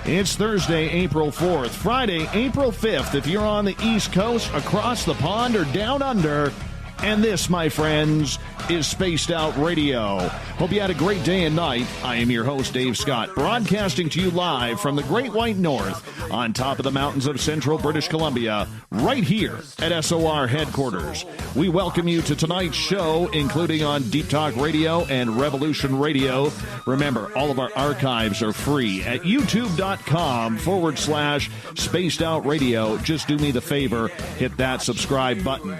It's Thursday, April 4th, Friday, April 5th, if you're on the East Coast, across the pond, or down under. And this, my friends, is Spaced Out Radio. Hope you had a great day and night. I am your host, Dave Scott, broadcasting to you live from the Great White North on top of the mountains of central British Columbia, right here at SOR headquarters. We welcome you to tonight's show, including on Deep Talk Radio and Revolution Radio. Remember, all of our archives are free at youtube.com/Spaced Out Radio. Just do me the favor, hit that subscribe button.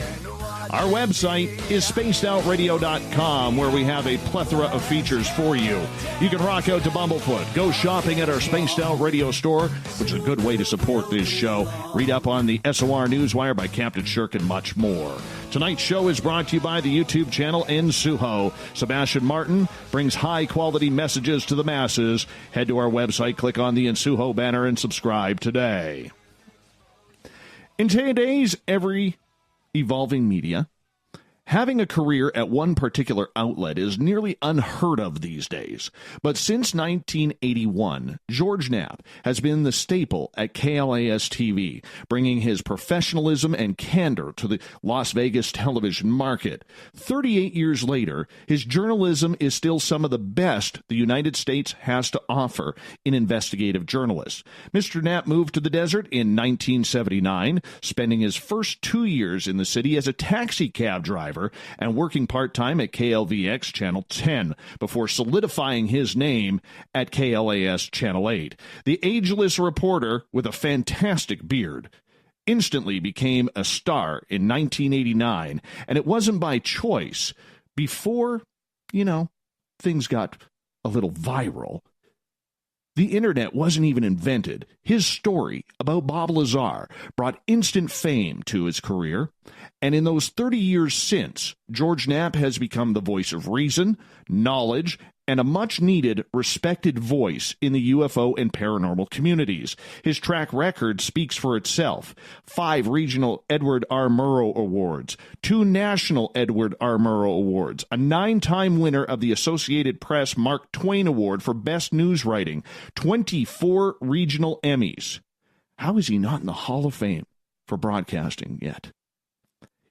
Our website is spacedoutradio.com, where we have a plethora of features for you. You can rock out to Bumblefoot, go shopping at our Spaced Out Radio store, which is a good way to support this show. Read up on the SOR Newswire by Captain Shirk and much more. Tonight's show is brought to you by the YouTube channel Ensuho. Sebastian Martin brings high-quality messages to the masses. Head to our website, click on the Ensuho banner, and subscribe today. In today's evolving media, having a career at one particular outlet is nearly unheard of these days. But since 1981, George Knapp has been the staple at KLAS-TV, bringing his professionalism and candor to the Las Vegas television market. 38 years later, his journalism is still some of the best the United States has to offer in investigative journalists. Mr. Knapp moved to the desert in 1979, spending his first 2 years in the city as a taxi cab driver and working part-time at KLVX Channel 10 before solidifying his name at KLAS Channel 8. The ageless reporter with a fantastic beard instantly became a star in 1989, and it wasn't by choice. Before, things got a little viral, the internet wasn't even invented. His story about Bob Lazar brought instant fame to his career. And in those 30 years since, George Knapp has become the voice of reason, knowledge, and a much-needed, respected voice in the UFO and paranormal communities. His track record speaks for itself. 5 regional Edward R. Murrow Awards, 2 national Edward R. Murrow Awards, a 9-time winner of the Associated Press Mark Twain Award for Best News Writing, 24 regional Emmys. How is he not in the Hall of Fame for broadcasting yet?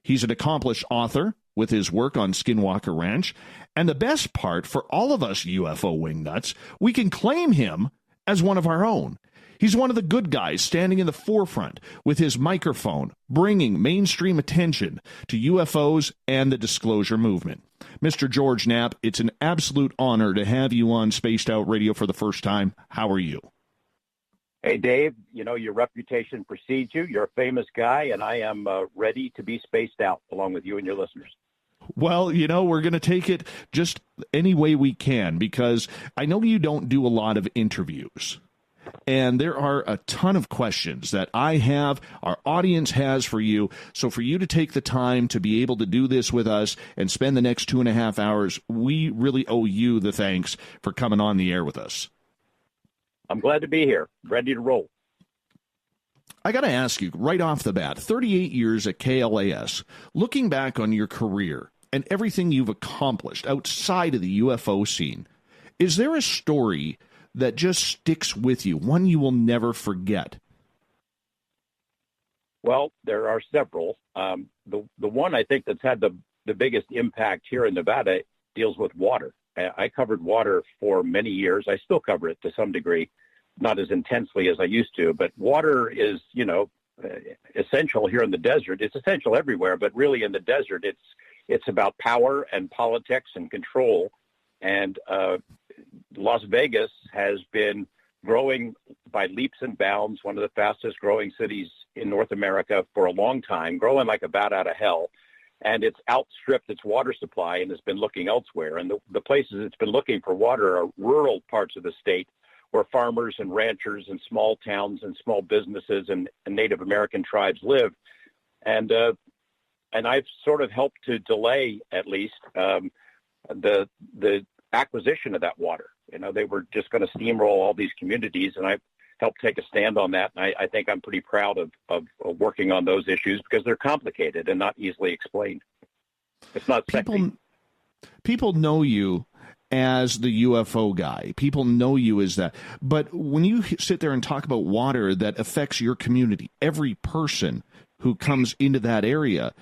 He's an accomplished author with his work on Skinwalker Ranch. And the best part for all of us UFO wingnuts, we can claim him as one of our own. He's one of the good guys standing in the forefront with his microphone, bringing mainstream attention to UFOs and the disclosure movement. Mr. George Knapp, it's an absolute honor to have you on Spaced Out Radio for the first time. How are you? Hey, Dave, your reputation precedes you. You're a famous guy, and I am ready to be spaced out along with you and your listeners. Well, we're going to take it just any way we can, because I know you don't do a lot of interviews. And there are a ton of questions that I have, our audience has for you. So for you to take the time to be able to do this with us and spend the next 2.5 hours, we really owe you the thanks for coming on the air with us. I'm glad to be here, ready to roll. I got to ask you right off the bat, 38 years at KLAS, looking back on your career and everything you've accomplished outside of the UFO scene, is there a story that just sticks with you, one you will never forget? Well, there are several. The one I think that's had the biggest impact here in Nevada deals with water. I covered water for many years. I still cover it to some degree, not as intensely as I used to, but water is, essential here in the desert. It's essential everywhere, but really in the desert, it's about power and politics and control. And Las Vegas has been growing by leaps and bounds, one of the fastest growing cities in North America for a long time, growing like a bat out of hell. And it's outstripped its water supply and has been looking elsewhere. And the places it's been looking for water are rural parts of the state where farmers and ranchers and small towns and small businesses and Native American tribes live. And I've sort of helped to delay, at least, the acquisition of that water. They were just going to steamroll all these communities, and I helped take a stand on that. And I think I'm pretty proud of working on those issues because they're complicated and not easily explained. It's not sexy. People know you as the UFO guy. People know you as that. But when you sit there and talk about water that affects your community, every person who comes into that area,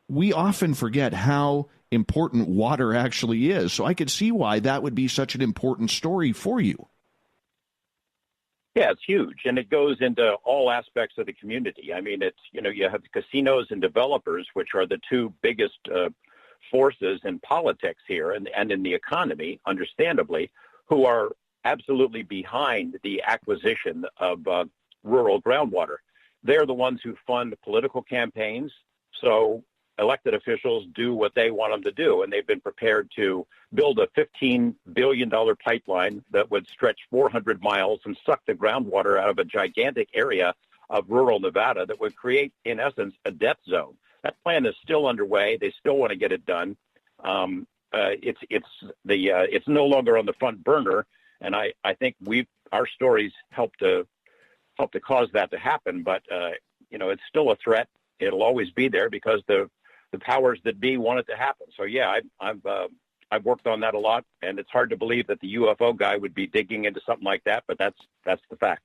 we often forget how important water actually is. So I could see why that would be such an important story for you. Yeah, it's huge, and it goes into all aspects of the community. I mean, it's, you have casinos and developers, which are the two biggest forces in politics here and in the economy, understandably, who are absolutely behind the acquisition of rural groundwater. They're the ones who fund political campaigns, so elected officials do what they want them to do, and they've been prepared to build a $15 billion pipeline that would stretch 400 miles and suck the groundwater out of a gigantic area of rural Nevada that would create, in essence, a death zone. That plan is still underway. They still want to get it done. It's no longer on the front burner, and I think our stories help to cause that to happen. But it's still a threat. It'll always be there because the powers that be want it to happen. So yeah, I've worked on that a lot, and it's hard to believe that the UFO guy would be digging into something like that, but that's the fact.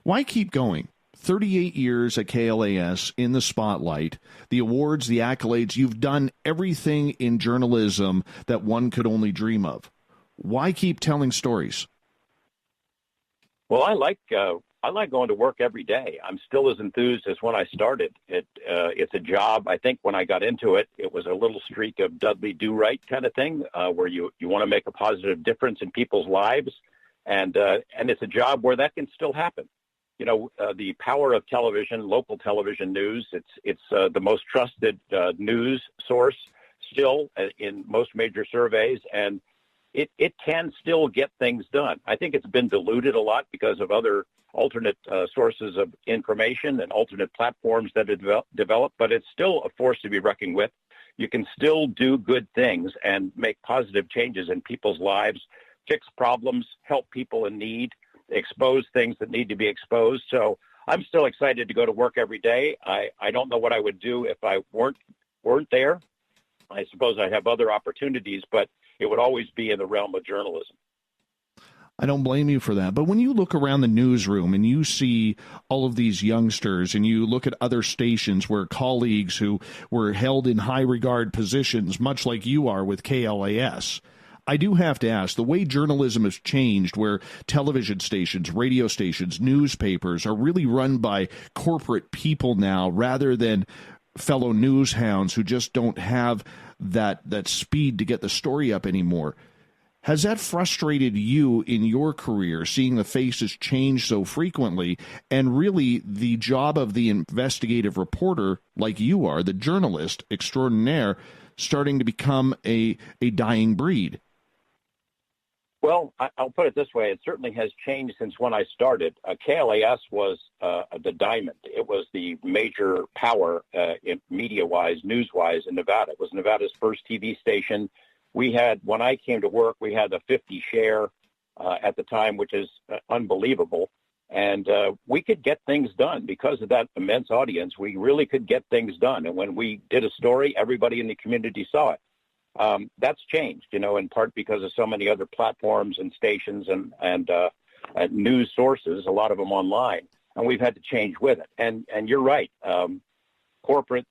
Why keep going? 38 years at KLAS in the spotlight, the awards, the accolades, you've done everything in journalism that one could only dream of. Why keep telling stories? Well, I like going to work every day. I'm still as enthused as when I started. It's a job. I think when I got into it, it was a little streak of Dudley Do-Right kind of thing, where you want to make a positive difference in people's lives, and it's a job where that can still happen. The power of television, local television news. It's the most trusted news source still in most major surveys, and it can still get things done. I think it's been diluted a lot because of other alternate sources of information and alternate platforms that have developed, but it's still a force to be reckoned with. You can still do good things and make positive changes in people's lives, fix problems, help people in need, expose things that need to be exposed. So I'm still excited to go to work every day. I don't know what I would do if I weren't there. I suppose I have other opportunities, but it would always be in the realm of journalism. I don't blame you for that. But when you look around the newsroom and you see all of these youngsters and you look at other stations where colleagues who were held in high regard positions, much like you are with KLAS, I do have to ask, the way journalism has changed, where television stations, radio stations, newspapers are really run by corporate people now rather than fellow news hounds who just don't have that speed to get the story up anymore. Has that frustrated you in your career, seeing the faces change so frequently, and really the job of the investigative reporter, like you are, the journalist extraordinaire, starting to become a dying breed? Well, I'll put it this way. It certainly has changed since when I started. KLAS was the diamond. It was the major power media-wise, news-wise in Nevada. It was Nevada's first TV station. When I came to work, we had a 50 share at the time, which is unbelievable. And we could get things done because of that immense audience. We really could get things done. And when we did a story, everybody in the community saw it. That's changed, in part because of so many other platforms and stations and news sources, a lot of them online, and we've had to change with it. And you're right. Corporate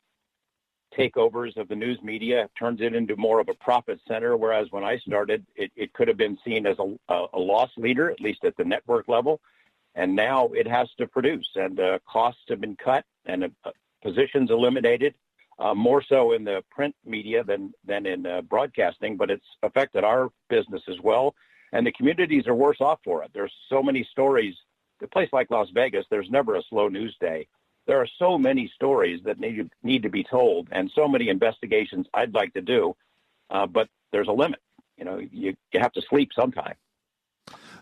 takeovers of the news media turns it into more of a profit center, whereas when I started, it could have been seen as a loss leader, at least at the network level, and now it has to produce, and costs have been cut and positions eliminated. More so in the print media than in broadcasting, but it's affected our business as well. And the communities are worse off for it. There's so many stories. A place like Las Vegas, there's never a slow news day. There are so many stories that need to be told, and so many investigations I'd like to do, but there's a limit. You have to sleep sometime.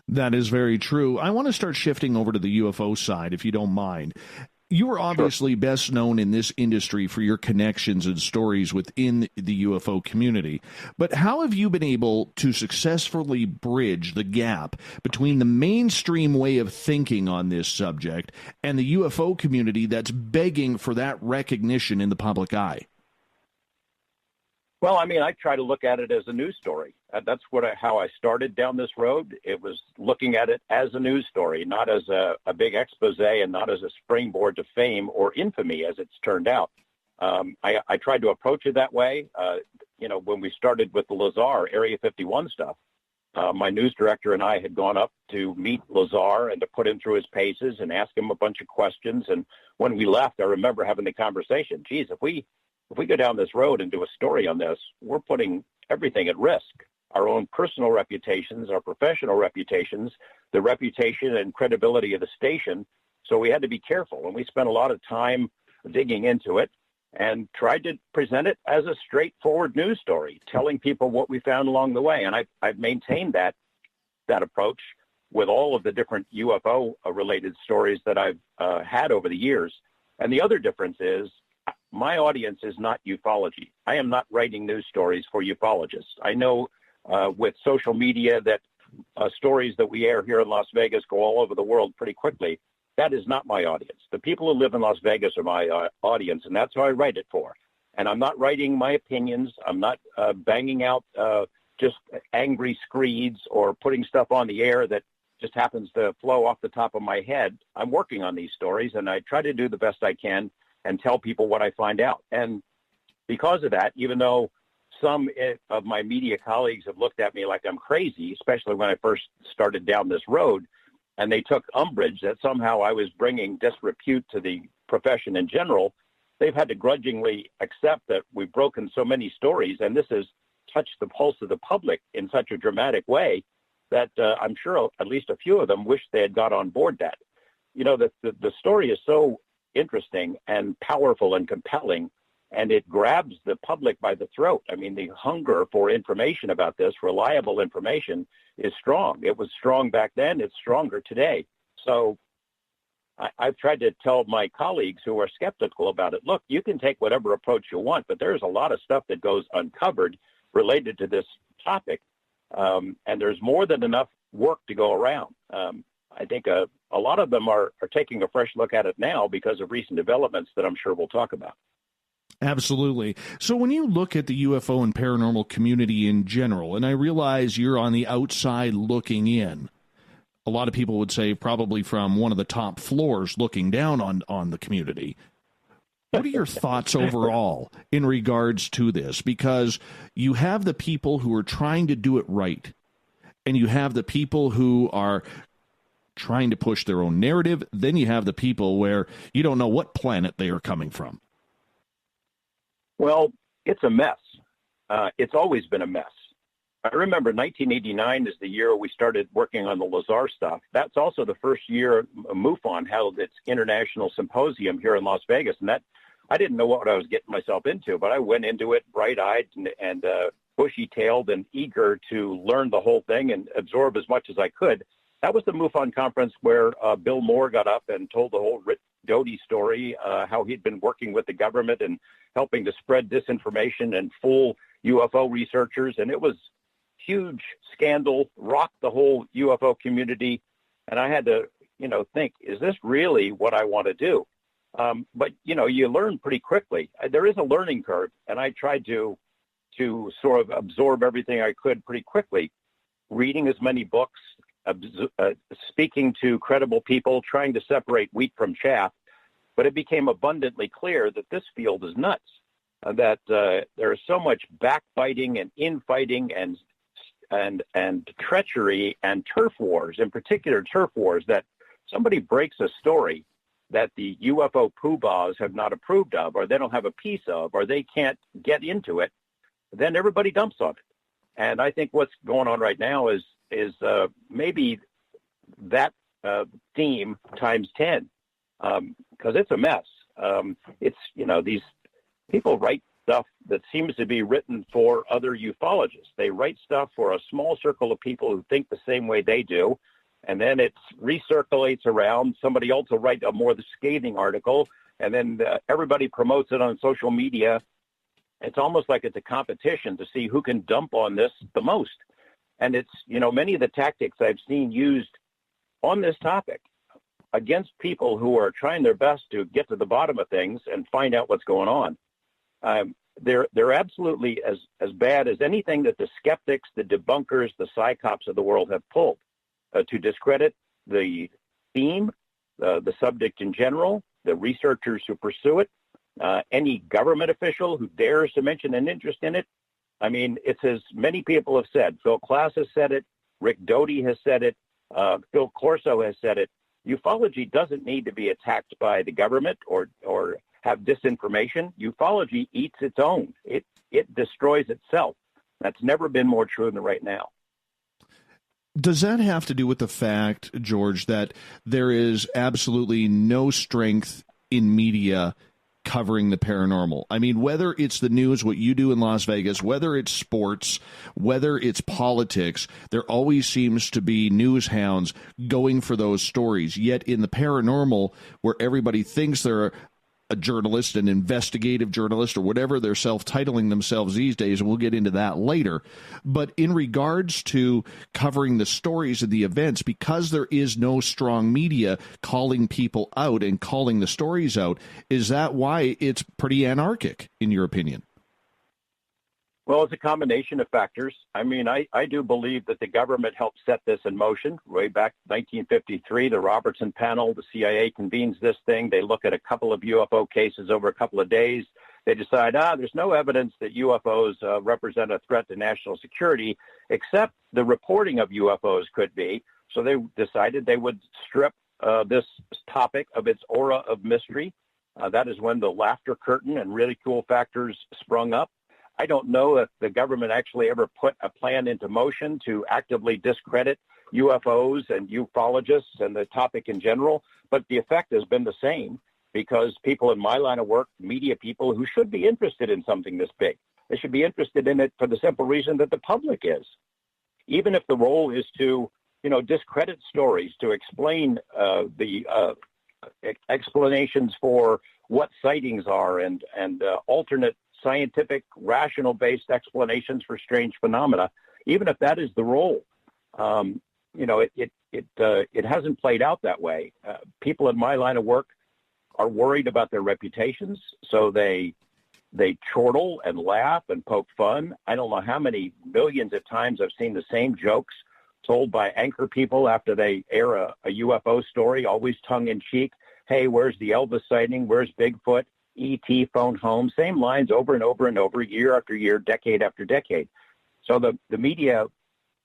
That is very true. I want to start shifting over to the UFO side, if you don't mind. You are obviously best known in this industry for your connections and stories within the UFO community. But how have you been able to successfully bridge the gap between the mainstream way of thinking on this subject and the UFO community that's begging for that recognition in the public eye? Well, I mean, I try to look at it as a news story. That's how I started down this road. It was looking at it as a news story, not as a big expose and not as a springboard to fame or infamy, as it's turned out. I tried to approach it that way. When we started with the Lazar Area 51 stuff, my news director and I had gone up to meet Lazar and to put him through his paces and ask him a bunch of questions. And when we left, I remember having the conversation, geez, if we go down this road and do a story on this, we're putting everything at risk, our own personal reputations, our professional reputations, the reputation and credibility of the station. So we had to be careful. And we spent a lot of time digging into it and tried to present it as a straightforward news story, telling people what we found along the way. And I've maintained that approach with all of the different UFO-related stories that I've had over the years. And the other difference is my audience is not ufology. I am not writing news stories for ufologists. I know with social media that stories that we air here in Las Vegas go all over the world pretty quickly. That is not my audience. The people who live in Las Vegas are my audience, and that's who I write it for. And I'm not writing my opinions. I'm not banging out just angry screeds or putting stuff on the air that just happens to flow off the top of my head. I'm working on these stories, and I try to do the best I can and tell people what I find out. And because of that, even though some of my media colleagues have looked at me like I'm crazy, especially when I first started down this road, and they took umbrage that somehow I was bringing disrepute to the profession in general, they've had to grudgingly accept that we've broken so many stories, and this has touched the pulse of the public in such a dramatic way that I'm sure at least a few of them wish they had got on board that. The story is so interesting and powerful and compelling, and it grabs the public by the throat. I mean, the hunger for information about this, reliable information, is strong. It was strong back then. It's stronger today. So I've tried to tell my colleagues who are skeptical about it, look, you can take whatever approach you want, but there's a lot of stuff that goes uncovered related to this topic, and there's more than enough work to go around. I think a lot of them are taking a fresh look at it now because of recent developments that I'm sure we'll talk about. Absolutely. So when you look at the UFO and paranormal community in general, and I realize you're on the outside looking in, a lot of people would say probably from one of the top floors looking down on the community. What are your thoughts overall in regards to this? Because you have the people who are trying to do it right, and you have the people who are trying to push their own narrative. Then you have the people where you don't know what planet they are coming from. Well, it's a mess. It's always been a mess. I remember 1989 is the year we started working on the Lazar stuff. That's also the first year MUFON held its international symposium here in Las Vegas. And that I didn't know what I was getting myself into, but I went into it bright-eyed and bushy-tailed and eager to learn the whole thing and absorb as much as I could. That was the MUFON conference where Bill Moore got up and told the whole Rick Doty story, how he'd been working with the government and helping to spread disinformation and fool UFO researchers. And it was huge scandal, rocked the whole UFO community. And I had to, think, is this really what I want to do? But, you learn pretty quickly. There is a learning curve, and I tried to sort of absorb everything I could pretty quickly, reading as many books, speaking to credible people, trying to separate wheat from chaff. But it became abundantly clear that this field is nuts, that there is so much backbiting and infighting and treachery and turf wars, in particular turf wars, that somebody breaks a story that the UFO poobahs have not approved of, or they don't have a piece of, or they can't get into it, then everybody dumps on it. And I think what's going on right now is maybe that theme times 10, because it's a mess. It's, these people write stuff that seems to be written for other ufologists. They write stuff for a small circle of people who think the same way they do, and then it recirculates around. Somebody else will write a more scathing article, and then everybody promotes it on social media. It's almost like it's a competition to see who can dump on this the most. And it's, many of the tactics I've seen used on this topic against people who are trying their best to get to the bottom of things and find out what's going on. they're absolutely as bad as anything that the skeptics, the debunkers, the psychops of the world have pulled to discredit the theme, the subject in general, the researchers who pursue it, any government official who dares to mention an interest in it. I mean, it's as many people have said. Phil Klass has said it. Rick Doty has said it. Phil Corso has said it. Ufology doesn't need to be attacked by the government or have disinformation. Ufology eats its own. It destroys itself. That's never been more true than right now. Does that have to do with the fact, George, that there is absolutely no strength in media covering the paranormal? I mean, whether it's the news, what you do in Las Vegas, whether it's sports, whether it's politics, there always seems to be news hounds going for those stories. Yet in the paranormal, where everybody thinks they're a journalist, an investigative journalist, or whatever they're self-titling themselves these days, and we'll get into that later. But in regards to covering the stories of the events, because there is no strong media calling people out and calling the stories out, is that why it's pretty anarchic, in your opinion? Well, it's a combination of factors. I mean, I do believe that the government helped set this in motion. Way back 1953, the Robertson panel, the CIA convenes this thing. They look at a couple of UFO cases over a couple of days. They decide, there's no evidence that UFOs represent a threat to national security, except the reporting of UFOs could be. So they decided they would strip this topic of its aura of mystery. That is when the laughter curtain and ridicule factors sprung up. I don't know if the government actually ever put a plan into motion to actively discredit UFOs and ufologists and the topic in general, but the effect has been the same because people in my line of work, media people who should be interested in something this big, they should be interested in it for the simple reason that the public is. Even if the role is to, discredit stories, to explain the explanations for what sightings are and alternate scientific, rational-based explanations for strange phenomena, even if that is the role, it hasn't played out that way. People in my line of work are worried about their reputations, so they chortle and laugh and poke fun. I don't know how many millions of times I've seen the same jokes told by anchor people after they air a UFO story, always tongue-in-cheek. Hey, where's the Elvis sighting? Where's Bigfoot? E.T. phone home, same lines over and over and over, year after year, decade after decade. So the media,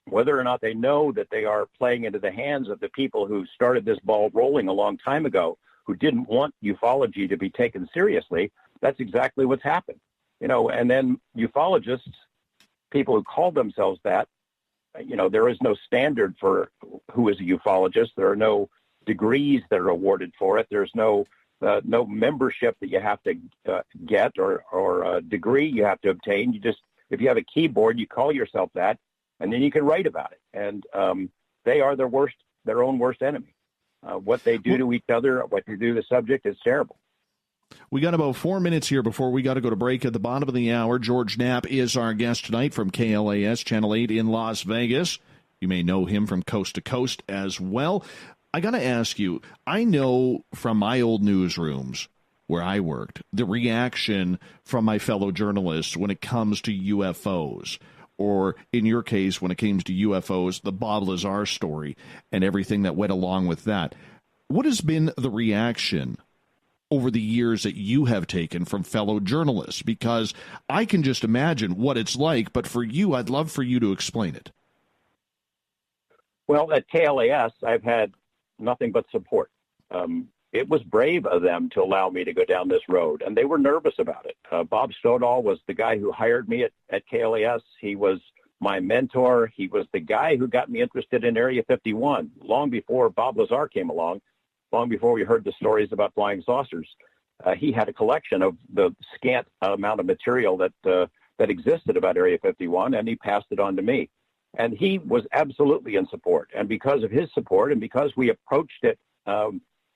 whether or not they know that they are playing into the hands of the people who started this ball rolling a long time ago, who didn't want ufology to be taken seriously, that's exactly what's happened. And then ufologists, people who call themselves that, there is no standard for who is a ufologist. There are no degrees that are awarded for it. There's no membership that you have to get or a degree you have to obtain. If you have a keyboard, you call yourself that, and then you can write about it. And they are their own worst enemy. What they do to each other, what they do to the subject is terrible. We got about 4 minutes here before we got to go to break. At the bottom of the hour, George Knapp is our guest tonight from KLAS Channel 8 in Las Vegas. You may know him from Coast to Coast as well. I got to ask you, I know from my old newsrooms where I worked, the reaction from my fellow journalists when it comes to UFOs, or in your case, when it came to UFOs, the Bob Lazar story and everything that went along with that. What has been the reaction over the years that you have taken from fellow journalists? Because I can just imagine what it's like, but for you, I'd love for you to explain it. Well, at KLAS, I've had nothing but support. It was brave of them to allow me to go down this road, and they were nervous about it. Bob Stodahl was the guy who hired me at KLAS. He was my mentor. He was the guy who got me interested in Area 51 long before Bob Lazar came along, long before we heard the stories about flying saucers. He had a collection of the scant amount of material that existed about Area 51, and he passed it on to me. And he was absolutely in support. And because of his support and because we approached it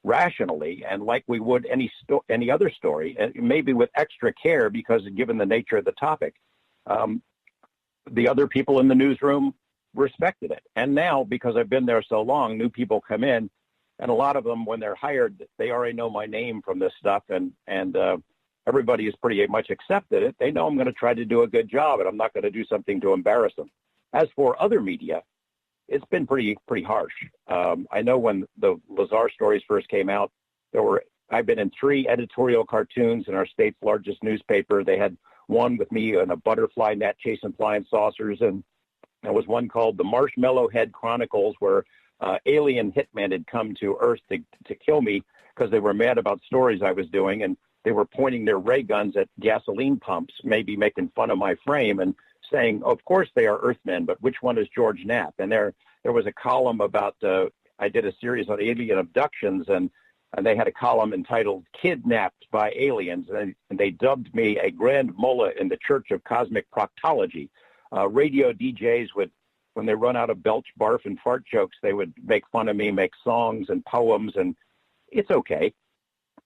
rationally and like we would any other story, and maybe with extra care because given the nature of the topic, the other people in the newsroom respected it. And now, because I've been there so long, new people come in, and a lot of them, when they're hired, they already know my name from this stuff. And everybody has pretty much accepted it. They know I'm going to try to do a good job, and I'm not going to do something to embarrass them. As for other media, it's been pretty harsh. I know when the Lazar stories first came out, I've been in 3 editorial cartoons in our state's largest newspaper. They had one with me in a butterfly net chasing flying saucers, and there was one called the Marshmallow Head Chronicles, where alien hitmen had come to Earth to kill me because they were mad about stories I was doing, and they were pointing their ray guns at gasoline pumps, maybe making fun of my frame and saying, of course they are Earthmen, but which one is George Knapp? And there was a column about, I did a series on alien abductions, and they had a column entitled Kidnapped by Aliens, and they dubbed me a grand mullah in the Church of Cosmic Proctology. Radio DJs would, when they run out of belch, barf, and fart jokes, they would make fun of me, make songs and poems, and it's okay.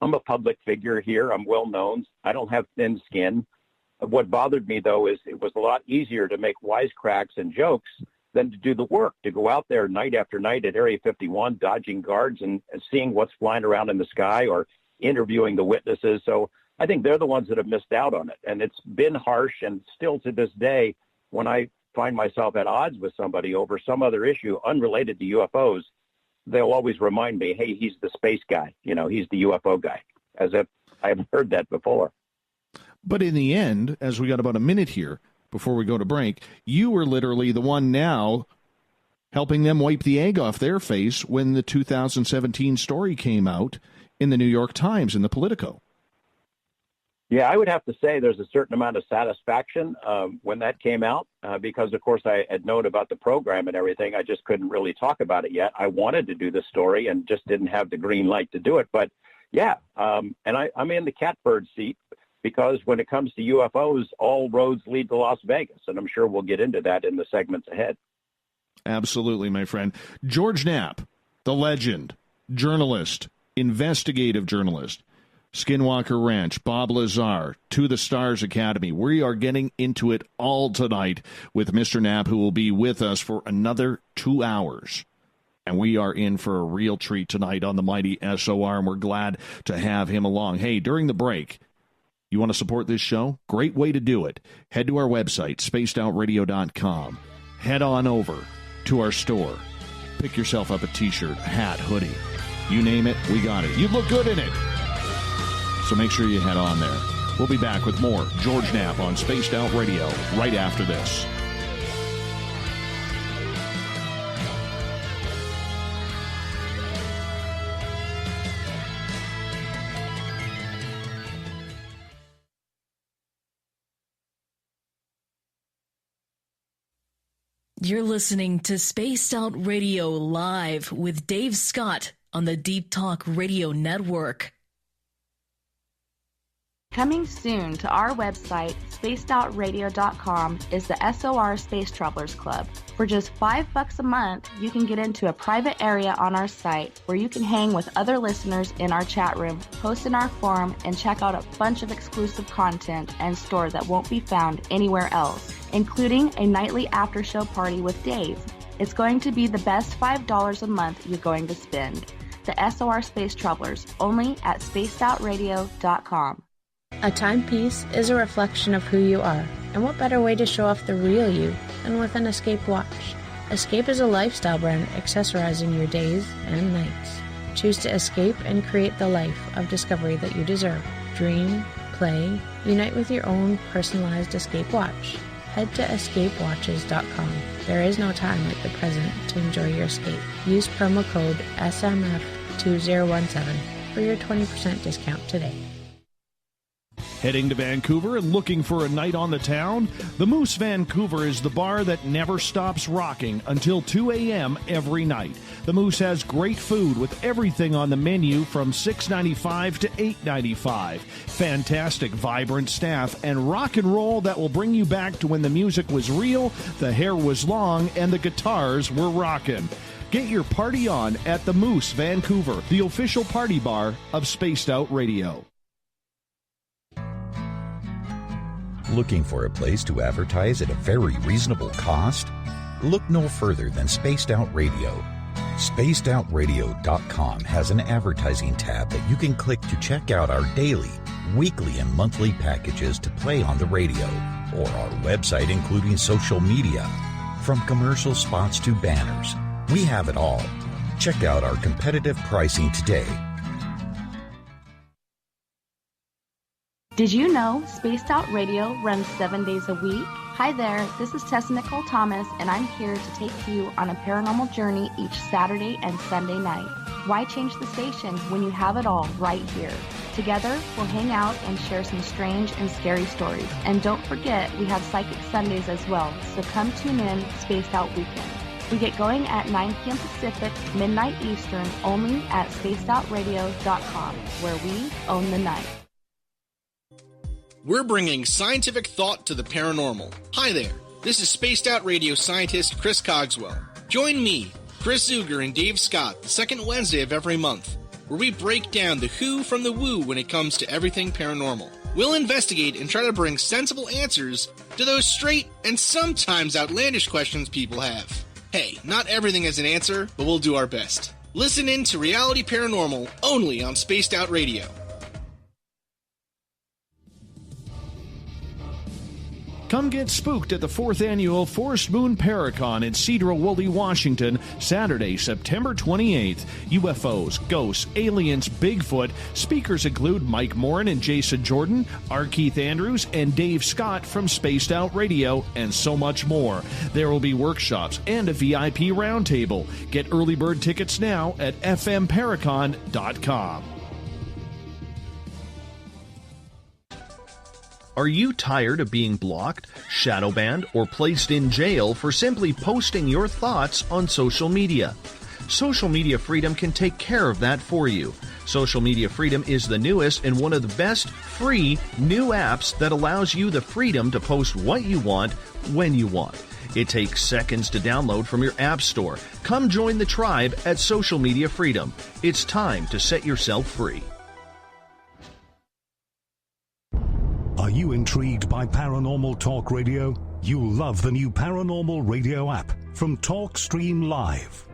I'm a public figure here. I'm well known. I don't have thin skin. What bothered me, though, is it was a lot easier to make wisecracks and jokes than to do the work, to go out there night after night at Area 51, dodging guards and seeing what's flying around in the sky or interviewing the witnesses. So I think they're the ones that have missed out on it. And it's been harsh, and still to this day, when I find myself at odds with somebody over some other issue unrelated to UFOs, they'll always remind me, hey, he's the space guy. He's the UFO guy, as if I haven't heard that before. But in the end, as we got about a minute here before we go to break, you were literally the one now helping them wipe the egg off their face when the 2017 story came out in the New York Times and the Politico. Yeah, I would have to say there's a certain amount of satisfaction when that came out because, of course, I had known about the program and everything. I just couldn't really talk about it yet. I wanted to do the story and just didn't have the green light to do it. But, yeah, and I'm in the catbird seat because when it comes to UFOs, all roads lead to Las Vegas, and I'm sure we'll get into that in the segments ahead. Absolutely, my friend. George Knapp, the legend, journalist, investigative journalist, Skinwalker Ranch, Bob Lazar, To the Stars Academy. We are getting into it all tonight with Mr. Knapp, who will be with us for another 2 hours. And we are in for a real treat tonight on the mighty SOR, and we're glad to have him along. Hey, during the break, you want to support this show? Great way to do it. Head to our website, spacedoutradio.com. Head on over to our store. Pick yourself up a T-shirt, a hat, hoodie. You name it, we got it. You look good in it. So make sure you head on there. We'll be back with more George Knapp on Spaced Out Radio right after this. You're listening to Spaced Out Radio Live with Dave Scott on the Deep Talk Radio Network. Coming soon to our website, spacedoutradio.com, is the SOR Space Travelers Club. For just $5 a month, you can get into a private area on our site where you can hang with other listeners in our chat room, post in our forum, and check out a bunch of exclusive content and store that won't be found anywhere else, including a nightly after-show party with Dave. It's going to be the best $5 a month you're going to spend. The SOR Space Travelers, only at spacedoutradio.com. A timepiece is a reflection of who you are, and what better way to show off the real you than with an Escape watch. Escape is a lifestyle brand accessorizing your days and nights. Choose to escape and create the life of discovery that you deserve. Dream, play, unite with your own personalized Escape watch. Head to escapewatches.com. There is no time like the present to enjoy your escape. Use promo code SMF2017 for your 20% discount today. Heading to Vancouver and looking for a night on the town? The Moose Vancouver is the bar that never stops rocking until 2 a.m. every night. The Moose has great food with everything on the menu from $6.95 to $8.95. Fantastic, vibrant staff and rock and roll that will bring you back to when the music was real, the hair was long, and the guitars were rocking. Get your party on at the Moose Vancouver, the official party bar of Spaced Out Radio. Looking for a place to advertise at a very reasonable cost? Look no further than Spaced Out Radio. SpacedOutRadio.com has an advertising tab that you can click to check out our daily, weekly and monthly packages to play on the radio, or our website including social media. From commercial spots to banners, we have it all. Check out our competitive pricing today. Did you know Spaced Out Radio runs 7 days a week? Hi there, this is Tessa Nicole Thomas, and I'm here to take you on a paranormal journey each Saturday and Sunday night. Why change the station when you have it all right here? Together, we'll hang out and share some strange and scary stories. And don't forget, we have Psychic Sundays as well, so come tune in Spaced Out Weekend. We get going at 9 p.m. Pacific, midnight Eastern, only at spacedoutradio.com, where we own the night. We're bringing scientific thought to the paranormal. Hi there, this is Spaced Out Radio scientist Chris Cogswell. Join me, Chris Zuger, and Dave Scott the second Wednesday of every month, where we break down the who from the woo when it comes to everything paranormal. We'll investigate and try to bring sensible answers to those straight and sometimes outlandish questions people have. Hey, not everything has an answer, but we'll do our best. Listen in to Reality Paranormal only on Spaced Out Radio. Come get spooked at the 4th Annual Forest Moon Paracon in Cedar-Woolley, Washington, Saturday, September 28th. UFOs, ghosts, aliens, Bigfoot. Speakers include Mike Morin and Jason Jordan, R. Keith Andrews, and Dave Scott from Spaced Out Radio, and so much more. There will be workshops and a VIP roundtable. Get early bird tickets now at fmparacon.com. Are you tired of being blocked, shadow banned, or placed in jail for simply posting your thoughts on social media? Social Media Freedom can take care of that for you. Social Media Freedom is the newest and one of the best free new apps that allows you the freedom to post what you want, when you want. It takes seconds to download from your app store. Come join the tribe at Social Media Freedom. It's time to set yourself free. Are you intrigued by Paranormal Talk Radio? You'll love the new Paranormal Radio app from TalkStream Live.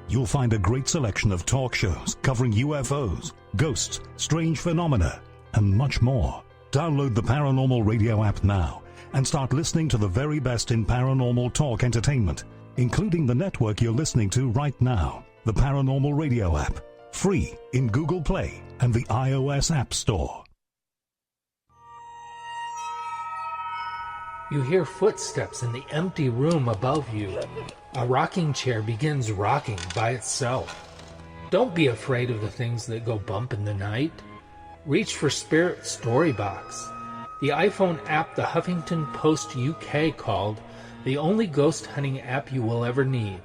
You'll find a great selection of talk shows covering UFOs, ghosts, strange phenomena, and much more. Download the Paranormal Radio app now and start listening to the very best in paranormal talk entertainment, including the network you're listening to right now, the Paranormal Radio app, free in Google Play and the iOS App Store. You hear footsteps in the empty room above you. A rocking chair begins rocking by itself. Don't be afraid of the things that go bump in the night. Reach for Spirit Storybox, the iPhone app the Huffington Post UK called the only ghost hunting app you will ever need.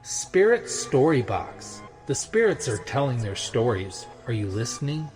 Spirit Storybox. The spirits are telling their stories. Are you listening?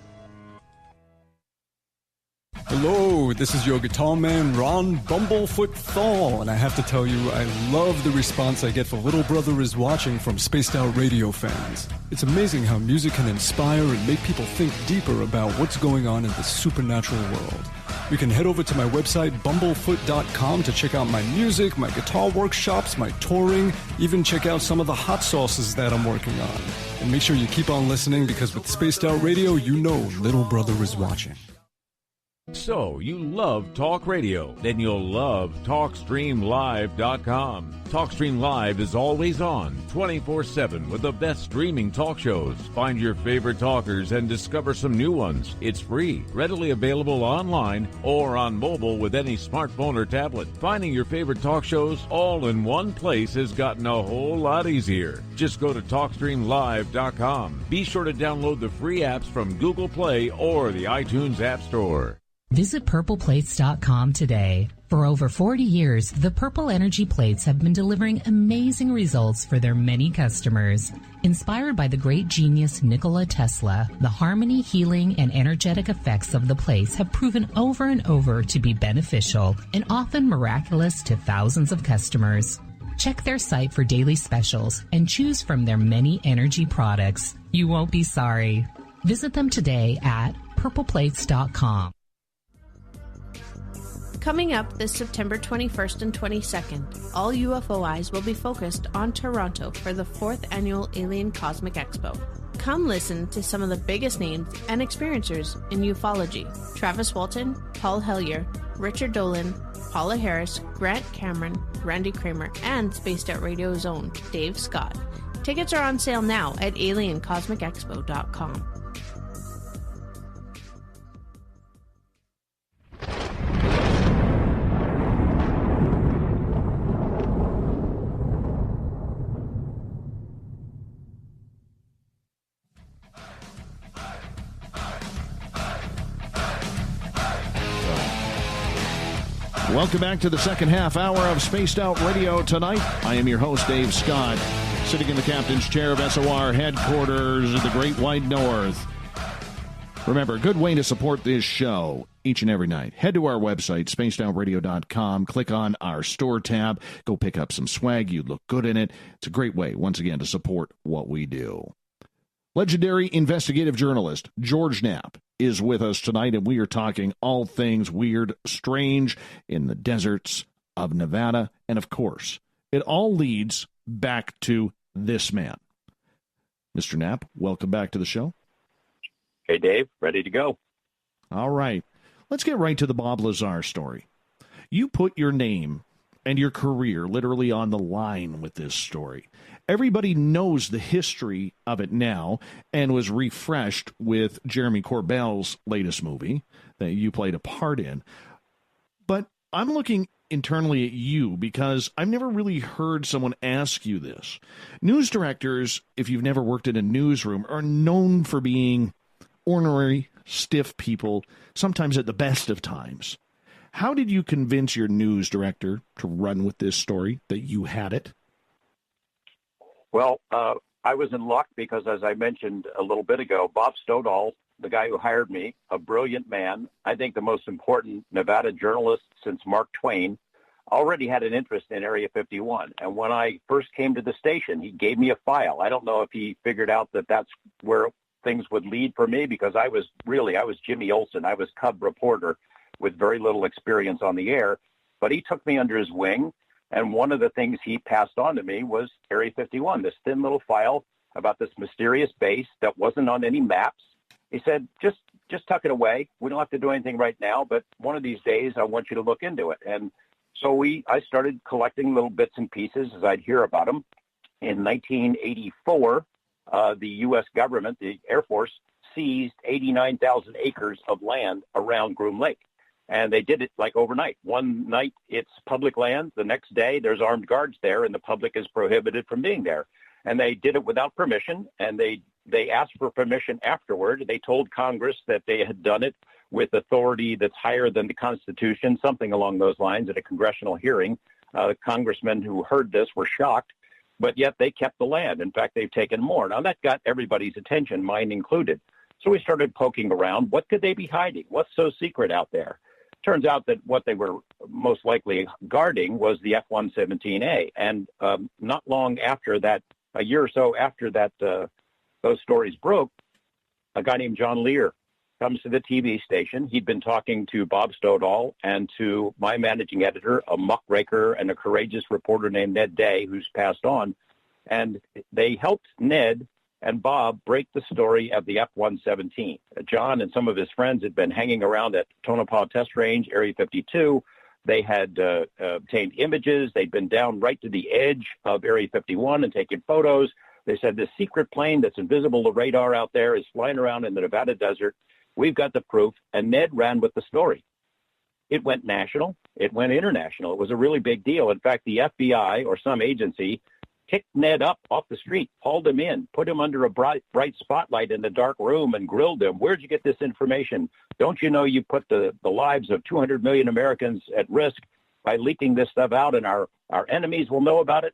Hello, this is your guitar man, Ron Bumblefoot Thal, and I have to tell you, I love the response I get for Little Brother is Watching from Spaced Out Radio fans. It's amazing how music can inspire and make people think deeper about what's going on in the supernatural world. You can head over to my website, bumblefoot.com, to check out my music, my guitar workshops, my touring, even check out some of the hot sauces that I'm working on. And make sure you keep on listening, because with Spaced Out Radio, you know Little Brother is watching. So, you love talk radio? Then you'll love TalkStreamLive.com. TalkStream Live is always on, 24/7, with the best streaming talk shows. Find your favorite talkers and discover some new ones. It's free, readily available online or on mobile with any smartphone or tablet. Finding your favorite talk shows all in one place has gotten a whole lot easier. Just go to TalkStreamLive.com. Be sure to download the free apps from Google Play or the iTunes App Store. Visit purpleplates.com today. For over 40 years, the Purple Energy Plates have been delivering amazing results for their many customers. Inspired by the great genius Nikola Tesla, the harmony, healing, and energetic effects of the plates have proven over and over to be beneficial and often miraculous to thousands of customers. Check their site for daily specials and choose from their many energy products. You won't be sorry. Visit them today at purpleplates.com. Coming up this September 21st and 22nd, all UFO eyes will be focused on Toronto for the 4th Annual Alien Cosmic Expo. Come listen to some of the biggest names and experiencers in ufology. Travis Walton, Paul Hellyer, Richard Dolan, Paula Harris, Grant Cameron, Randy Kramer, and Spaced Out Radio's own Dave Scott. Tickets are on sale now at aliencosmicexpo.com. Welcome back to the second half hour of Spaced Out Radio tonight. I am your host, Dave Scott, sitting in the captain's chair of SOR headquarters in the Great White North. Remember, a good way to support this show each and every night. Head to our website, spacedoutradio.com. Click on our store tab. Go pick up some swag. You look good in it. It's a great way, once again, to support what we do. Legendary investigative journalist George Knapp is with us tonight, and we are talking all things weird, strange in the deserts of Nevada. And, of course, it all leads back to this man. Mr. Knapp, welcome back to the show. Hey, Dave. Ready to go. All right. Let's get right to the Bob Lazar story. You put your name and your career literally on the line with this story. Everybody knows the history of it now and was refreshed with Jeremy Corbell's latest movie that you played a part in. But I'm looking internally at you because I've never really heard someone ask you this. News directors, if you've never worked in a newsroom, are known for being ornery, stiff people, sometimes at the best of times. How did you convince your news director to run with this story, that you had it? Well, I was in luck because, as I mentioned a little bit ago, Bob Stoddall, the guy who hired me, a brilliant man, I think the most important Nevada journalist since Mark Twain, already had an interest in Area 51. And when I first came to the station, he gave me a file. I don't know if he figured out that that's where things would lead for me, because I was Jimmy Olsen. I was cub reporter with very little experience on the air. But he took me under his wing. And one of the things he passed on to me was Area 51, this thin little file about this mysterious base that wasn't on any maps. He said, just tuck it away. We don't have to do anything right now, but one of these days I want you to look into it. And so I started collecting little bits and pieces as I'd hear about them. In 1984, the U.S. government, the Air Force, seized 89,000 acres of land around Groom Lake. And they did it like overnight. One night it's public land. The next day there's armed guards there, and the public is prohibited from being there. And they did it without permission, and they asked for permission afterward. They told Congress that they had done it with authority that's higher than the Constitution, something along those lines at a congressional hearing. The congressmen who heard this were shocked, but yet they kept the land. In fact, they've taken more. Now, that got everybody's attention, mine included. So we started poking around. What could they be hiding? What's so secret out there? Turns out that what they were most likely guarding was the F-117A. And not long after that, a year or so after that, those stories broke, a guy named John Lear comes to the TV station. He'd been talking to Bob Stoddall and to my managing editor, a muckraker and a courageous reporter named Ned Day, who's passed on. And they helped Ned and Bob break the story of the F-117. John and some of his friends had been hanging around at Tonopah Test Range, Area 52. They had obtained images. They'd been down right to the edge of Area 51 and taken photos. They said this secret plane that's invisible to radar out there is flying around in the Nevada desert. We've got the proof. And Ned ran with the story. It went national. It went international. It was a really big deal. In fact, the FBI or some agency picked Ned up off the street, hauled him in, put him under a bright spotlight in the dark room and grilled him. Where'd you get this information? Don't you know you put the lives of 200 million Americans at risk by leaking this stuff out, and our enemies will know about it?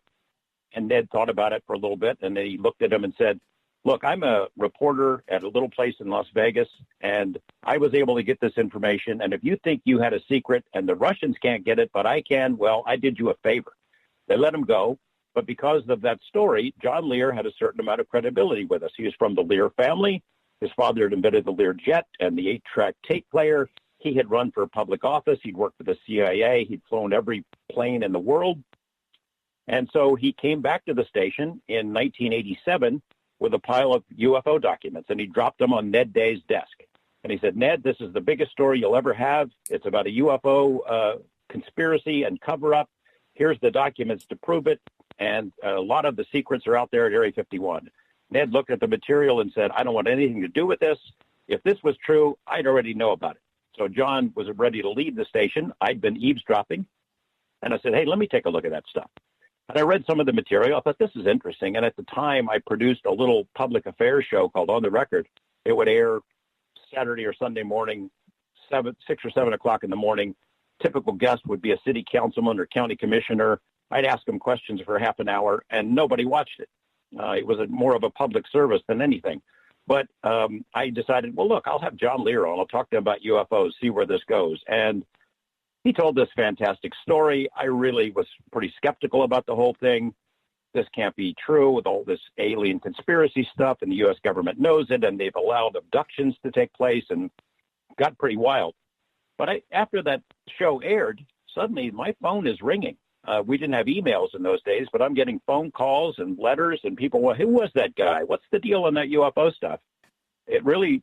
And Ned thought about it for a little bit, and then he looked at him and said, look, I'm a reporter at a little place in Las Vegas, and I was able to get this information. And if you think you had a secret and the Russians can't get it, but I can, well, I did you a favor. They let him go. But because of that story, John Lear had a certain amount of credibility with us. He was from the Lear family. His father had invented the Lear jet and the 8-track tape player. He had run for public office. He'd worked for the CIA. He'd flown every plane in the world. And so he came back to the station in 1987 with a pile of UFO documents, and he dropped them on Ned Day's desk. And he said, Ned, this is the biggest story you'll ever have. It's about a UFO conspiracy and cover-up. Here's the documents to prove it, and a lot of the secrets are out there at Area 51. Ned looked at the material and said, I don't want anything to do with this. If this was true, I'd already know about it. So John was ready to leave the station. I'd been eavesdropping, and I said, hey, let me take a look at that stuff. And I read some of the material. I thought, this is interesting. And at the time, I produced a little public affairs show called On the Record. It would air Saturday or Sunday morning, 6 or 7 o'clock in the morning. Typical guest would be a city councilman or county commissioner. I'd ask them questions for half an hour, and nobody watched it. It was more of a public service than anything. But I decided, well, look, I'll have John Lear on. I'll talk to him about UFOs, see where this goes. And he told this fantastic story. I really was pretty skeptical about the whole thing. This can't be true with all this alien conspiracy stuff, and the U.S. government knows it, and they've allowed abductions to take place, and got pretty wild. But after that show aired, suddenly my phone is ringing. We didn't have emails in those days, but I'm getting phone calls and letters, and people, well, who was that guy? What's the deal on that UFO stuff? It really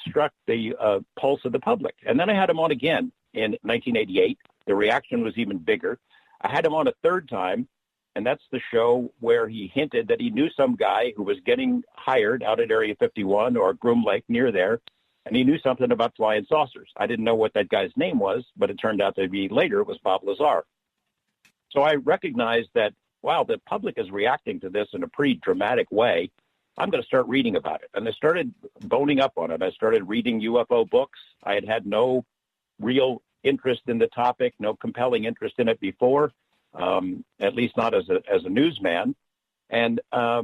struck the pulse of the public. And then I had him on again in 1988. The reaction was even bigger. I had him on a third time, and that's the show where he hinted that he knew some guy who was getting hired out at Area 51 or Groom Lake near there, and he knew something about flying saucers. I didn't know what that guy's name was, but it turned out to be later it was Bob Lazar. So I recognized that, wow, the public is reacting to this in a pretty dramatic way. I'm going to start reading about it. And I started boning up on it. I started reading UFO books. I had no real interest in the topic, no compelling interest in it before, at least not as a newsman. And I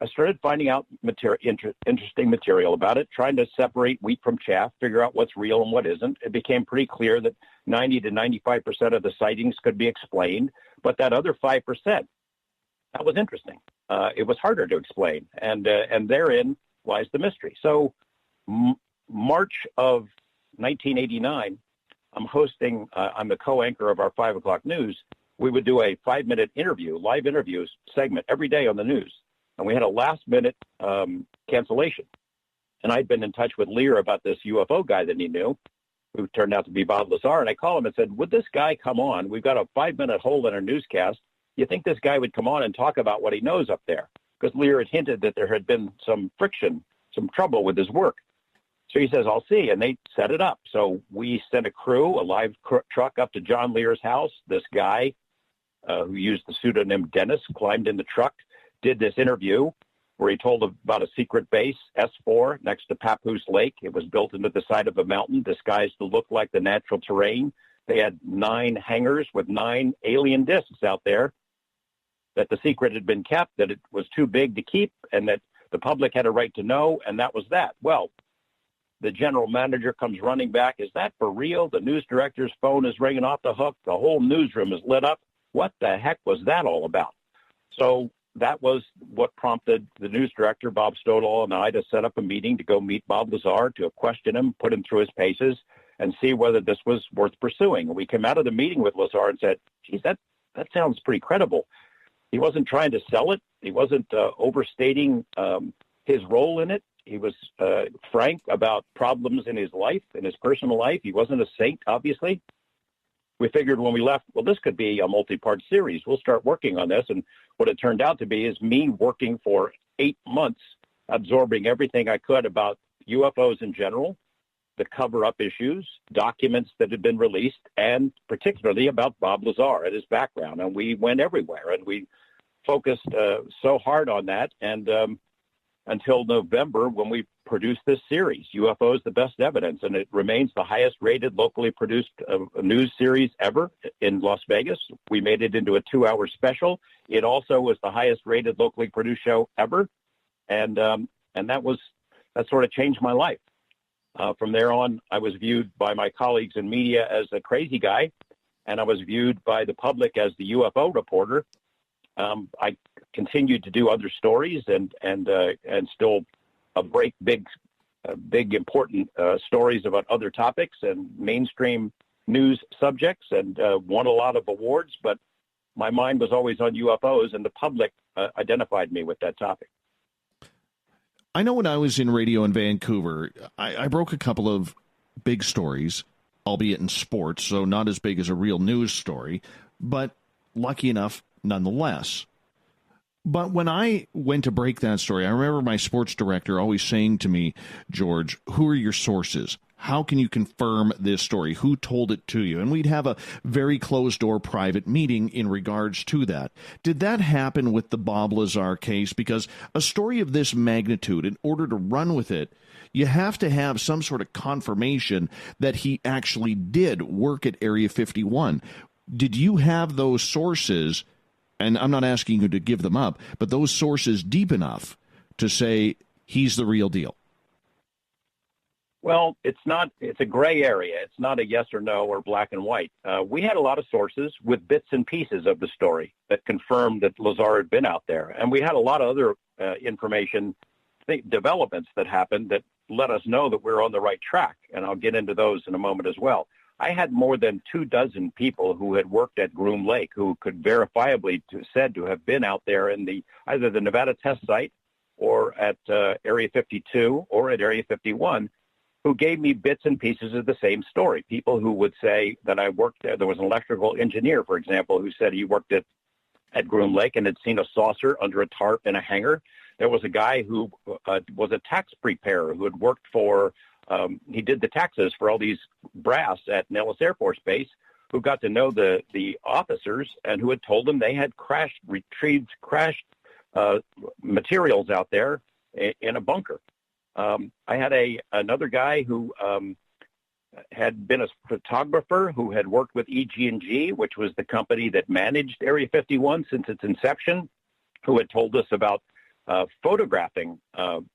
started finding out interesting material about it, trying to separate wheat from chaff, figure out what's real and what isn't. It became pretty clear that 90 to 95% of the sightings could be explained, but that other 5%, that was interesting. It was harder to explain, and therein lies the mystery. So March of 1989, I'm the co-anchor of our 5 o'clock news. We would do a 5-minute interview, live interviews segment every day on the news. And we had a last-minute cancellation. And I'd been in touch with Lear about this UFO guy that he knew, who turned out to be Bob Lazar. And I called him and said, would this guy come on? We've got a 5-minute hole in our newscast. You think this guy would come on and talk about what he knows up there? Because Lear had hinted that there had been some friction, some trouble with his work. So he says, I'll see. And they set it up. So we sent a crew, a live truck up to John Lear's house. This guy who used the pseudonym Dennis climbed in the truck, did this interview where he told about a secret base, S4, next to Papoose Lake. It was built into the side of a mountain, disguised to look like the natural terrain. They had 9 hangars with 9 alien discs out there, that the secret had been kept, that it was too big to keep, and that the public had a right to know, and that was that. Well, the general manager comes running back. Is that for real? The news director's phone is ringing off the hook. The whole newsroom is lit up. What the heck was that all about? So that was what prompted the news director, Bob Stodall, and I to set up a meeting to go meet Bob Lazar, to question him, put him through his paces, and see whether this was worth pursuing. And we came out of the meeting with Lazar and said, geez, that sounds pretty credible. He wasn't trying to sell it. He wasn't overstating his role in it. He was frank about problems in his life, in his personal life. He wasn't a saint, obviously. We figured when we left, well, this could be a multi-part series. We'll start working on this. And what it turned out to be is me working for 8 months, absorbing everything I could about UFOs in general, the cover-up issues, documents that had been released, and particularly about Bob Lazar and his background. And we went everywhere, and we focused so hard on that. And until November, when we produced this series, UFOs, the Best Evidence, and it remains the highest-rated locally produced news series ever in Las Vegas. We made it into a 2-hour special. It also was the highest-rated locally produced show ever, and that sort of changed my life. From there on, I was viewed by my colleagues in media as a crazy guy, and I was viewed by the public as the UFO reporter. I continued to do other stories and still break big, important stories about other topics and mainstream news subjects, and won a lot of awards. But my mind was always on UFOs, and the public identified me with that topic. I know when I was in radio in Vancouver, I broke a couple of big stories, albeit in sports, so not as big as a real news story, but lucky enough nonetheless. But when I went to break that story, I remember my sports director always saying to me, George, who are your sources? How can you confirm this story? Who told it to you? And we'd have a very closed-door private meeting in regards to that. Did that happen with the Bob Lazar case? Because a story of this magnitude, in order to run with it, you have to have some sort of confirmation that he actually did work at Area 51. Did you have those sources, and I'm not asking you to give them up, but those sources deep enough to say he's the real deal? Well, it's a gray area. It's not a yes or no or black and white. We had a lot of sources with bits and pieces of the story that confirmed that Lazar had been out there. And we had a lot of other information, developments that happened that let us know that we're on the right track. And I'll get into those in a moment as well. I had more than 24 people who had worked at Groom Lake who could verifiably said to have been out there in either the Nevada test site or at Area 52 or at Area 51, who gave me bits and pieces of the same story. People who would say that I worked there. There was an electrical engineer, for example, who said he worked at Groom Lake and had seen a saucer under a tarp in a hangar. There was a guy who was a tax preparer who had worked for, he did the taxes for all these brass at Nellis Air Force Base, who got to know the officers and who had told them they had retrieved crashed materials out there in a bunker. I had another guy who had been a photographer who had worked with EG&G, which was the company that managed Area 51 since its inception, who had told us about photographing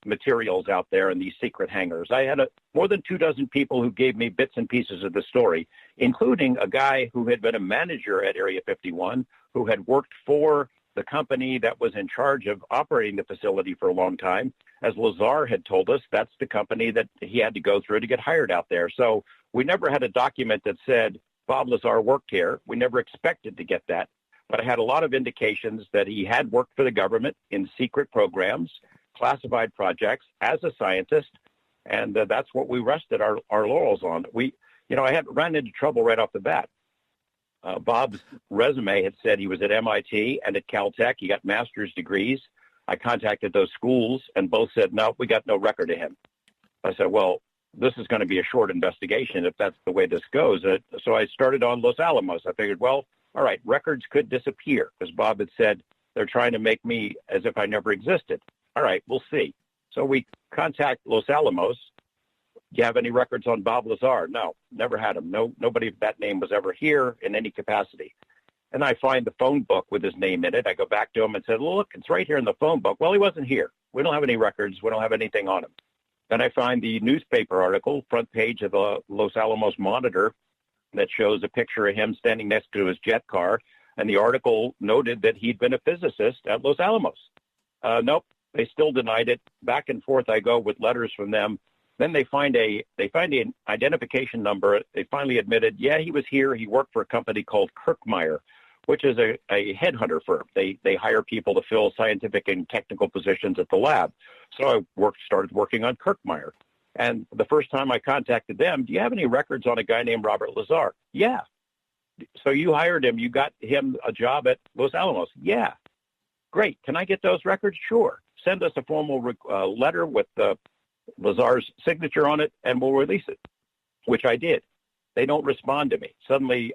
materials out there in these secret hangars. I had more than 24 people who gave me bits and pieces of the story, including a guy who had been a manager at Area 51, who had worked for the company that was in charge of operating the facility for a long time. As Lazar had told us, that's the company that he had to go through to get hired out there. So we never had a document that said Bob Lazar worked here. We never expected to get that. But I had a lot of indications that he had worked for the government in secret programs, classified projects as a scientist, and that's what we rested our laurels on. I had ran into trouble right off the bat. Bob's resume had said he was at MIT and at Caltech. He got master's degrees. I contacted those schools, and both said, no, we got no record of him. I said, well, this is going to be a short investigation if that's the way this goes. So I started on Los Alamos. I figured, well, all right, records could disappear, because Bob had said they're trying to make me as if I never existed. All right, we'll see. So we contact Los Alamos. Do you have any records on Bob Lazar? No, never had him. Nobody of that name was ever here in any capacity. And I find the phone book with his name in it. I go back to him and said, look, it's right here in the phone book. Well, he wasn't here. We don't have any records. We don't have anything on him. Then I find the newspaper article, front page of the Los Alamos Monitor, that shows a picture of him standing next to his jet car. And the article noted that he'd been a physicist at Los Alamos. Nope, they still denied it. Back and forth I go with letters from them. Then they find an identification number. They finally admitted, yeah, he was here. He worked for a company called Kirkmeyer, which is a headhunter firm. They hire people to fill scientific and technical positions at the lab. So I started working on Kirkmeyer. And the first time I contacted them, do you have any records on a guy named Robert Lazar? Yeah. So you hired him. You got him a job at Los Alamos? Yeah. Great. Can I get those records? Sure. Send us a formal letter with Lazar's signature on it, and we'll release it, which I did. They don't respond to me. Suddenly,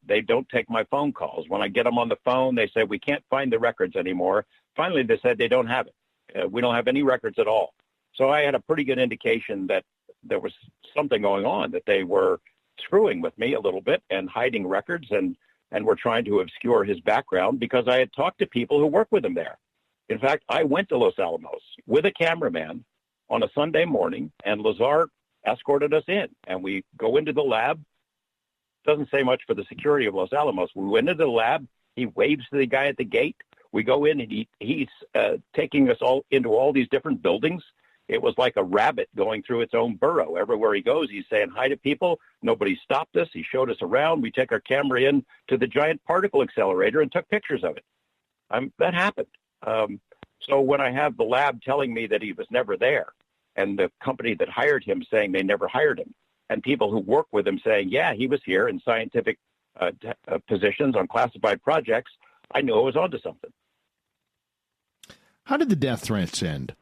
they don't take my phone calls. When I get them on the phone, they say, we can't find the records anymore. Finally, they said they don't have it. We don't have any records at all. So I had a pretty good indication that there was something going on, that they were screwing with me a little bit and hiding records and were trying to obscure his background, because I had talked to people who work with him there. In fact, I went to Los Alamos with a cameraman on a Sunday morning, and Lazar escorted us in, and we go into the lab. Doesn't say much for the security of Los Alamos. We went into the lab. He waves to the guy at the gate. We go in, and he's taking us all into all these different buildings. It was like a rabbit going through its own burrow. Everywhere he goes, he's saying hi to people. Nobody stopped us. He showed us around. We take our camera in to the giant particle accelerator and took pictures of it. That happened. So when I have the lab telling me that he was never there, and the company that hired him saying they never hired him, and people who work with him saying, yeah, he was here in scientific positions on classified projects, I knew I was onto something. How did the death threats end?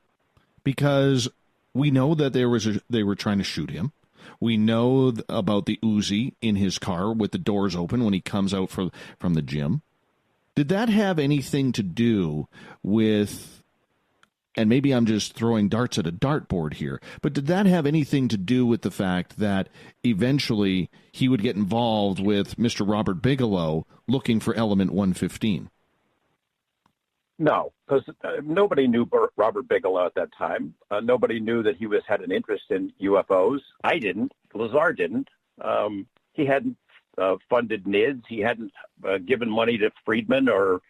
Because we know that they were trying to shoot him. We know about the Uzi in his car with the doors open when he comes out from the gym. Did that have anything to do with, and maybe I'm just throwing darts at a dartboard here, but did that have anything to do with the fact that eventually he would get involved with Mr. Robert Bigelow looking for element 115? No, because nobody knew Robert Bigelow at that time. Nobody knew that he had an interest in UFOs. I didn't. Lazar didn't. He hadn't funded NIDS. He hadn't given money to Friedman or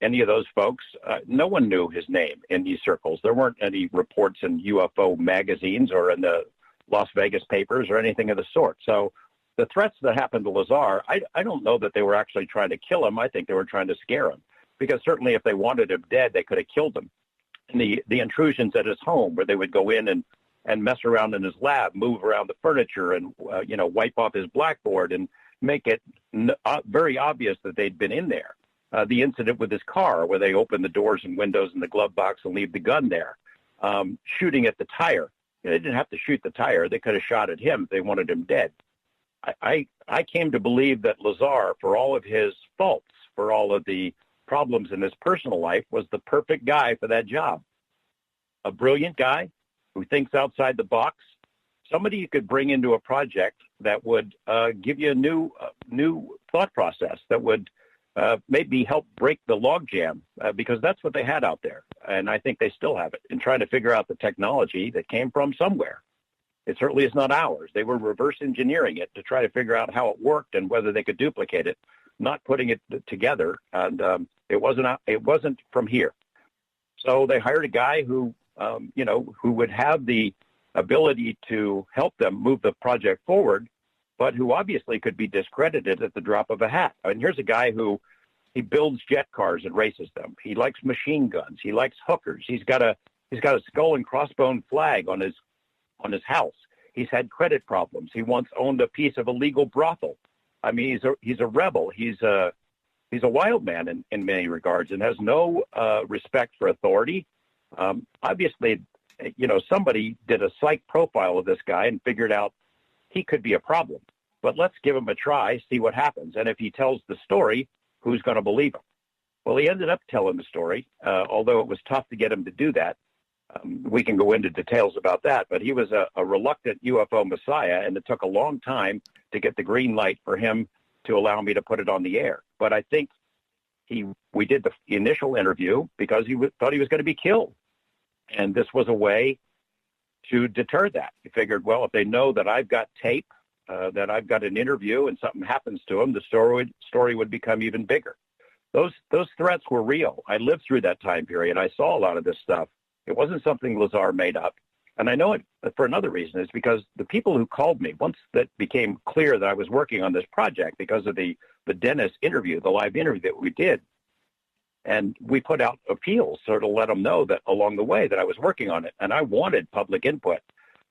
any of those folks. No one knew his name in these circles. There weren't any reports in UFO magazines or in the Las Vegas papers or anything of the sort. So the threats that happened to Lazar, I don't know that they were actually trying to kill him. I think they were trying to scare him. Because certainly if they wanted him dead, they could have killed him. And the intrusions at his home where they would go in and mess around in his lab, move around the furniture and, wipe off his blackboard and make it very obvious that they'd been in there. The incident with his car where they open the doors and windows in the glove box and leave the gun there. Shooting at the tire. They didn't have to shoot the tire. They could have shot at him if they wanted him dead. I came to believe that Lazar, for all of his faults, for all of the problems in his personal life, was the perfect guy for that job. A brilliant guy who thinks outside the box, somebody you could bring into a project that would give you a new thought process that would maybe help break the logjam, because that's what they had out there. And I think they still have it in trying to figure out the technology that came from somewhere. It certainly is not ours. They were reverse engineering it to try to figure out how it worked and whether they could duplicate it, not putting it together. And it wasn't from here. So they hired a guy who would have the ability to help them move the project forward, but who obviously could be discredited at the drop of a hat. I mean, here's a guy who he builds jet cars and races them. He likes machine guns. He likes hookers. He's got a skull and crossbone flag on his house. He's had credit problems. He once owned a piece of a legal brothel. I mean, he's a rebel. He's a wild man in many regards and has no respect for authority. Obviously, somebody did a psych profile of this guy and figured out he could be a problem. But let's give him a try, see what happens. And if he tells the story, who's going to believe him? Well, he ended up telling the story, although it was tough to get him to do that. We can go into details about that, but he was a reluctant UFO messiah, and it took a long time to get the green light for him to allow me to put it on the air. But I think we did the initial interview because he thought he was going to be killed. And this was a way to deter that. He figured, well, if they know that I've got tape, that I've got an interview and something happens to him, the story would become even bigger. Those threats were real. I lived through that time period. I saw a lot of this stuff. It wasn't something Lazar made up. And I know it for another reason. Is because the people who called me, once that became clear that I was working on this project because of the Dennis interview, the live interview that we did, and we put out appeals sort of let them know that along the way that I was working on it, and I wanted public input.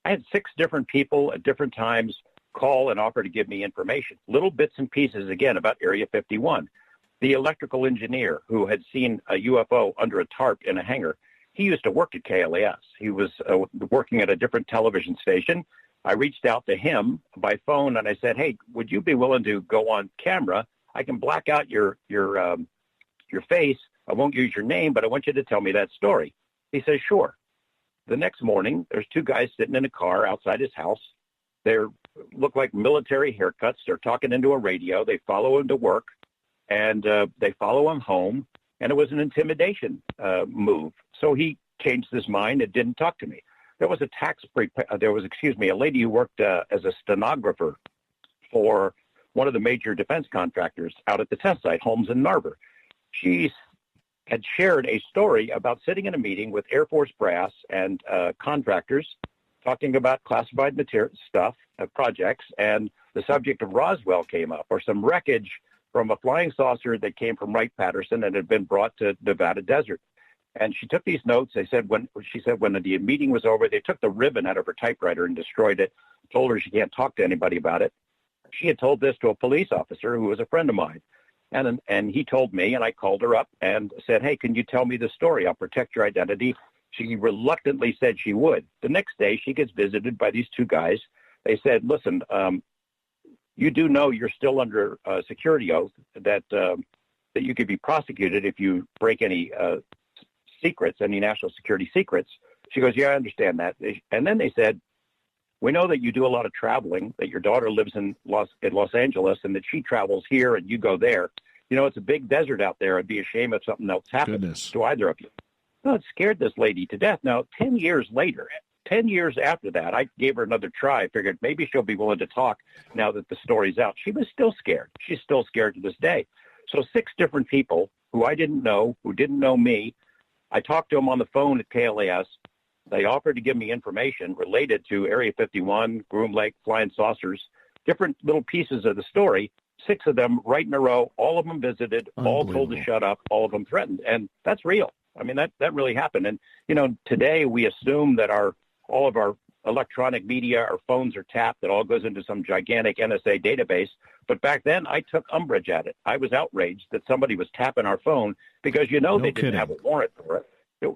I had 6 different people at different times call and offer to give me information, little bits and pieces, again, about Area 51. The electrical engineer who had seen a UFO under a tarp in a hangar, he used to work at KLAS. He was working at a different television station. I reached out to him by phone and I said, hey, would you be willing to go on camera? I can black out your face. I won't use your name, but I want you to tell me that story. He says, sure. The next morning, there's 2 guys sitting in a car outside his house. They look like military haircuts. They're talking into a radio. They follow him to work, and they follow him home. And it was an intimidation move. So he changed his mind and didn't talk to me. There was a lady who worked as a stenographer for one of the major defense contractors out at the test site, Holmes and Narver. She had shared a story about sitting in a meeting with Air Force brass and contractors talking about classified material stuff, projects, and the subject of Roswell came up, or some wreckage from a flying saucer that came from Wright-Patterson and had been brought to Nevada desert. And she took these notes. She said when the meeting was over, they took the ribbon out of her typewriter and destroyed it, told her she can't talk to anybody about it. She had told this to a police officer who was a friend of mine. And he told me, and I called her up and said, hey, can you tell me the story? I'll protect your identity. She reluctantly said she would. The next day, she gets visited by these two guys. They said, listen, you do know you're still under a security oath, that you could be prosecuted if you break any secrets, any national security secrets. She goes, yeah, I understand that. And then they said, we know that you do a lot of traveling, that your daughter lives in Los Angeles, and that she travels here and you go there. You know, it's a big desert out there. It'd be a shame if something else happened to either of you. No, it scared this lady to death. Now, 10 years later, 10 years after that, I gave her another try. I figured maybe she'll be willing to talk now that the story's out. She was still scared. She's still scared to this day. So 6 different people who I didn't know, who didn't know me, I talked to them on the phone at KLAS. They offered to give me information related to Area 51, Groom Lake, flying saucers, different little pieces of the story. 6 of them right in a row, all of them visited, all told to shut up, all of them threatened. And that's real. I mean, that really happened. And, you know, today we assume that all of our electronic media, our phones are tapped. It all goes into some gigantic NSA database. But back then, I took umbrage at it. I was outraged that somebody was tapping our phone because, you know, they didn't have a warrant for it.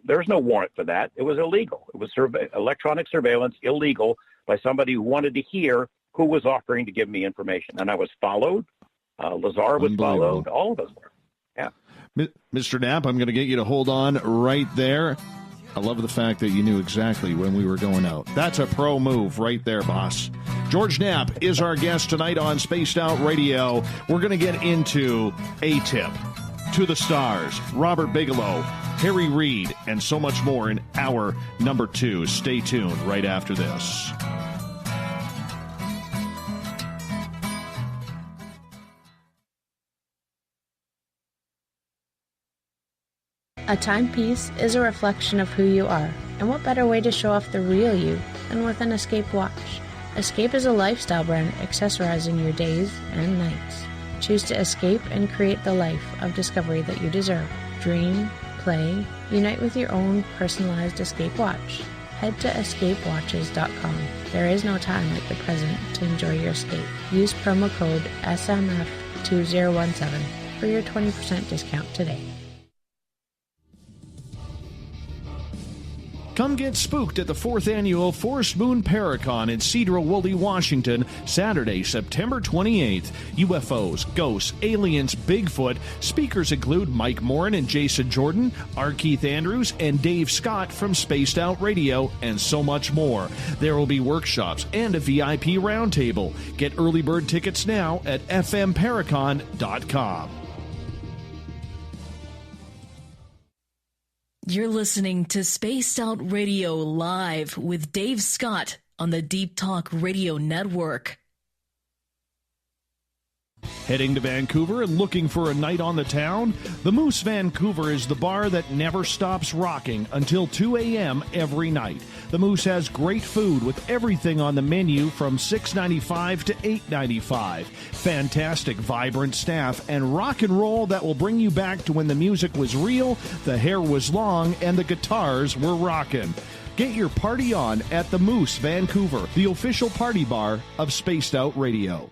There's no warrant for that. It was illegal. It was electronic surveillance, illegal, by somebody who wanted to hear who was offering to give me information. And I was followed. Lazar was followed. All of us were. Yeah. Mr. Knapp, I'm going to get you to hold on right there. I love the fact that you knew exactly when we were going out. That's a pro move right there, boss. George Knapp is our guest tonight on Spaced Out Radio. We're going to get into A-Tip, To the Stars, Robert Bigelow, Harry Reid, and so much more in hour number 2. Stay tuned right after this. A timepiece is a reflection of who you are, and what better way to show off the real you than with an Escape watch? Escape is a lifestyle brand accessorizing your days and nights. Choose to escape and create the life of discovery that you deserve. Dream, play, unite with your own personalized Escape watch. Head to escapewatches.com. There is no time like the present to enjoy your escape. Use promo code SMF2017 for your 20% discount today. Come get spooked at the 4th Annual Forest Moon Paracon in Cedar-Woolley, Washington, Saturday, September 28th. UFOs, ghosts, aliens, Bigfoot. Speakers include Mike Morin and Jason Jordan, R. Keith Andrews, and Dave Scott from Spaced Out Radio, and so much more. There will be workshops and a VIP roundtable. Get early bird tickets now at fmparacon.com. You're listening to Spaced Out Radio Live with Dave Scott on the Deep Talk Radio Network. Heading to Vancouver and looking for a night on the town? The Moose Vancouver is the bar that never stops rocking until 2 a.m. every night. The Moose has great food with everything on the menu from $6.95 to $8.95. Fantastic, vibrant staff and rock and roll that will bring you back to when the music was real, the hair was long, and the guitars were rocking. Get your party on at the Moose Vancouver, the official party bar of Spaced Out Radio.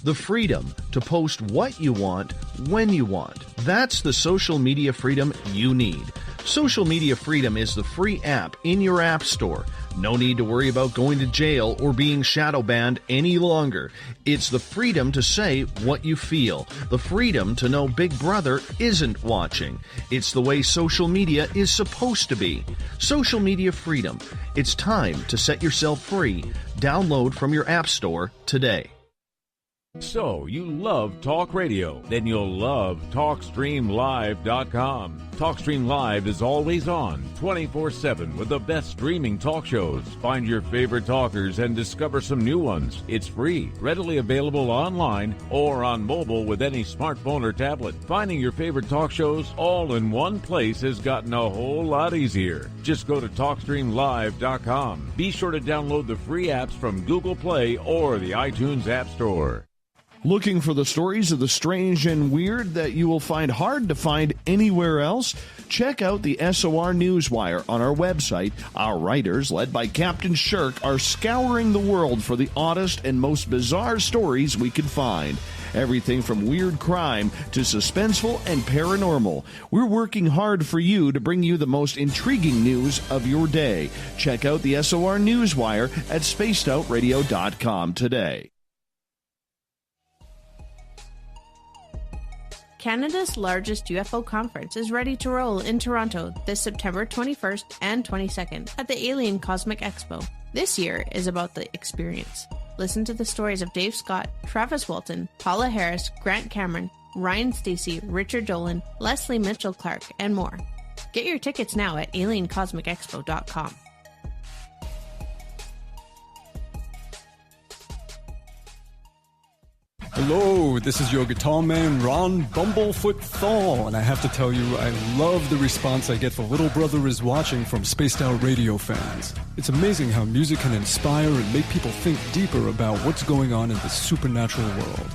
The freedom to post what you want, when you want. That's the social media freedom you need. Social Media Freedom is the free app in your app store. No need to worry about going to jail or being shadow banned any longer. It's the freedom to say what you feel. The freedom to know Big Brother isn't watching. It's the way social media is supposed to be. Social Media Freedom. It's time to set yourself free. Download from your app store today. So, you love talk radio? Then you'll love TalkStreamLive.com. TalkStream Live is always on, 24/7 with the best streaming talk shows. Find your favorite talkers and discover some new ones. It's free, readily available online or on mobile with any smartphone or tablet. Finding your favorite talk shows all in one place has gotten a whole lot easier. Just go to TalkStreamLive.com. Be sure to download the free apps from Google Play or the iTunes App Store. Looking for the stories of the strange and weird that you will find hard to find anywhere else? Check out the SOR Newswire on our website. Our writers, led by Captain Shirk, are scouring the world for the oddest and most bizarre stories we can find. Everything from weird crime to suspenseful and paranormal. We're working hard for you to bring you the most intriguing news of your day. Check out the SOR Newswire at spacedoutradio.com today. Canada's largest UFO conference is ready to roll in Toronto this September 21st and 22nd at the Alien Cosmic Expo. This year is about the experience. Listen to the stories of Dave Scott, Travis Walton, Paula Harris, Grant Cameron, Ryan Stacey, Richard Dolan, Leslie Mitchell-Clark, and more. Get your tickets now at aliencosmicexpo.com. Hello, this is your guitar man, Ron Bumblefoot Thal, and I have to tell you, I love the response I get for Little Brother is Watching from Spaced Out Radio fans. It's amazing how music can inspire and make people think deeper about what's going on in the supernatural world.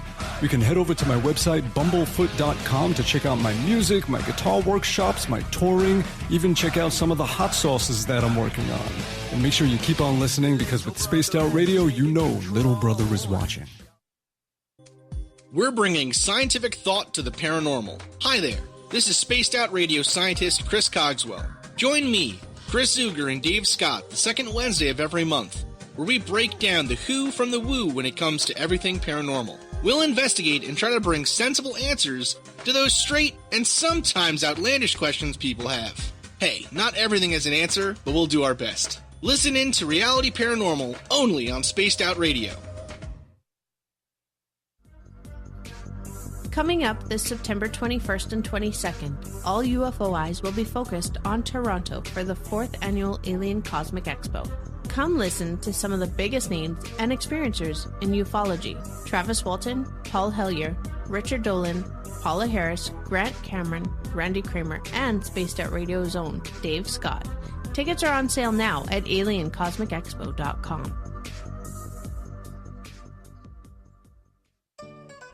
You can head over to my website, bumblefoot.com, to check out my music, my guitar workshops, my touring, even check out some of the hot sauces that I'm working on. And make sure you keep on listening, because with Spaced Out Radio, you know Little Brother is watching. We're bringing scientific thought to the paranormal. Hi there, this is Spaced Out Radio scientist Chris Cogswell. Join me, Chris Zuger, and Dave Scott the second Wednesday of every month, where we break down the who from the woo when it comes to everything paranormal. We'll investigate and try to bring sensible answers to those straight and sometimes outlandish questions people have. Hey, not everything has an answer, but we'll do our best. Listen in to Reality Paranormal only on Spaced Out Radio. Coming up this September 21st and 22nd, all UFO eyes will be focused on Toronto for the 4th Annual Alien Cosmic Expo. Come listen to some of the biggest names and experiencers in ufology. Travis Walton, Paul Hellyer, Richard Dolan, Paula Harris, Grant Cameron, Randy Kramer, and Spaced Out Radio's own Dave Scott. Tickets are on sale now at aliencosmicexpo.com.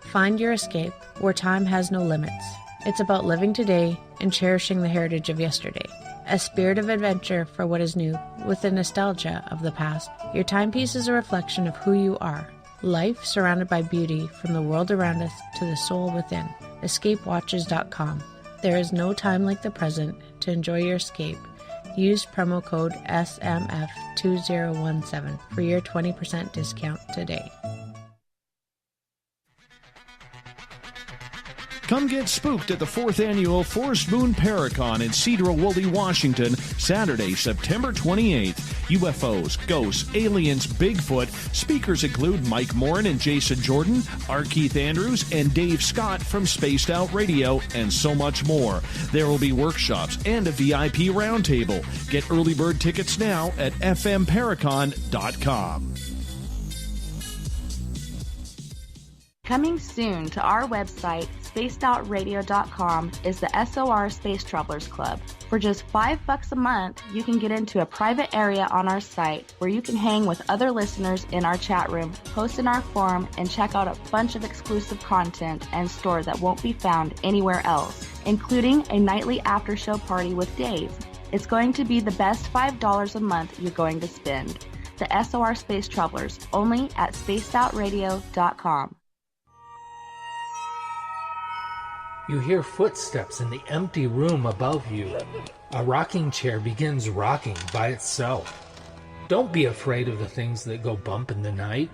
Find your escape where time has no limits. It's about living today and cherishing the heritage of yesterday. A spirit of adventure for what is new, with the nostalgia of the past. Your timepiece is a reflection of who you are. Life surrounded by beauty from the world around us to the soul within. EscapeWatches.com. There is no time like the present to enjoy your escape. Use promo code SMF2017 for your 20% discount today. Come get spooked at the 4th Annual Forest Moon Paracon in Cedar-Woolley, Washington, Saturday, September 28th. UFOs, ghosts, aliens, Bigfoot. Speakers include Mike Morin and Jason Jordan, R. Keith Andrews, and Dave Scott from Spaced Out Radio, and so much more. There will be workshops and a VIP roundtable. Get early bird tickets now at fmparacon.com. Coming soon to our website, spacedoutradio.com, is the SOR Space Travelers Club. For just $5 a month, you can get into a private area on our site where you can hang with other listeners in our chat room, post in our forum, and check out a bunch of exclusive content and store that won't be found anywhere else, including a nightly after-show party with Dave. It's going to be the best $5 a month you're going to spend. The SOR Space Travelers, only at spacedoutradio.com. You hear footsteps in the empty room above you. A rocking chair begins rocking by itself. Don't be afraid of the things that go bump in the night.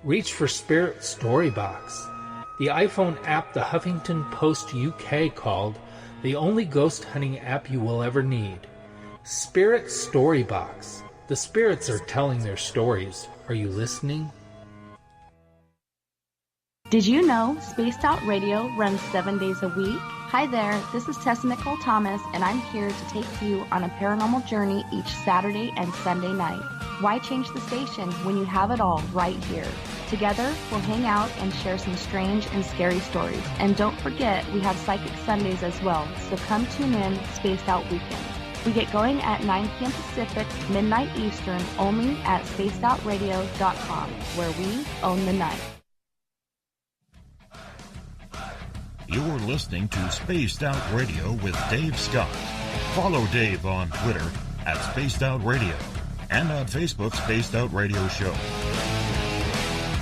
Reach for Spirit Storybox, the iPhone app the Huffington Post UK called the only ghost hunting app you will ever need. Spirit Storybox. The spirits are telling their stories. Are you listening? Did you know Spaced Out Radio runs 7 days a week? Hi there, this is Tessa Nicole Thomas, and I'm here to take you on a paranormal journey each Saturday and Sunday night. Why change the station when you have it all right here? Together, we'll hang out and share some strange and scary stories. And don't forget, we have Psychic Sundays as well, so come tune in Spaced Out Weekend. We get going at 9 p.m. Pacific, midnight Eastern, only at spacedoutradio.com, where we own the night. You're listening to Spaced Out Radio with Dave Scott. Follow Dave on Twitter at Spaced Out Radio and on Facebook, Spaced Out Radio Show.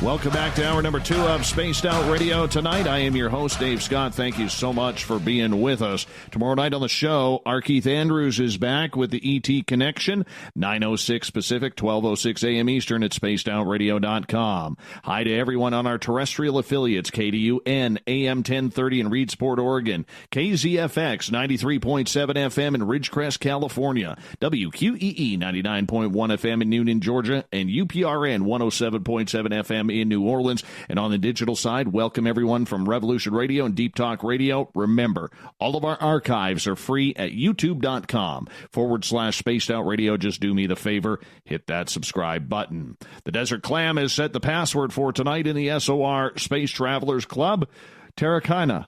Welcome back to hour number 2 of Spaced Out Radio. Tonight, I am your host, Dave Scott. Thank you so much for being with us. Tomorrow night on the show, R. Keith Andrews is back with the ET Connection, 9:06 Pacific, 12:06 a.m. Eastern at spacedoutradio.com. Hi to everyone on our terrestrial affiliates, KDUN, AM 1030 in Reedsport, Oregon, KZFX, 93.7 FM in Ridgecrest, California, WQEE, 99.1 FM in Newnan, Georgia, and UPRN, 107.7 FM in New Orleans. And on the digital side, welcome everyone from Revolution Radio and Deep Talk Radio. Remember, all of our archives are free at youtube.com/Spaced Out Radio. Just do me the favor, hit that subscribe button. The Desert Clam has set the password for tonight in the SOR Space Travelers Club. Terrakiana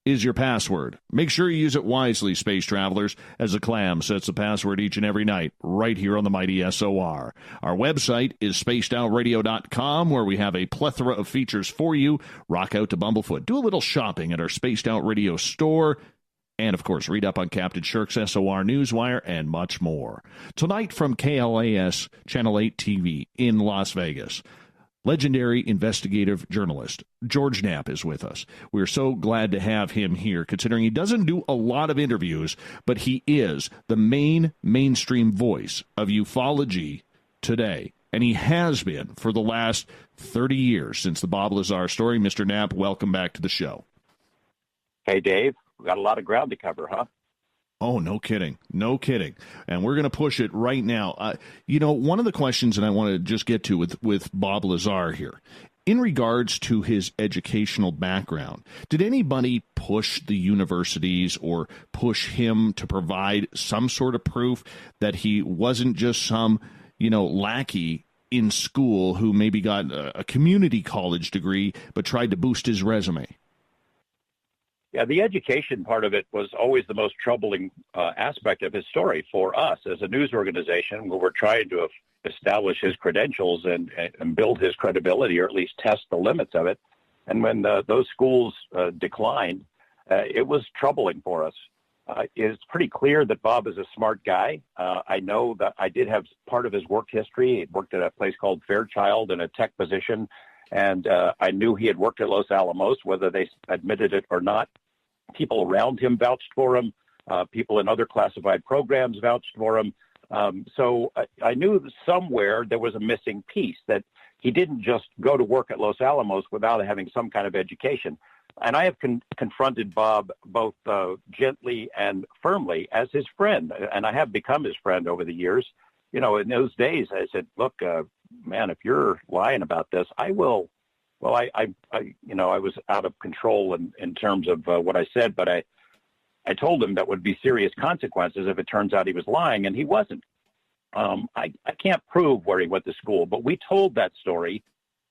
is your password. Make sure you use it wisely, Space Travelers, as the Clam sets the password each and every night right here on the mighty SOR. Our website is spacedoutradio.com, where we have a plethora of features for you. Rock out to Bumblefoot. Do a little shopping at our Spaced Out Radio store. And, of course, read up on Captain Shirk's SOR Newswire and much more. Tonight from KLAS Channel 8 TV in Las Vegas, legendary investigative journalist George Knapp is with us. We're so glad to have him here, considering he doesn't do a lot of interviews, but he is the mainstream voice of ufology today. And he has been for the last 30 years since the Bob Lazar story. Mr. Knapp, welcome back to the show. Hey, Dave. We've got a lot of ground to cover, huh? Oh, no kidding. No kidding. And we're going to push it right now. One of the questions that I want to just get to with Bob Lazar here, in regards to his educational background, did anybody push the universities or push him to provide some sort of proof that he wasn't just some, lackey in school who maybe got a community college degree but tried to boost his resume? Yeah, the education part of it was always the most troubling aspect of his story for us as a news organization, where we're trying to establish his credentials and build his credibility, or at least test the limits of it. And when those schools declined, it was troubling for us. It's pretty clear that Bob is a smart guy. I know that I did have part of his work history. He worked at a place called Fairchild in a tech position, and I knew he had worked at Los Alamos, whether they admitted it or not. People around him vouched for him. People in other classified programs vouched for him. So I knew somewhere there was a missing piece, that he didn't just go to work at Los Alamos without having some kind of education. And I have confronted Bob both gently and firmly as his friend, and I have become his friend over the years. In those days, I said, look, man, if you're lying about this, I will. Well, I was out of control in terms of what I said, but I told him that would be serious consequences if it turns out he was lying, and he wasn't. I can't prove where he went to school, but we told that story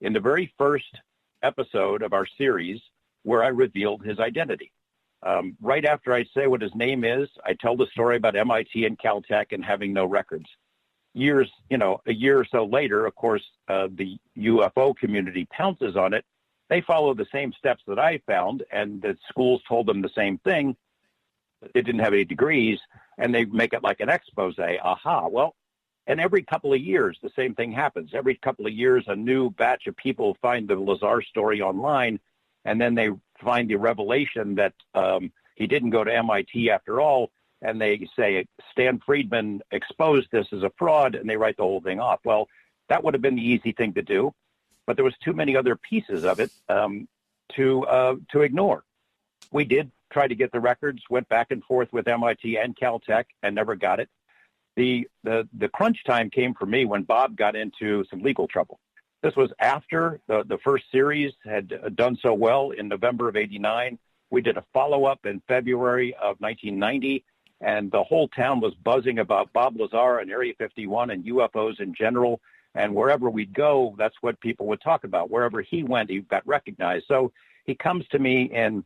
in the very first episode of our series, where I revealed his identity. Right after I say what his name is, I tell the story about MIT and Caltech and having no records. A year or so later, of course, the UFO community pounces on it. They follow the same steps that I found, and the schools told them the same thing. They didn't have any degrees, and they make it like an expose. Aha. Well, and every couple of years, the same thing happens. Every couple of years, a new batch of people find the Lazar story online, and then they find the revelation that he didn't go to MIT after all, and they say Stan Friedman exposed this as a fraud, and they write the whole thing off. Well, that would have been the easy thing to do, but there was too many other pieces of it to ignore. We did try to get the records, went back and forth with MIT and Caltech, and never got it. The crunch time came for me when Bob got into some legal trouble. This was after the first series had done so well in November of '89. We did a follow-up in February of 1990, and the whole town was buzzing about Bob Lazar and Area 51 and UFOs in general. And wherever we'd go, that's what people would talk about. Wherever he went, he got recognized. So he comes to me in,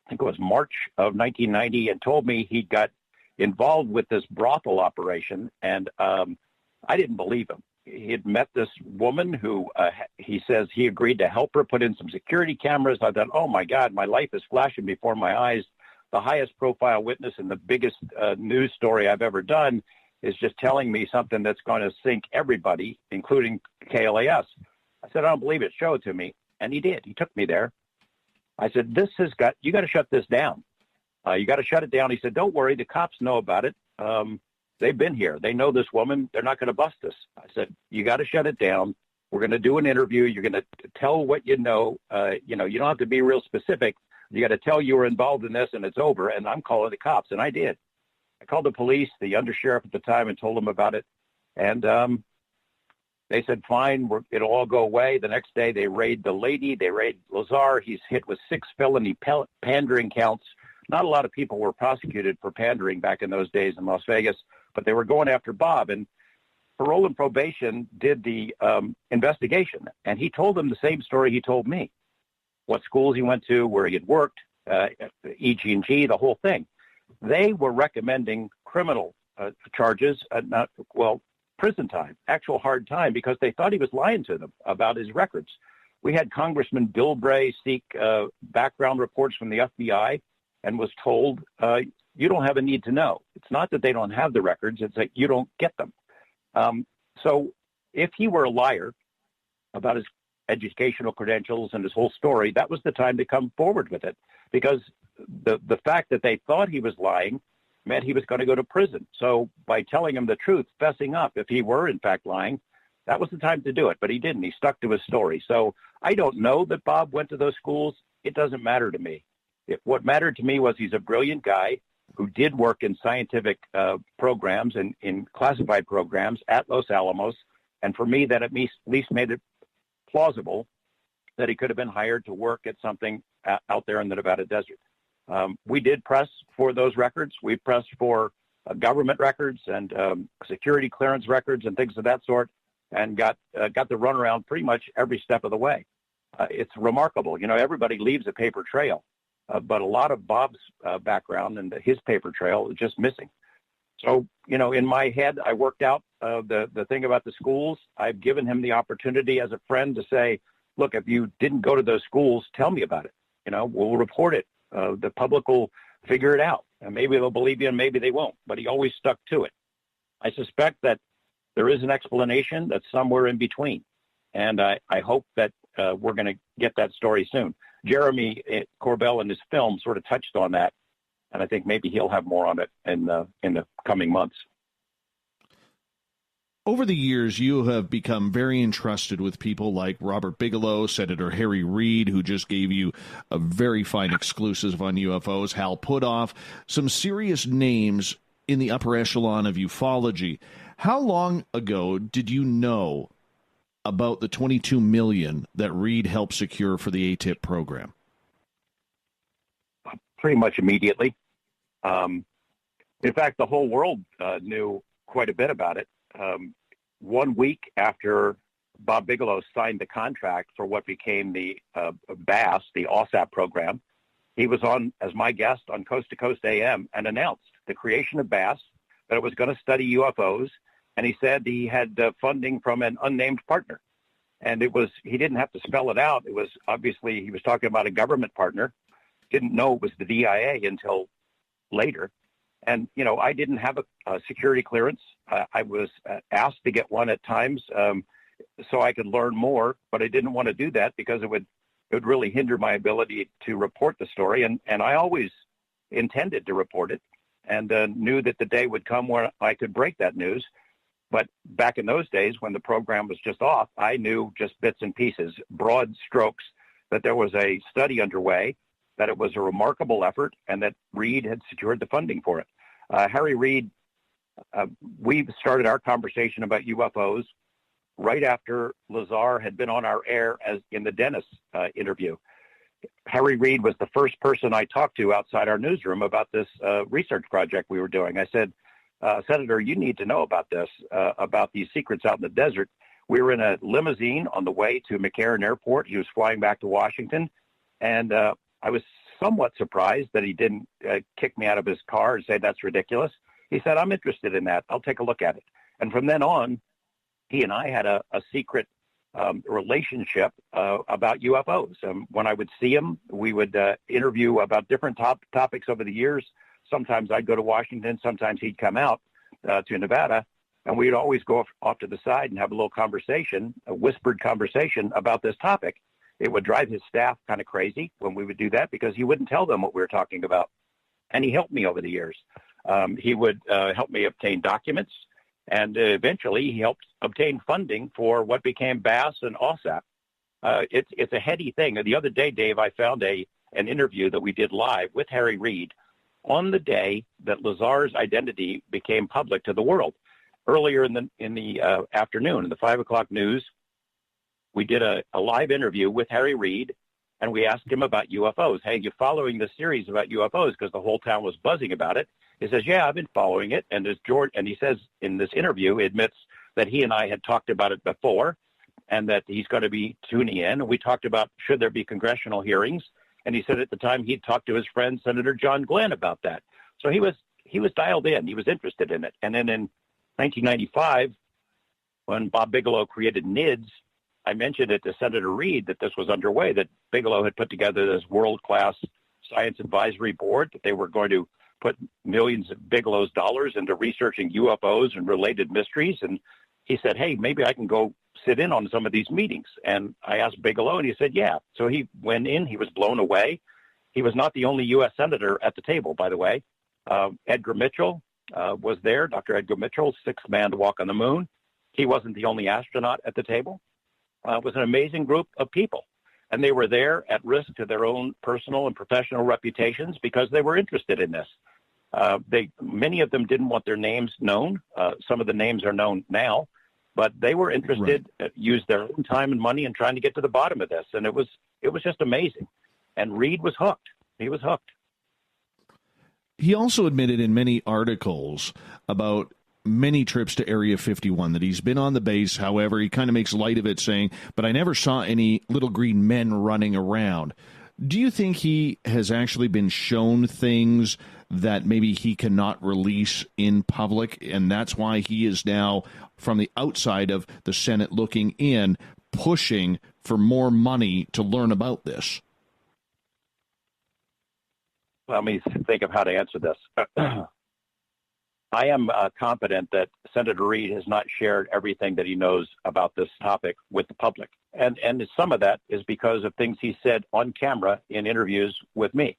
I think it was March of 1990, and told me he got involved with this brothel operation. And I didn't believe him. he had met this woman who he says he agreed to help her put in some security cameras. I thought, oh, my God, my life is flashing before my eyes. The highest profile witness and the biggest news story I've ever done is just telling me something that's going to sink everybody, including KLAS. I said, I don't believe it. Show it to me. And he did. He took me there. I said, you got to shut this down. You got to shut it down. He said, don't worry. The cops know about it. They've been here. They know this woman. They're not going to bust us. I said, you got to shut it down. We're going to do an interview. You're going to tell what you know. You don't have to be real specific. You got to tell you were involved in this and it's over. And I'm calling the cops. And I did. I called the police, the undersheriff at the time, and told them about it. And they said, fine, it'll all go away. The next day, they raid the lady. They raid Lazar. He's hit with 6 felony pandering counts. Not a lot of people were prosecuted for pandering back in those days in Las Vegas, but they were going after Bob. And parole and probation did the investigation. And he told them the same story he told me, what schools he went to, where he had worked, EG&G, the whole thing. They were recommending criminal charges, prison time, actual hard time, because they thought he was lying to them about his records. We had Congressman Bill Bray seek background reports from the FBI and was told, you don't have a need to know. It's not that they don't have the records, it's that you don't get them. So if he were a liar about his educational credentials and his whole story, that was the time to come forward with it, because the fact that they thought he was lying meant he was going to go to prison. So by telling him the truth, fessing up, if he were in fact lying, that was the time to do it. But he didn't. He stuck to his story. So I don't know that Bob went to those schools. It doesn't matter to me. What mattered to me was he's a brilliant guy who did work in scientific programs and in classified programs at Los Alamos. And for me, that at least made it plausible that he could have been hired to work at something out there in the Nevada desert. We did press for those records. We pressed for government records and security clearance records and things of that sort, and got the runaround pretty much every step of the way. It's remarkable. Everybody leaves a paper trail, but a lot of Bob's background and his paper trail is just missing. So, in my head, I worked out the thing about the schools. I've given him the opportunity as a friend to say, look, if you didn't go to those schools, tell me about it. We'll report it. The public will figure it out, and maybe they'll believe you and maybe they won't, but he always stuck to it. I suspect that there is an explanation that's somewhere in between, and I hope that we're going to get that story soon. Jeremy Corbell in his film sort of touched on that, and I think maybe he'll have more on it in the coming months. Over the years, you have become very entrusted with people like Robert Bigelow, Senator Harry Reid, who just gave you a very fine exclusive on UFOs, Hal Puthoff, some serious names in the upper echelon of ufology. How long ago did you know about the $22 million that Reid helped secure for the ATIP program? Pretty much immediately. In fact, the whole world knew quite a bit about it. 1 week after Bob Bigelow signed the contract for what became the BASS, the OSAP program, he was on as my guest on Coast to Coast AM and announced the creation of BASS, that it was going to study UFOs, and he said he had funding from an unnamed partner. And he didn't have to spell it out. It was obviously, he was talking about a government partner. Didn't know it was the DIA until later. And, I didn't have a security clearance. I was asked to get one at times so I could learn more, but I didn't want to do that because it would really hinder my ability to report the story. And I always intended to report it and knew that the day would come where I could break that news. But back in those days when the program was just off, I knew just bits and pieces, broad strokes, that there was a study underway, that it was a remarkable effort, and that Reid had secured the funding for it. Harry Reid, we started our conversation about UFOs right after Lazar had been on our air as in the Dennis interview. Harry Reid was the first person I talked to outside our newsroom about this research project we were doing. I said, Senator, you need to know about this, about these secrets out in the desert. We were in a limousine on the way to McCarran Airport. He was flying back to Washington, and I was somewhat surprised that he didn't kick me out of his car and say, that's ridiculous. He said, I'm interested in that. I'll take a look at it. And from then on, he and I had a secret relationship about UFOs. When I would see him, we would interview about different topics over the years. Sometimes I'd go to Washington. Sometimes he'd come out to Nevada, and we'd always go off to the side and have a little conversation, a whispered conversation about this topic. It would drive his staff kind of crazy when we would do that because he wouldn't tell them what we were talking about. And he helped me over the years. He would help me obtain documents, and eventually he helped obtain funding for what became BASS and OSAP. It's a heady thing. The other day, Dave, I found an interview that we did live with Harry Reid on the day that Lazar's identity became public to the world. Earlier in the afternoon, in the 5 o'clock news, we did a live interview with Harry Reid, and we asked him about UFOs. Hey, you following the series about UFOs? Because the whole town was buzzing about it. He says, yeah, I've been following it. And he says in this interview, he admits that he and I had talked about it before and that he's going to be tuning in. And we talked about should there be congressional hearings. And he said at the time he'd talked to his friend, Senator John Glenn, about that. So he was dialed in. He was interested in it. And then in 1995, when Bob Bigelow created NIDS, I mentioned it to Senator Reid that this was underway, that Bigelow had put together this world-class science advisory board, that they were going to put millions of Bigelow's dollars into researching UFOs and related mysteries. And he said, hey, maybe I can go sit in on some of these meetings. And I asked Bigelow, and he said, yeah. So he went in. He was blown away. He was not the only U.S. senator at the table, by the way. Edgar Mitchell was there, Dr. Edgar Mitchell, sixth man to walk on the moon. He wasn't the only astronaut at the table. It was an amazing group of people, and they were there at risk to their own personal and professional reputations because they were interested in this. Many of them didn't want their names known. Some of the names are known now, but they were interested, used their own time and money in trying to get to the bottom of this, and it was just amazing. And Reid was hooked. He was hooked. He also admitted in many articles about many trips to Area 51 that he's been on the base. However, he kind of makes light of it, saying, but I never saw any little green men running around. Do you think he has actually been shown things that maybe he cannot release in public, and that's why he is now, from the outside of the Senate looking in, pushing for more money to learn about this? Let me think of how to answer this. I am confident that Senator Reid has not shared everything that he knows about this topic with the public. And some of that is because of things he said on camera in interviews with me.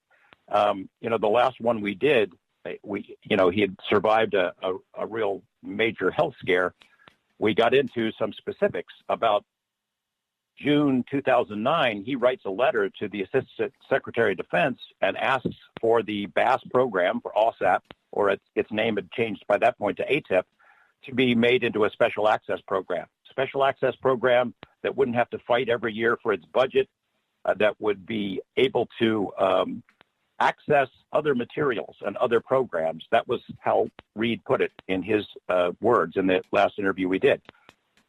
The last one we did, he had survived a real major health scare. We got into some specifics about June 2009. He writes a letter to the Assistant Secretary of Defense and asks for the BASS program for OSAP, or its name had changed by that point to ATIP, to be made into a special access program. Special access program that wouldn't have to fight every year for its budget, that would be able to access other materials and other programs. That was how Reid put it in his words in the last interview we did.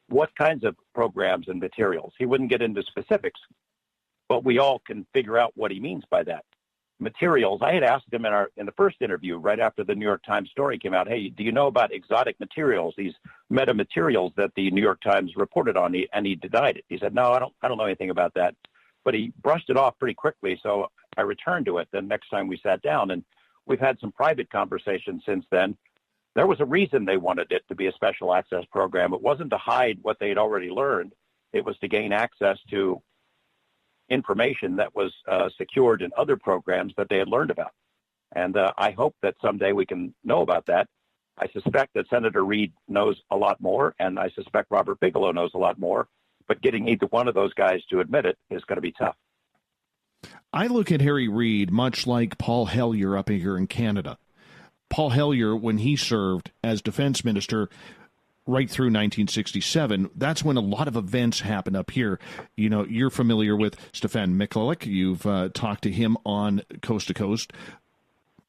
What kinds of programs and materials? He wouldn't get into specifics, but we all can figure out what he means by that. Materials. I had asked him in the first interview, right after the New York Times story came out, hey, do you know about exotic materials, these metamaterials that the New York Times reported on? And he denied it. He said, no, I don't know anything about that. But he brushed it off pretty quickly, so I returned to it the next time we sat down, and we've had some private conversations since then. There was a reason they wanted it to be a special access program. It wasn't to hide what they had already learned. It was to gain access to information that was secured in other programs that they had learned about. And I hope that someday we can know about that. I suspect that Senator Reid knows a lot more, and I suspect Robert Bigelow knows a lot more, but getting either one of those guys to admit it is going to be tough. I look at Harry Reid much like Paul Hellyer up here in Canada. Paul Hellyer, when he served as defense minister right through 1967, that's when a lot of events happen up here. You know, you're familiar with Stefan Mikulik. You've talked to him on Coast to Coast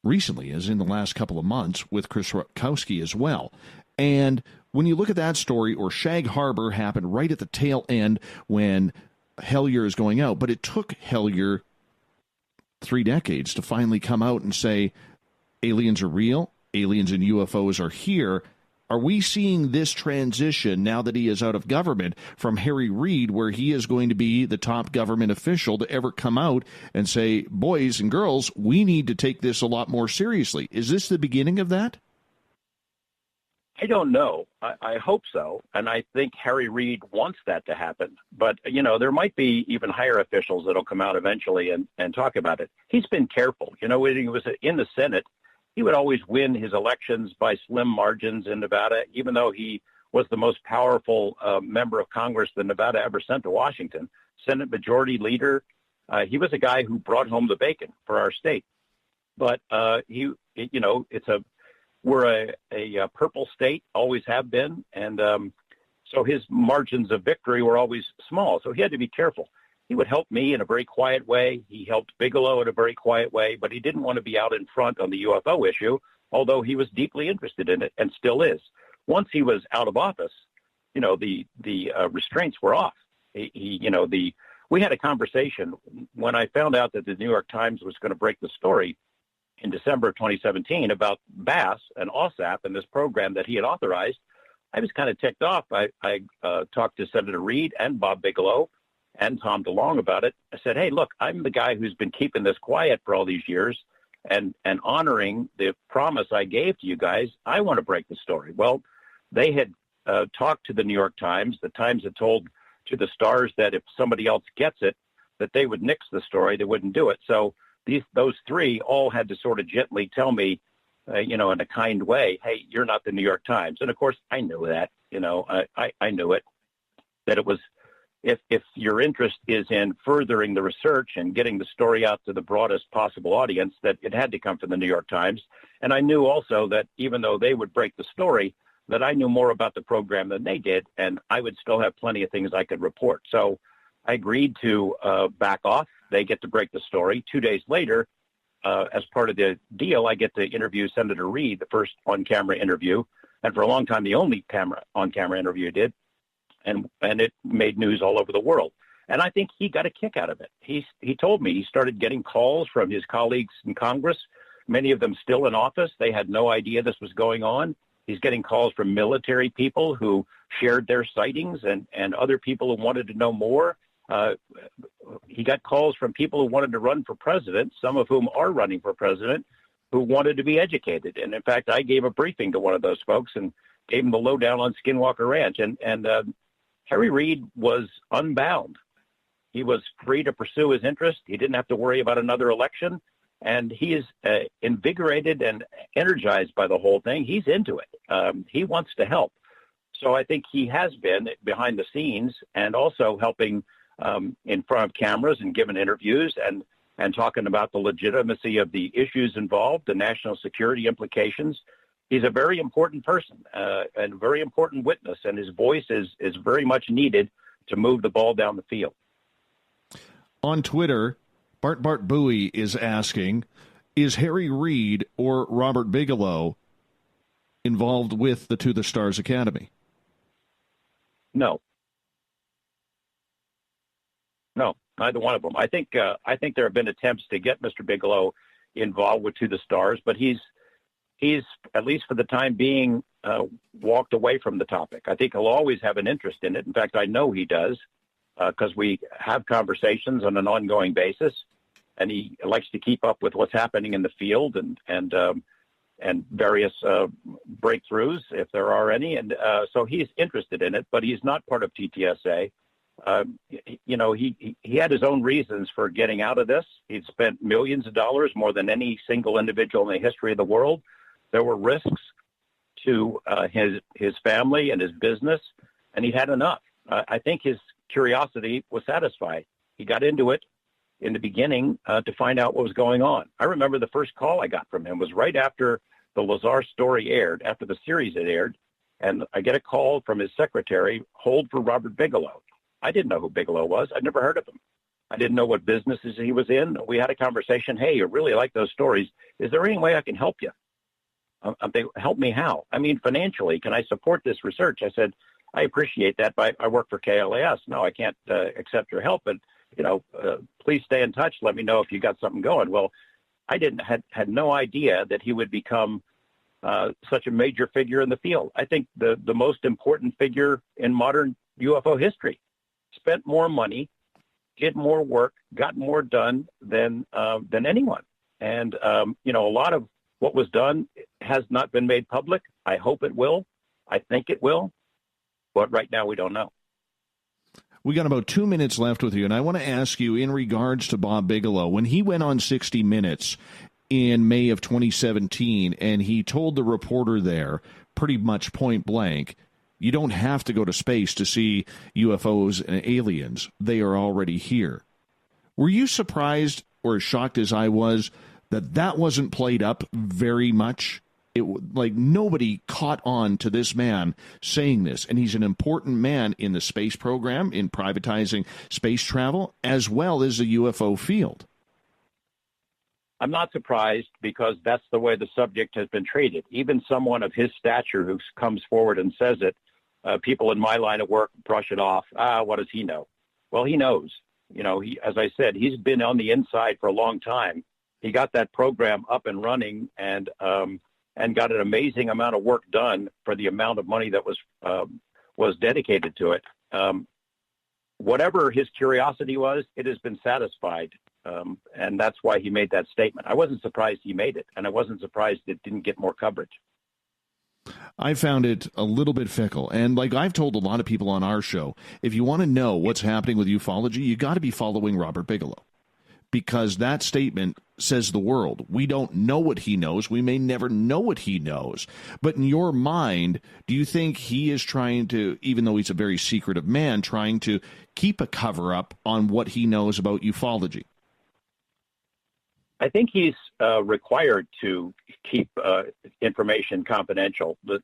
recently, as in the last couple of months, with Chris Rutkowski as well. And when you look at that story, or Shag Harbor happened right at the tail end when Hellyer is going out, but it took Hellyer 3 decades to finally come out and say, aliens are real, aliens and UFOs are here. Are we seeing this transition now that he is out of government from Harry Reid, where he is going to be the top government official to ever come out and say, boys and girls, we need to take this a lot more seriously? Is this the beginning of that? I don't know. I hope so. And I think Harry Reid wants that to happen. But, there might be even higher officials that'll come out eventually and talk about it. He's been careful. When he was in the Senate, he would always win his elections by slim margins in Nevada, even though he was the most powerful member of Congress that Nevada ever sent to Washington. Senate Majority Leader. He was a guy who brought home the bacon for our state. But we're a purple state, always have been, and so his margins of victory were always small. So he had to be careful. He would help me in a very quiet way. He helped Bigelow in a very quiet way, but he didn't want to be out in front on the UFO issue, although he was deeply interested in it and still is. Once he was out of office, the restraints were off. We had a conversation when I found out that the New York Times was going to break the story in December of 2017 about Bass and OSAP and this program that he had authorized. I was kind of ticked off. I talked to Senator Reid and Bob Bigelow and Tom DeLonge about it. I said, hey, look, I'm the guy who's been keeping this quiet for all these years and honoring the promise I gave to you guys. I want to break the story. Well, they had talked to the New York Times. The Times had told to the stars that if somebody else gets it, that they would nix the story. They wouldn't do it. So those three all had to sort of gently tell me, in a kind way, hey, you're not the New York Times. And of course, I knew that, I knew it, that it was, if your interest is in furthering the research and getting the story out to the broadest possible audience, that it had to come from the New York Times. And I knew also that even though they would break the story, that I knew more about the program than they did, and I would still have plenty of things I could report. So I agreed to back off. They get to break the story. 2 days later, as part of the deal, I get to interview Senator Reid, the first on-camera interview, and for a long time, the only on-camera interview I did, and it made news all over the world. And I think he got a kick out of it. He told me he started getting calls from his colleagues in Congress, many of them still in office. They had no idea this was going on. He's getting calls from military people who shared their sightings and other people who wanted to know more. He got calls from people who wanted to run for president, some of whom are running for president, who wanted to be educated. And in fact, I gave a briefing to one of those folks and gave him the lowdown on Skinwalker Ranch. And Harry Reid was unbound. He was free to pursue his interest. He didn't have to worry about another election. And he is invigorated and energized by the whole thing. He's into it. He wants to help. So I think he has been behind the scenes and also helping in front of cameras and giving interviews and talking about the legitimacy of the issues involved, the national security implications. He's a very important person and a very important witness, and his voice is very much needed to move the ball down the field. On Twitter, Bart Bowie is asking, is Harry Reid or Robert Bigelow involved with the To the Stars Academy? No, neither one of them. I think there have been attempts to get Mr. Bigelow involved with To the Stars, but he's at least for the time being walked away from the topic. I think he'll always have an interest in it. In fact, I know he does because we have conversations on an ongoing basis, and he likes to keep up with what's happening in the field and various breakthroughs, if there are any. And so he's interested in it, but he's not part of TTSA. He had his own reasons for getting out of this. He'd spent millions of dollars, more than any single individual in the history of the world. There were risks to his family and his business, and he had enough. I think his curiosity was satisfied. He got into it in the beginning to find out what was going on. I remember the first call I got from him was right after the Lazar story aired, after the series had aired, and I get a call from his secretary, hold for Robert Bigelow. I didn't know who Bigelow was. I'd never heard of him. I didn't know what businesses he was in. We had a conversation. Hey, I really like those stories. Is there any way I can help you? Help me how? I mean, financially, can I support this research? I said, I appreciate that, but I work for KLAS. No, I can't accept your help, but please stay in touch. Let me know if you got something going. Well, I had no idea that he would become such a major figure in the field. I think the most important figure in modern UFO history. Spent more money, did more work, got more done than anyone. And, a lot of what was done has not been made public. I hope it will. I think it will. But right now we don't know. We got about 2 minutes left with you, and I want to ask you in regards to Bob Bigelow. When he went on 60 Minutes in May of 2017, and he told the reporter there, pretty much point blank, you don't have to go to space to see UFOs and aliens. They are already here. Were you surprised or as shocked as I was that wasn't played up very much? Nobody caught on to this man saying this, and he's an important man in the space program, in privatizing space travel, as well as the UFO field. I'm not surprised because that's the way the subject has been treated. Even someone of his stature who comes forward and says it, people in my line of work brush it off. What does he know? Well, he knows. As I said, he's been on the inside for a long time. He got that program up and running and got an amazing amount of work done for the amount of money that was dedicated to it. Whatever his curiosity was, it has been satisfied. And that's why he made that statement. I wasn't surprised he made it, and I wasn't surprised it didn't get more coverage. I found it a little bit fickle. And like I've told a lot of people on our show, if you want to know what's happening with ufology, you got to be following Robert Bigelow. Because that statement says the world. We don't know what he knows. We may never know what he knows. But in your mind, do you think he is trying to, even though he's a very secretive man, trying to keep a cover-up on what he knows about ufology? I think he's required to keep information confidential. The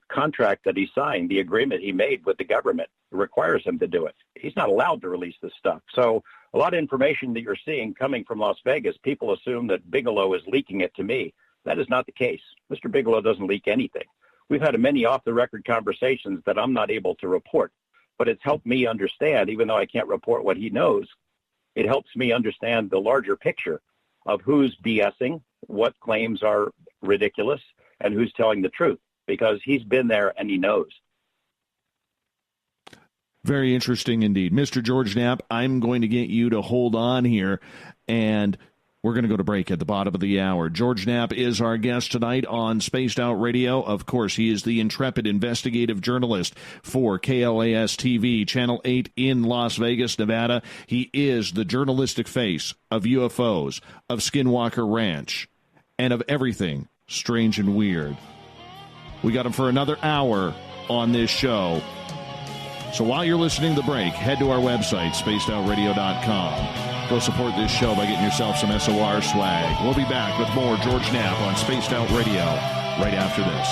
contract that he signed, the agreement he made with the government, requires him to do it. He's not allowed to release this stuff. So a lot of information that you're seeing coming from Las Vegas, people assume that Bigelow is leaking it to me. That is not the case. Mr. Bigelow doesn't leak anything. We've had many off-the-record conversations that I'm not able to report, but it's helped me understand, even though I can't report what he knows, it helps me understand the larger picture of who's BSing, what claims are ridiculous, and who's telling the truth, because he's been there and he knows. Very interesting indeed. Mr. George Knapp, I'm going to get you to hold on here, and we're going to go to break at the bottom of the hour. George Knapp is our guest tonight on Spaced Out Radio. Of course, he is the intrepid investigative journalist for KLAS-TV, Channel 8 in Las Vegas, Nevada. He is the journalistic face of UFOs, of Skinwalker Ranch, and of everything strange and weird. We got him for another hour on this show. So while you're listening to the break, head to our website, spacedoutradio.com. Go support this show by getting yourself some SOR swag. We'll be back with more George Knapp on Spaced Out Radio right after this.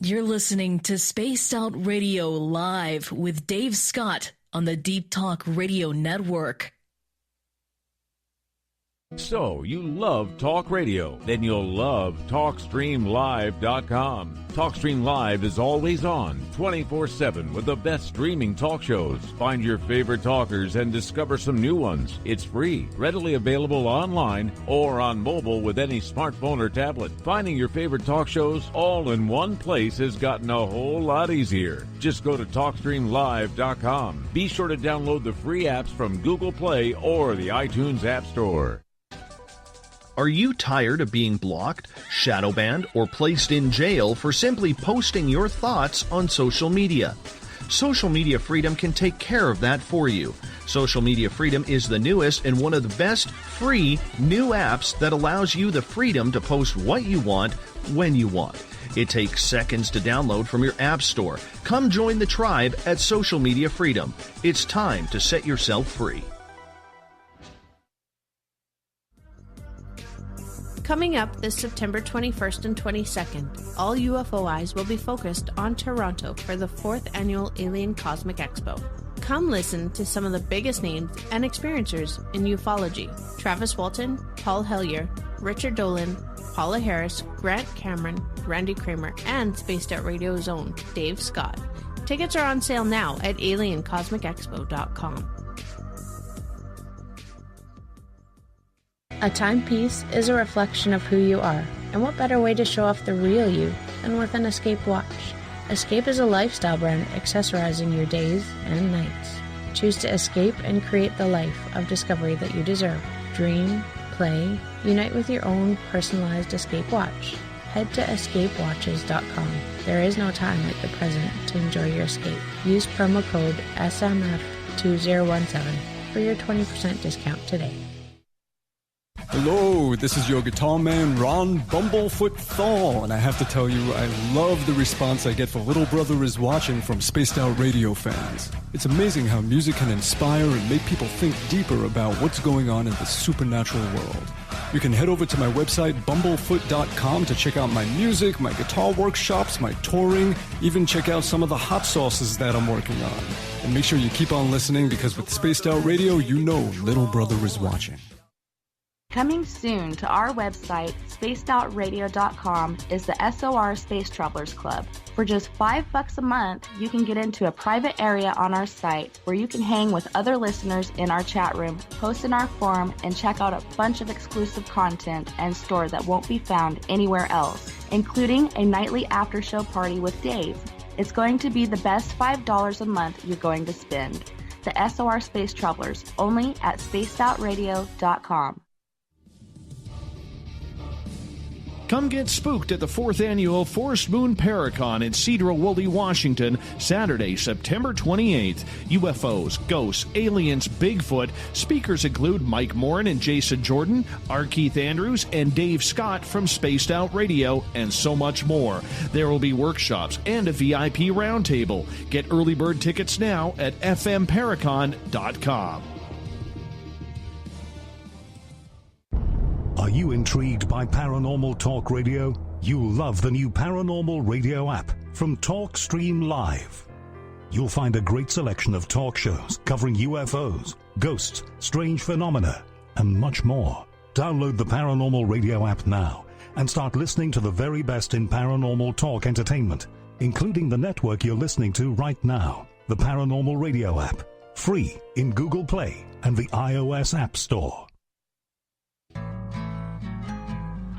You're listening to Spaced Out Radio Live with Dave Scott on the Deep Talk Radio Network. So, you love talk radio? Then you'll love TalkStreamLive.com. TalkStream Live is always on, 24/7, with the best streaming talk shows. Find your favorite talkers and discover some new ones. It's free, readily available online or on mobile with any smartphone or tablet. Finding your favorite talk shows all in one place has gotten a whole lot easier. Just go to TalkStreamLive.com. Be sure to download the free apps from Google Play or the iTunes App Store. Are you tired of being blocked, shadow banned, or placed in jail for simply posting your thoughts on social media? Social Media Freedom can take care of that for you. Social Media Freedom is the newest and one of the best free new apps that allows you the freedom to post what you want, when you want. It takes seconds to download from your app store. Come join the tribe at Social Media Freedom. It's time to set yourself free. Coming up this September 21st and 22nd, all UFO eyes will be focused on Toronto for the 4th Annual Alien Cosmic Expo. Come listen to some of the biggest names and experiencers in ufology. Travis Walton, Paul Hellyer, Richard Dolan, Paula Harris, Grant Cameron, Randy Kramer, and Spaced Out Radio's own Dave Scott. Tickets are on sale now at aliencosmicexpo.com. A timepiece is a reflection of who you are, and what better way to show off the real you than with an Escape watch? Escape is a lifestyle brand accessorizing your days and nights. Choose to escape and create the life of discovery that you deserve. Dream, play, unite with your own personalized Escape watch. Head to escapewatches.com. There is no time like the present to enjoy your escape. Use promo code SMF2017 for your 20% discount today. Hello, this is your guitar man, Ron Bumblefoot Thal, and I have to tell you, I love the response I get for Little Brother is Watching from Spaced Out Radio fans. It's amazing how music can inspire and make people think deeper about what's going on in the supernatural world. You can head over to my website, bumblefoot.com, to check out my music, my guitar workshops, my touring, even check out some of the hot sauces that I'm working on. And make sure you keep on listening, because with Spaced Out Radio, you know Little Brother is watching. Coming soon to our website, spacedoutradio.com, is the SOR Space Travelers Club. For just $5 a month, you can get into a private area on our site where you can hang with other listeners in our chat room, post in our forum, and check out a bunch of exclusive content and store that won't be found anywhere else, including a nightly after-show party with Dave. It's going to be the best $5 a month you're going to spend. The SOR Space Travelers, only at spacedoutradio.com. Come get spooked at the 4th Annual Forest Moon Paracon in Cedar-Woolley, Washington, Saturday, September 28th. UFOs, ghosts, aliens, Bigfoot. Speakers include Mike Morin and Jason Jordan, R. Keith Andrews, and Dave Scott from Spaced Out Radio, and so much more. There will be workshops and a VIP roundtable. Get early bird tickets now at fmparacon.com. Are you intrigued by Paranormal Talk Radio? You'll love the new Paranormal Radio app from TalkStream Live. You'll find a great selection of talk shows covering UFOs, ghosts, strange phenomena, and much more. Download the Paranormal Radio app now and start listening to the very best in paranormal talk entertainment, including the network you're listening to right now, the Paranormal Radio app, free in Google Play and the iOS App Store.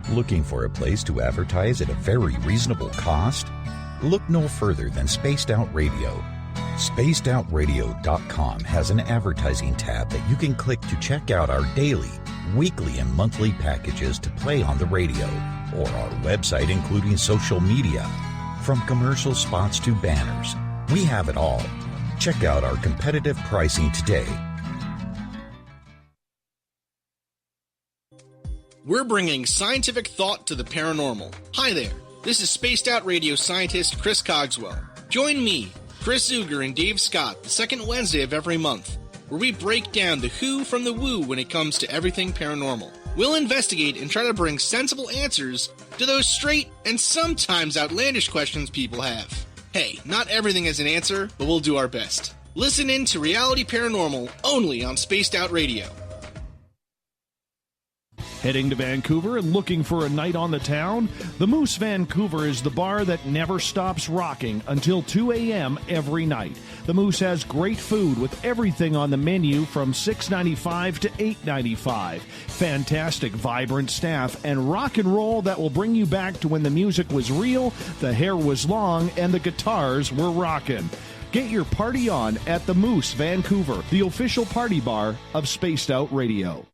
Looking for a place to advertise at a very reasonable cost? Look no further than Spaced Out Radio. SpacedOutRadio.com has an advertising tab that you can click to check out our daily, weekly, and monthly packages to play on the radio, or our website including social media. From commercial spots to banners, we have it all. Check out our competitive pricing today. We're bringing scientific thought to the paranormal. Hi there, this is Spaced Out Radio scientist Chris Cogswell. Join me, Chris Zuger, and Dave Scott the second Wednesday of every month, where we break down the who from the woo when it comes to everything paranormal. We'll investigate and try to bring sensible answers to those straight and sometimes outlandish questions people have. Hey, not everything has an answer, but we'll do our best. Listen in to Reality Paranormal only on Spaced Out Radio. Heading to Vancouver and looking for a night on the town? The Moose Vancouver is the bar that never stops rocking until 2 a.m. every night. The Moose has great food with everything on the menu from $6.95 to $8.95. Fantastic, vibrant staff and rock and roll that will bring you back to when the music was real, the hair was long, and the guitars were rocking. Get your party on at the Moose Vancouver, the official party bar of Spaced Out Radio.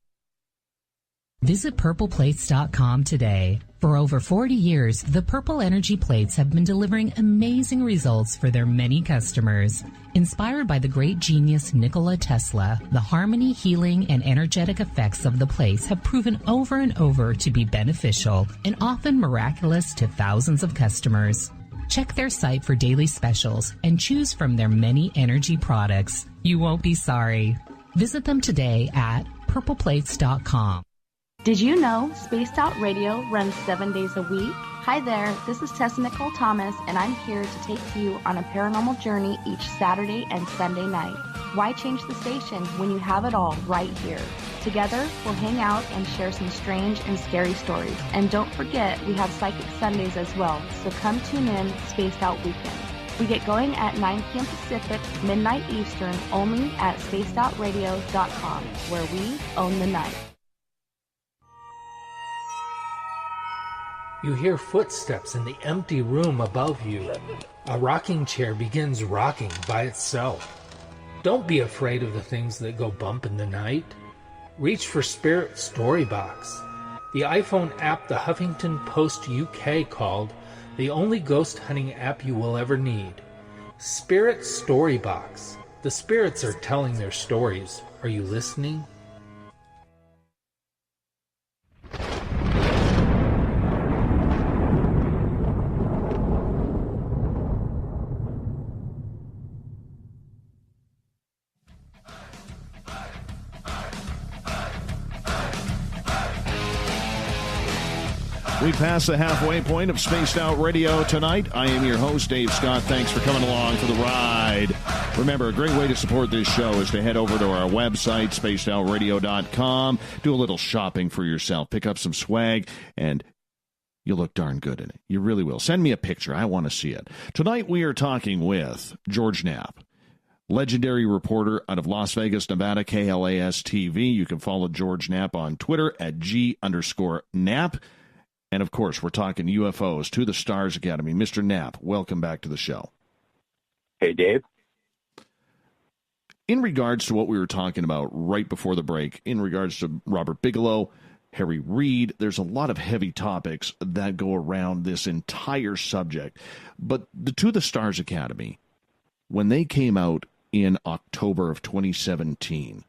Visit purpleplates.com today. For over 40 years, the Purple Energy Plates have been delivering amazing results for their many customers. Inspired by the great genius Nikola Tesla, the harmony, healing, and energetic effects of the plates have proven over and over to be beneficial and often miraculous to thousands of customers. Check their site for daily specials and choose from their many energy products. You won't be sorry. Visit them today at purpleplates.com. Did you know Spaced Out Radio runs 7 days a week? Hi there, this is Tessa Nicole Thomas, and I'm here to take you on a paranormal journey each Saturday and Sunday night. Why change the station when you have it all right here? Together, we'll hang out and share some strange and scary stories. And don't forget, we have Psychic Sundays as well, so come tune in Spaced Out Weekend. We get going at 9 p.m. Pacific, midnight Eastern, only at spacedoutradio.com, where we own the night. You hear footsteps in the empty room above you. A rocking chair begins rocking by itself. Don't be afraid of the things that go bump in the night. Reach for Spirit Storybox, the iPhone app the Huffington Post UK called the only ghost hunting app you will ever need. Spirit Storybox. The spirits are telling their stories. Are you listening? We pass the halfway point of Spaced Out Radio tonight. I am your host, Dave Scott. Thanks for coming along for the ride. Remember, a great way to support this show is to head over to our website, spacedoutradio.com. Do a little shopping for yourself. Pick up some swag, and you'll look darn good in it. You really will. Send me a picture. I want to see it. Tonight, we are talking with George Knapp, legendary reporter out of Las Vegas, Nevada, KLAS TV. You can follow George Knapp on Twitter at G_Knapp. And, of course, we're talking UFOs to the Stars Academy. Mr. Knapp, welcome back to the show. Hey, Dave. In regards to what we were talking about right before the break, in regards to Robert Bigelow, Harry Reid, there's a lot of heavy topics that go around this entire subject. But to the Stars Academy, when they came out in October of 2017,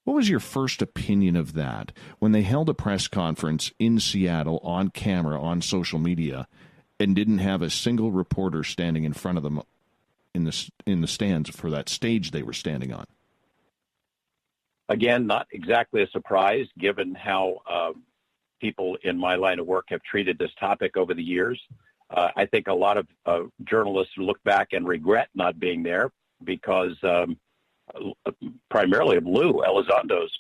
what was your first opinion of that when they held a press conference in Seattle on camera, on social media, and didn't have a single reporter standing in front of them in the stands for that stage they were standing on? Again, not exactly a surprise, given how people in my line of work have treated this topic over the years. I think a lot of journalists look back and regret not being there because primarily of Lou Elizondo's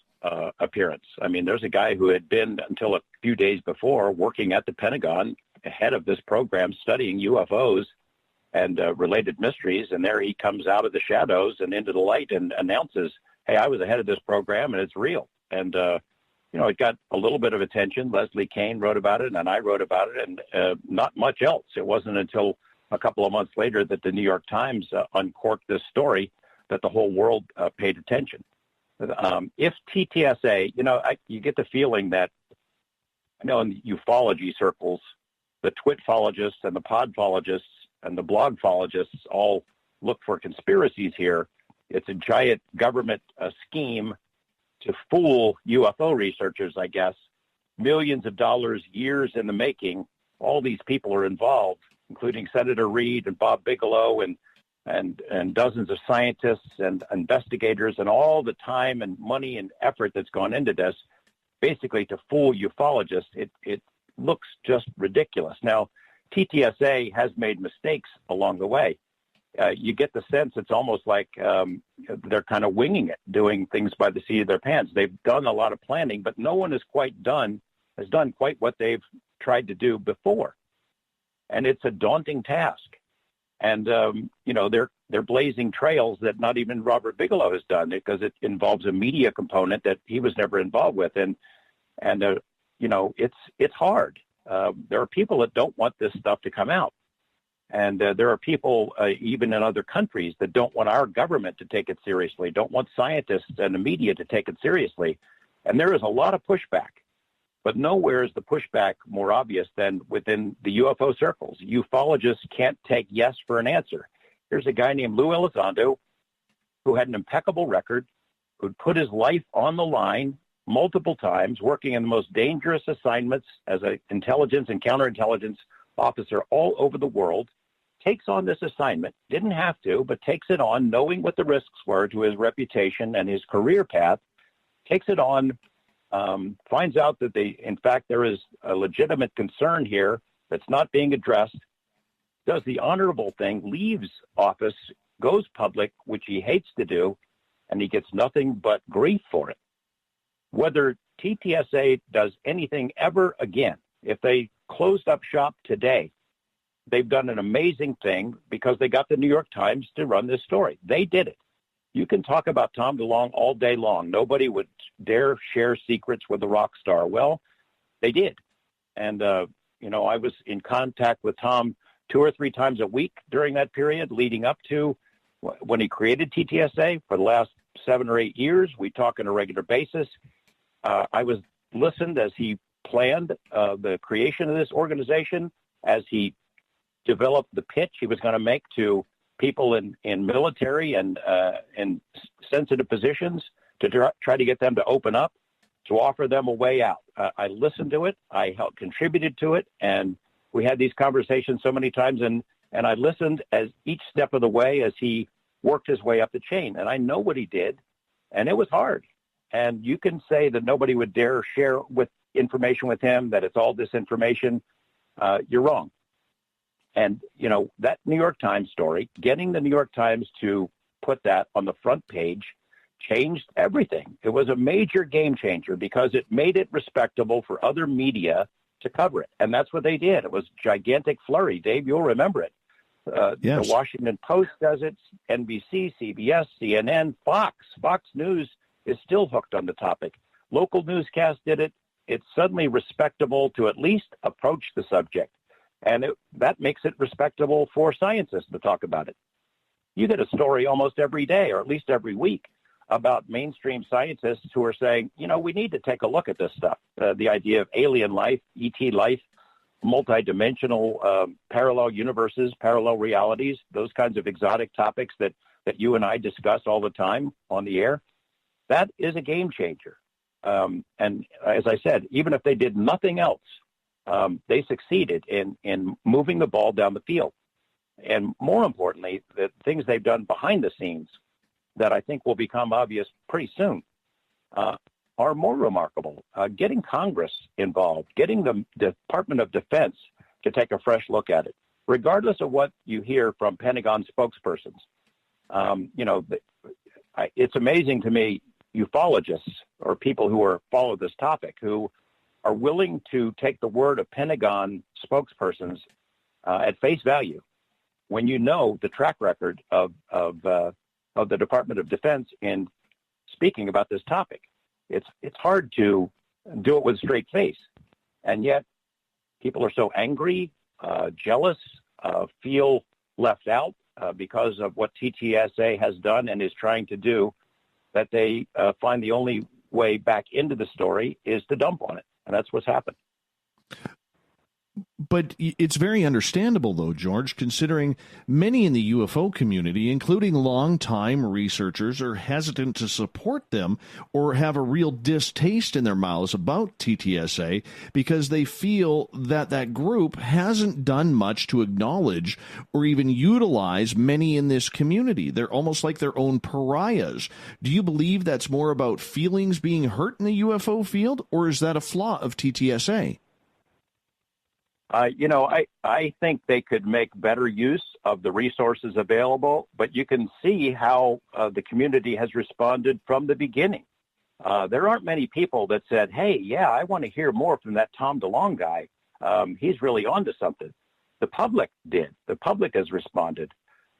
appearance. I mean, there's a guy who had been, until a few days before, working at the Pentagon ahead of this program, studying UFOs and related mysteries, and there he comes out of the shadows and into the light and announces, hey, I was ahead of this program, and it's real. And, it got a little bit of attention. Leslie Kane wrote about it, and I wrote about it, and not much else. It wasn't until a couple of months later that the New York Times uncorked this story that the whole world paid attention. If TTSA, you get the feeling that, in ufology circles, the twitfologists and the podfologists and the blogfologists all look for conspiracies here. It's a giant government scheme to fool UFO researchers, I guess. Millions of dollars, years in the making. All these people are involved, including Senator Reid and Bob Bigelow and dozens of scientists and investigators, and all the time and money and effort that's gone into this, basically to fool ufologists. It looks just ridiculous. Now, TTSA has made mistakes along the way. You get the sense it's almost like they're kind of winging it, doing things by the seat of their pants. They've done a lot of planning, but no one has done quite what they've tried to do before. And it's a daunting task. And, they're blazing trails that not even Robert Bigelow has done, because it involves a media component that he was never involved with. And it's hard. There are people that don't want this stuff to come out. And there are people, even in other countries, that don't want our government to take it seriously, don't want scientists and the media to take it seriously. And there is a lot of pushback. But nowhere is the pushback more obvious than within the UFO circles. Ufologists can't take yes for an answer. Here's a guy named Lou Elizondo who had an impeccable record, who'd put his life on the line multiple times, working in the most dangerous assignments as an intelligence and counterintelligence officer all over the world, takes on this assignment, didn't have to, but takes it on, knowing what the risks were to his reputation and his career path, takes it on, finds out that in fact, there is a legitimate concern here that's not being addressed, does the honorable thing, leaves office, goes public, which he hates to do, and he gets nothing but grief for it. whether TTSA does anything ever again, if they closed up shop today, they've done an amazing thing because they got the New York Times to run this story. They did it. You can talk about Tom DeLonge all day long. Nobody would dare share secrets with a rock star. Well, they did. And, I was in contact with Tom 2 or 3 times a week during that period leading up to when he created TTSA. For the last 7 or 8 years, we talk on a regular basis. I was listened as he planned the creation of this organization, as he developed the pitch he was going to make to people in military and sensitive positions to try to get them to open up, to offer them a way out. I listened to it. I helped contributed to it. And we had these conversations so many times. And I listened as each step of the way as he worked his way up the chain. And I know what he did. And it was hard. And you can say that nobody would dare share information with him, that it's all disinformation. You're wrong. And, that New York Times story, getting the New York Times to put that on the front page changed everything. It was a major game changer because it made it respectable for other media to cover it. And that's what they did. It was a gigantic flurry. Dave, you'll remember it. Yes. The Washington Post does it, NBC, CBS, CNN, Fox. Fox News is still hooked on the topic. Local newscasts did it. It's suddenly respectable to at least approach the subject. And that makes it respectable for scientists to talk about it. You get a story almost every day, or at least every week, about mainstream scientists who are saying, we need to take a look at this stuff. The idea of alien life, ET life, multidimensional parallel universes, parallel realities, those kinds of exotic topics that you and I discuss all the time on the air. That is a game changer. And as I said, even if they did nothing else, they succeeded in moving the ball down the field. And more importantly, the things they've done behind the scenes that I think will become obvious pretty soon are more remarkable. Getting Congress involved, getting the Department of Defense to take a fresh look at it, regardless of what you hear from Pentagon spokespersons. It's amazing to me, ufologists or people who follow this topic, who are willing to take the word of Pentagon spokespersons at face value when you know the track record of the Department of Defense in speaking about this topic. It's hard to do it with a straight face, and yet people are so angry, jealous, feel left out because of what TTSA has done and is trying to do, that they find the only way back into the story is to dump on it. And that's what's happened. But it's very understandable, though, George, considering many in the UFO community, including longtime researchers, are hesitant to support them or have a real distaste in their mouths about TTSA because they feel that group hasn't done much to acknowledge or even utilize many in this community. They're almost like their own pariahs. Do you believe that's more about feelings being hurt in the UFO field, or is that a flaw of TTSA? I think they could make better use of the resources available, but you can see how the community has responded from the beginning. There aren't many people that said, hey, yeah, I want to hear more from that Tom DeLonge guy. He's really onto something. The public did. The public has responded.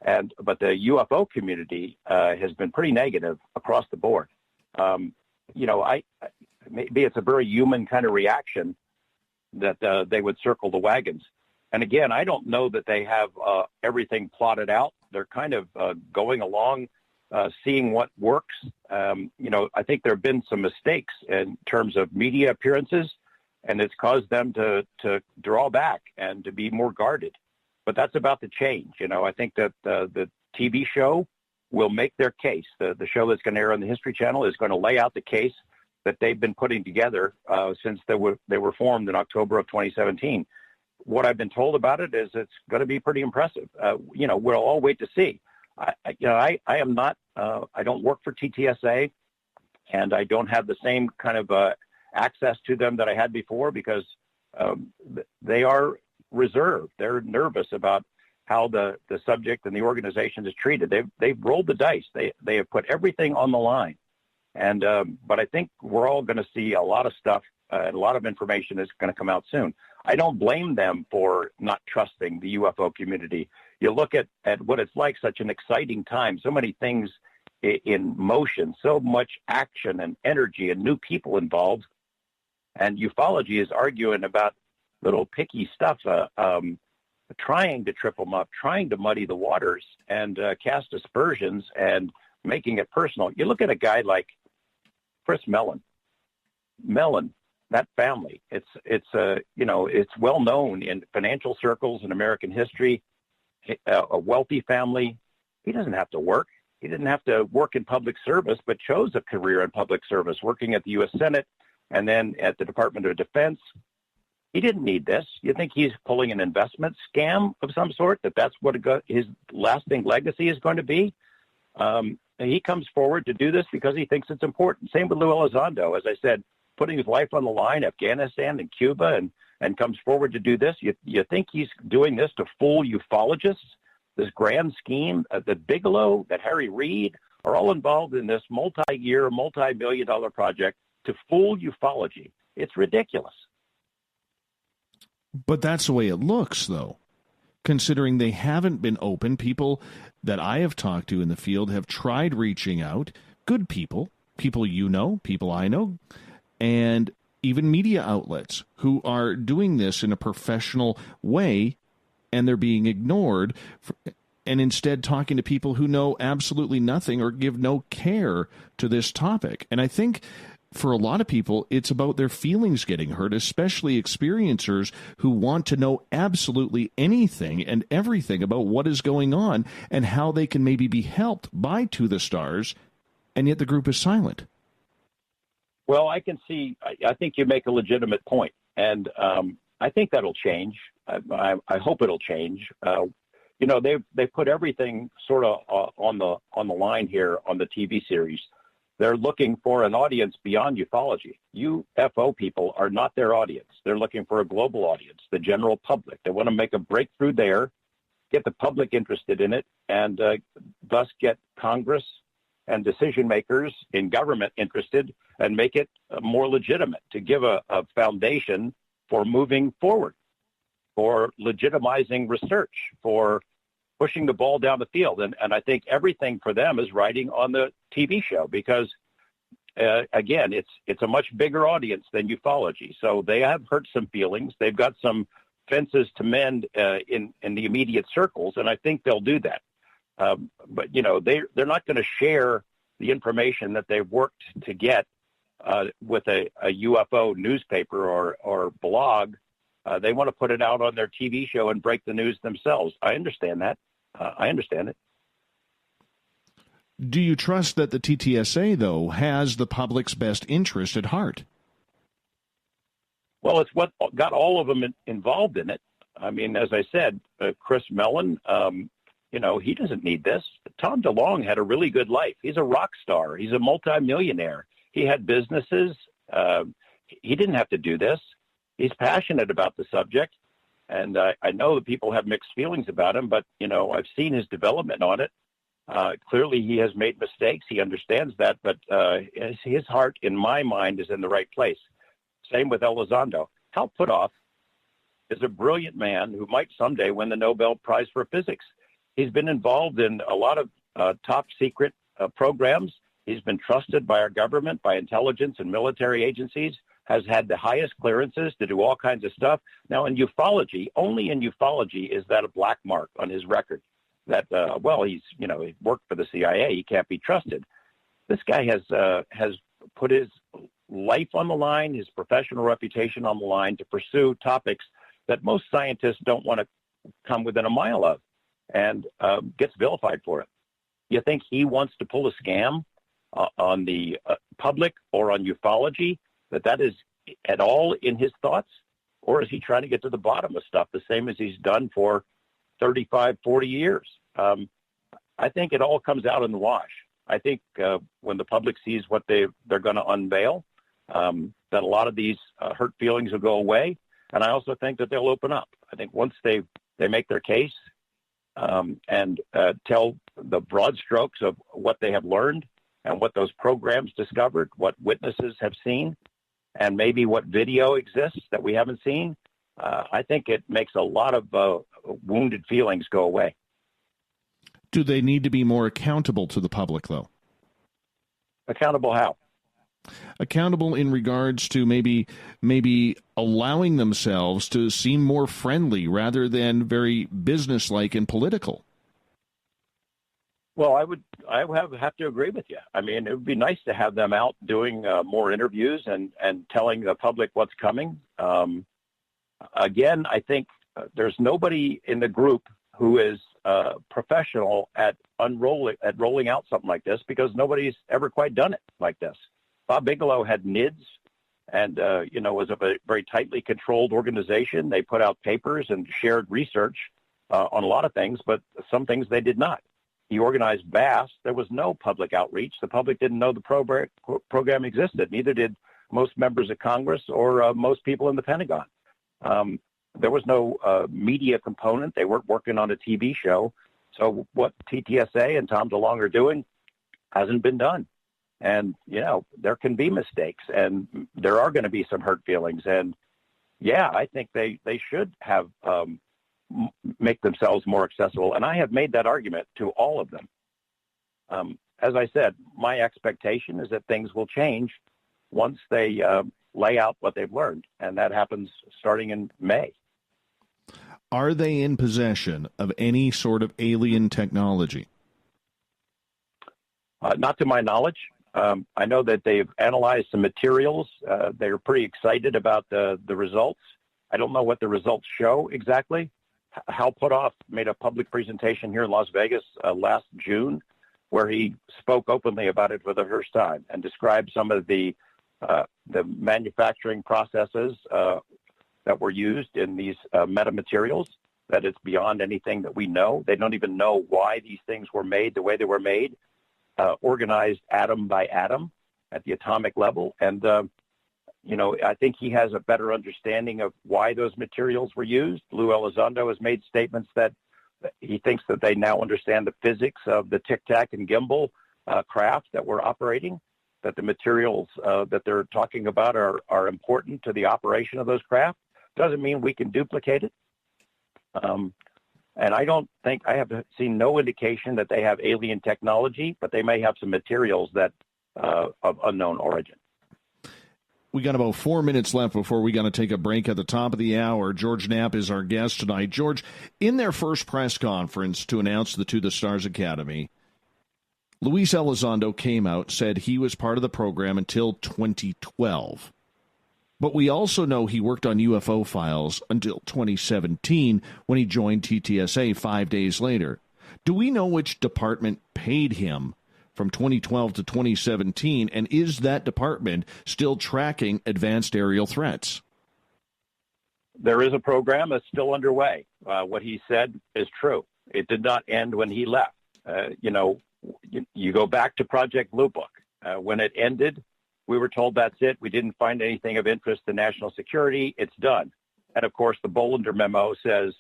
But the UFO community has been pretty negative across the board. Maybe it's a very human kind of reaction that they would circle the wagons. And again, I don't know that they have everything plotted out. They're kind of going along, seeing what works. I think there have been some mistakes in terms of media appearances, and it's caused them to draw back and to be more guarded. But that's about to change. I think that the TV show will make their case. The show that's going to air on the History Channel is going to lay out the case that they've been putting together since they were formed in October of 2017. What I've been told about it is it's going to be pretty impressive. We'll all wait to see. I am not. I don't work for TTSA, and I don't have the same kind of access to them that I had before because they are reserved. They're nervous about how the subject and the organization is treated. They've rolled the dice. They have put everything on the line. And but I think we're all going to see a lot of stuff, a lot of information is going to come out soon. I don't blame them for not trusting the UFO community. You look at what it's like, such an exciting time, so many things in motion, so much action and energy and new people involved. And ufology is arguing about little picky stuff, trying to trip them up, trying to muddy the waters and cast aspersions and making it personal. You look at a guy like Chris Mellon, that family, it's well known in financial circles in American history, a wealthy family. He doesn't have to work. He didn't have to work in public service, but chose a career in public service, working at the U.S. Senate and then at the Department of Defense. He didn't need this. You think he's pulling an investment scam of some sort, that's what his lasting legacy is going to be? He comes forward to do this because he thinks it's important. Same with Lou Elizondo, as I said, putting his life on the line, Afghanistan and Cuba, and comes forward to do this. You think he's doing this to fool ufologists? This grand scheme, that Bigelow, that Harry Reid are all involved in this multi-year, multi-million-dollar project to fool ufology. It's ridiculous. But that's the way it looks, though, considering they haven't been open. People that I have talked to in the field have tried reaching out, good people you know, people I know, and even media outlets who are doing this in a professional way, and they're being ignored, and instead talking to people who know absolutely nothing or give no care to this topic. And I think for a lot of people, it's about their feelings getting hurt, especially experiencers who want to know absolutely anything and everything about what is going on and how they can maybe be helped by To the Stars, and yet the group is silent. Well, I can see, I think you make a legitimate point, and I think that'll change. I hope it'll change. They've put everything sort of on the line here on the TV series. They're looking for an audience beyond ufology. UFO people are not their audience. They're looking for a global audience, the general public. They want to make a breakthrough there, get the public interested in it, and thus get Congress and decision makers in government interested and make it more legitimate, to give a foundation for moving forward, for legitimizing research, for pushing the ball down the field. And I think everything for them is riding on the TV show because, again, it's a much bigger audience than ufology. So they have hurt some feelings. They've got some fences to mend in the immediate circles, and I think they'll do that. But, they're not going to share the information that they've worked to get with a UFO newspaper or blog. They want to put it out on their TV show and break the news themselves. I understand that. I understand it. Do you trust that the TTSA, though, has the public's best interest at heart? Well, it's what got all of them involved in it. I mean, as I said, Chris Mellon, he doesn't need this. Tom DeLonge had a really good life. He's a rock star. He's a multimillionaire. He had businesses. He didn't have to do this. He's passionate about the subject. And I know that people have mixed feelings about him, but, I've seen his development on it. Clearly, he has made mistakes. He understands that, but his heart, in my mind, is in the right place. Same with Elizondo. Hal Puthoff is a brilliant man who might someday win the Nobel Prize for Physics. He's been involved in a lot of top secret programs. He's been trusted by our government, by intelligence and military agencies, has had the highest clearances to do all kinds of stuff. Now, in ufology, only in ufology is that a black mark on his record that, he worked for the CIA. He can't be trusted. This guy has put his life on the line, his professional reputation on the line to pursue topics that most scientists don't want to come within a mile of, and gets vilified for it. You think he wants to pull a scam on the public or on ufology, that is at all in his thoughts? Or is he trying to get to the bottom of stuff, the same as he's done for 35, 40 years? I think it all comes out in the wash. I think when the public sees what they're going to unveil, that a lot of these hurt feelings will go away. And I also think that they'll open up. I think once they make their case and tell the broad strokes of what they have learned, and what those programs discovered, what witnesses have seen, and maybe what video exists that we haven't seen, I think it makes a lot of wounded feelings go away. Do they need to be more accountable to the public, though? Accountable how? Accountable in regards to maybe allowing themselves to seem more friendly rather than very businesslike and political. Well, I would have to agree with you. I mean, it would be nice to have them out doing more interviews and telling the public what's coming. Again, I think there's nobody in the group who is professional at rolling out something like this, because nobody's ever quite done it like this. Bob Bigelow had NIDS and, was a very tightly controlled organization. They put out papers and shared research on a lot of things, but some things they did not. He organized BASS. There was no public outreach. The public didn't know the program existed. Neither did most members of Congress or most people in the Pentagon. There was no media component. They weren't working on a TV show. So what TTSA and Tom DeLonge are doing hasn't been done. And, there can be mistakes, and there are going to be some hurt feelings. And, yeah, I think they should have make themselves more accessible. And I have made that argument to all of them. As I said, my expectation is that things will change once they lay out what they've learned, and that happens starting in May. Are they in possession of any sort of alien technology? Not to my knowledge. I know that they've analyzed some materials. They're pretty excited about the results. I don't know what the results show exactly. Hal Puthoff made a public presentation here in Las Vegas last June, where he spoke openly about it for the first time and described some of the manufacturing processes that were used in these metamaterials, that it's beyond anything that we know. They don't even know why these things were made the way they were made, organized atom by atom at the atomic level. And, I think he has a better understanding of why those materials were used. Lou Elizondo has made statements that he thinks that they now understand the physics of the Tic Tac and Gimbal craft that we're operating, that the materials that they're talking about are important to the operation of those craft. Doesn't mean we can duplicate it. And I have seen no indication that they have alien technology, but they may have some materials that of unknown origin. We got about 4 minutes left before we got to take a break at the top of the hour. George Knapp is our guest tonight. George, in their first press conference to announce the To the Stars Academy, Luis Elizondo came out, said he was part of the program until 2012. But we also know he worked on UFO files until 2017 when he joined TTSA 5 days later. Do we know which department paid him from 2012 to 2017, and is that department still tracking advanced aerial threats? There is a program that's still underway. What he said is true. It did not end when he left. You go back to Project Blue Book. When it ended, we were told that's it. We didn't find anything of interest to national security. It's done. And, of course, the Bollinger memo says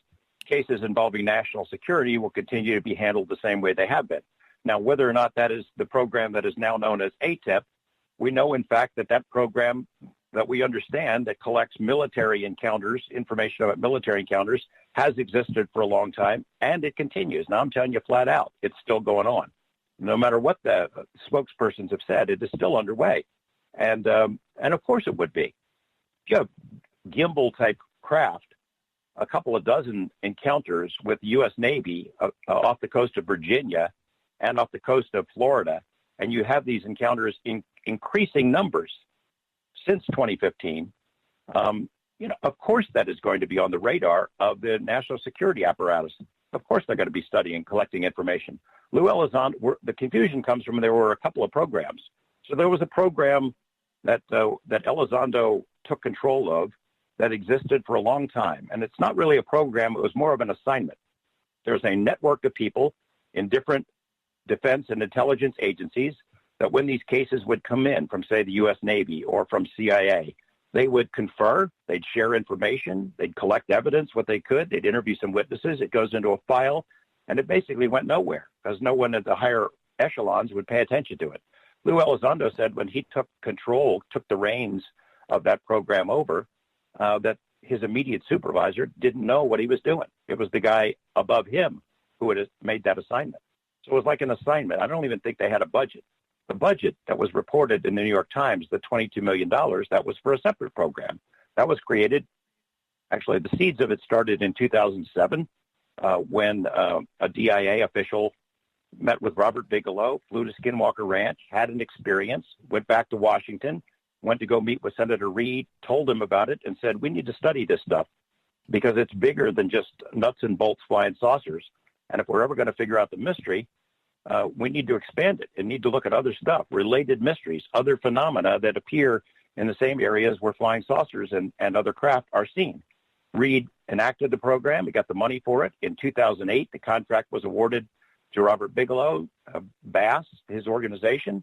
cases involving national security will continue to be handled the same way they have been. Now, whether or not that is the program that is now known as ATIP, we know, in fact, that program that we understand that collects military encounters, information about military encounters, has existed for a long time, and it continues. Now, I'm telling you flat out, it's still going on. No matter what the spokespersons have said, it is still underway. And of course it would be. If you have gimbal-type craft, a couple of dozen encounters with the U.S. Navy off the coast of Virginia and off the coast of Florida, and you have these encounters in increasing numbers since 2015, of course that is going to be on the radar of the national security apparatus. Of course they're going to be studying, collecting information. Lou Elizondo, the confusion comes from there were a couple of programs. So there was a program that Elizondo took control of that existed for a long time, and it's not really a program. It was more of an assignment. There's a network of people in different defense and intelligence agencies that when these cases would come in from, say, the U.S. Navy or from CIA, they would confer, they'd share information, they'd collect evidence, what they could, they'd interview some witnesses, it goes into a file, and it basically went nowhere because no one at the higher echelons would pay attention to it. Lou Elizondo said when he took the reins of that program over, that his immediate supervisor didn't know what he was doing. It was the guy above him who had made that assignment. So it was like an assignment. I don't even think they had a budget. The budget that was reported in the New York Times, the $22 million, that was for a separate program. That was created, actually, the seeds of it started in 2007 when a DIA official met with Robert Bigelow, flew to Skinwalker Ranch, had an experience, went back to Washington, went to go meet with Senator Reid, told him about it, and said, we need to study this stuff because it's bigger than just nuts and bolts flying saucers. And if we're ever going to figure out the mystery, we need to expand it and need to look at other stuff, related mysteries, other phenomena that appear in the same areas where flying saucers and other craft are seen. Reid enacted the program. He got the money for it. In 2008, the contract was awarded to Robert Bigelow, Bass, his organization.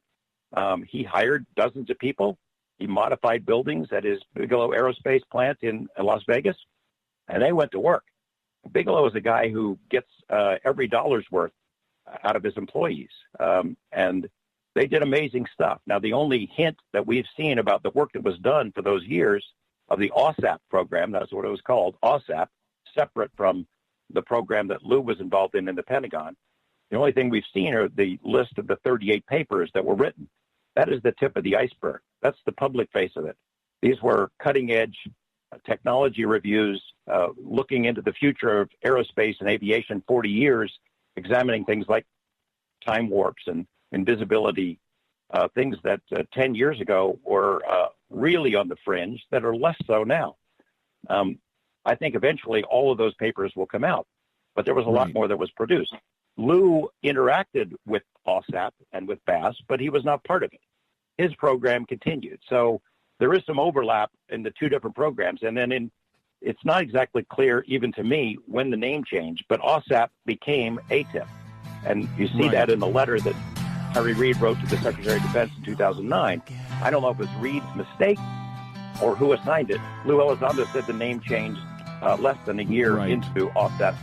He hired dozens of people. He modified buildings at his Bigelow Aerospace plant in Las Vegas, and they went to work. Bigelow is a guy who gets every dollar's worth out of his employees, and they did amazing stuff. Now, the only hint that we've seen about the work that was done for those years of the OSAP program, that's what it was called, OSAP, separate from the program that Lou was involved in the Pentagon, the only thing we've seen are the list of the 38 papers that were written. That is the tip of the iceberg. That's the public face of it. These were cutting-edge technology reviews looking into the future of aerospace and aviation 40 years, examining things like time warps and invisibility, things that 10 years ago were really on the fringe that are less so now. I think eventually all of those papers will come out, but there was a lot more that was produced. Lou interacted with OSAP and with Bass, but he was not part of it. His program continued. So there is some overlap in the two different programs. And then it's not exactly clear, even to me, when the name changed, but OSAP became ATIP. And you see that in the letter that Harry Reid wrote to the Secretary of Defense in 2009. I don't know if it was Reid's mistake or who assigned it. Lou Elizondo said the name changed less than a year into OSAP.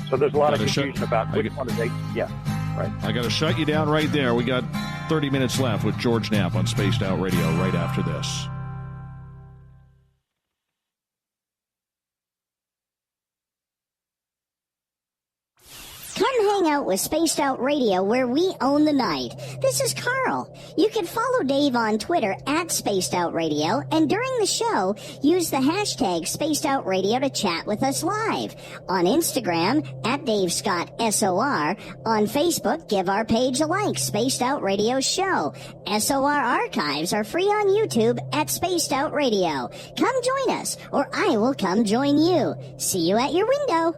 So there's a lot of confusion about which one is ATIP. Yeah, right. I got to shut you down right there. We got 30 minutes left with George Knapp on Spaced Out Radio right after this. Come hang out with Spaced Out Radio, where we own the night. This is Carl. You can follow Dave on Twitter at Spaced Out Radio, and during the show, use the hashtag Spaced Out Radio to chat with us live. On Instagram, at Dave Scott SOR. On Facebook, give our page a like, Spaced Out Radio Show. SOR archives are free on YouTube at Spaced Out Radio. Come join us, or I will come join you. See you at your window.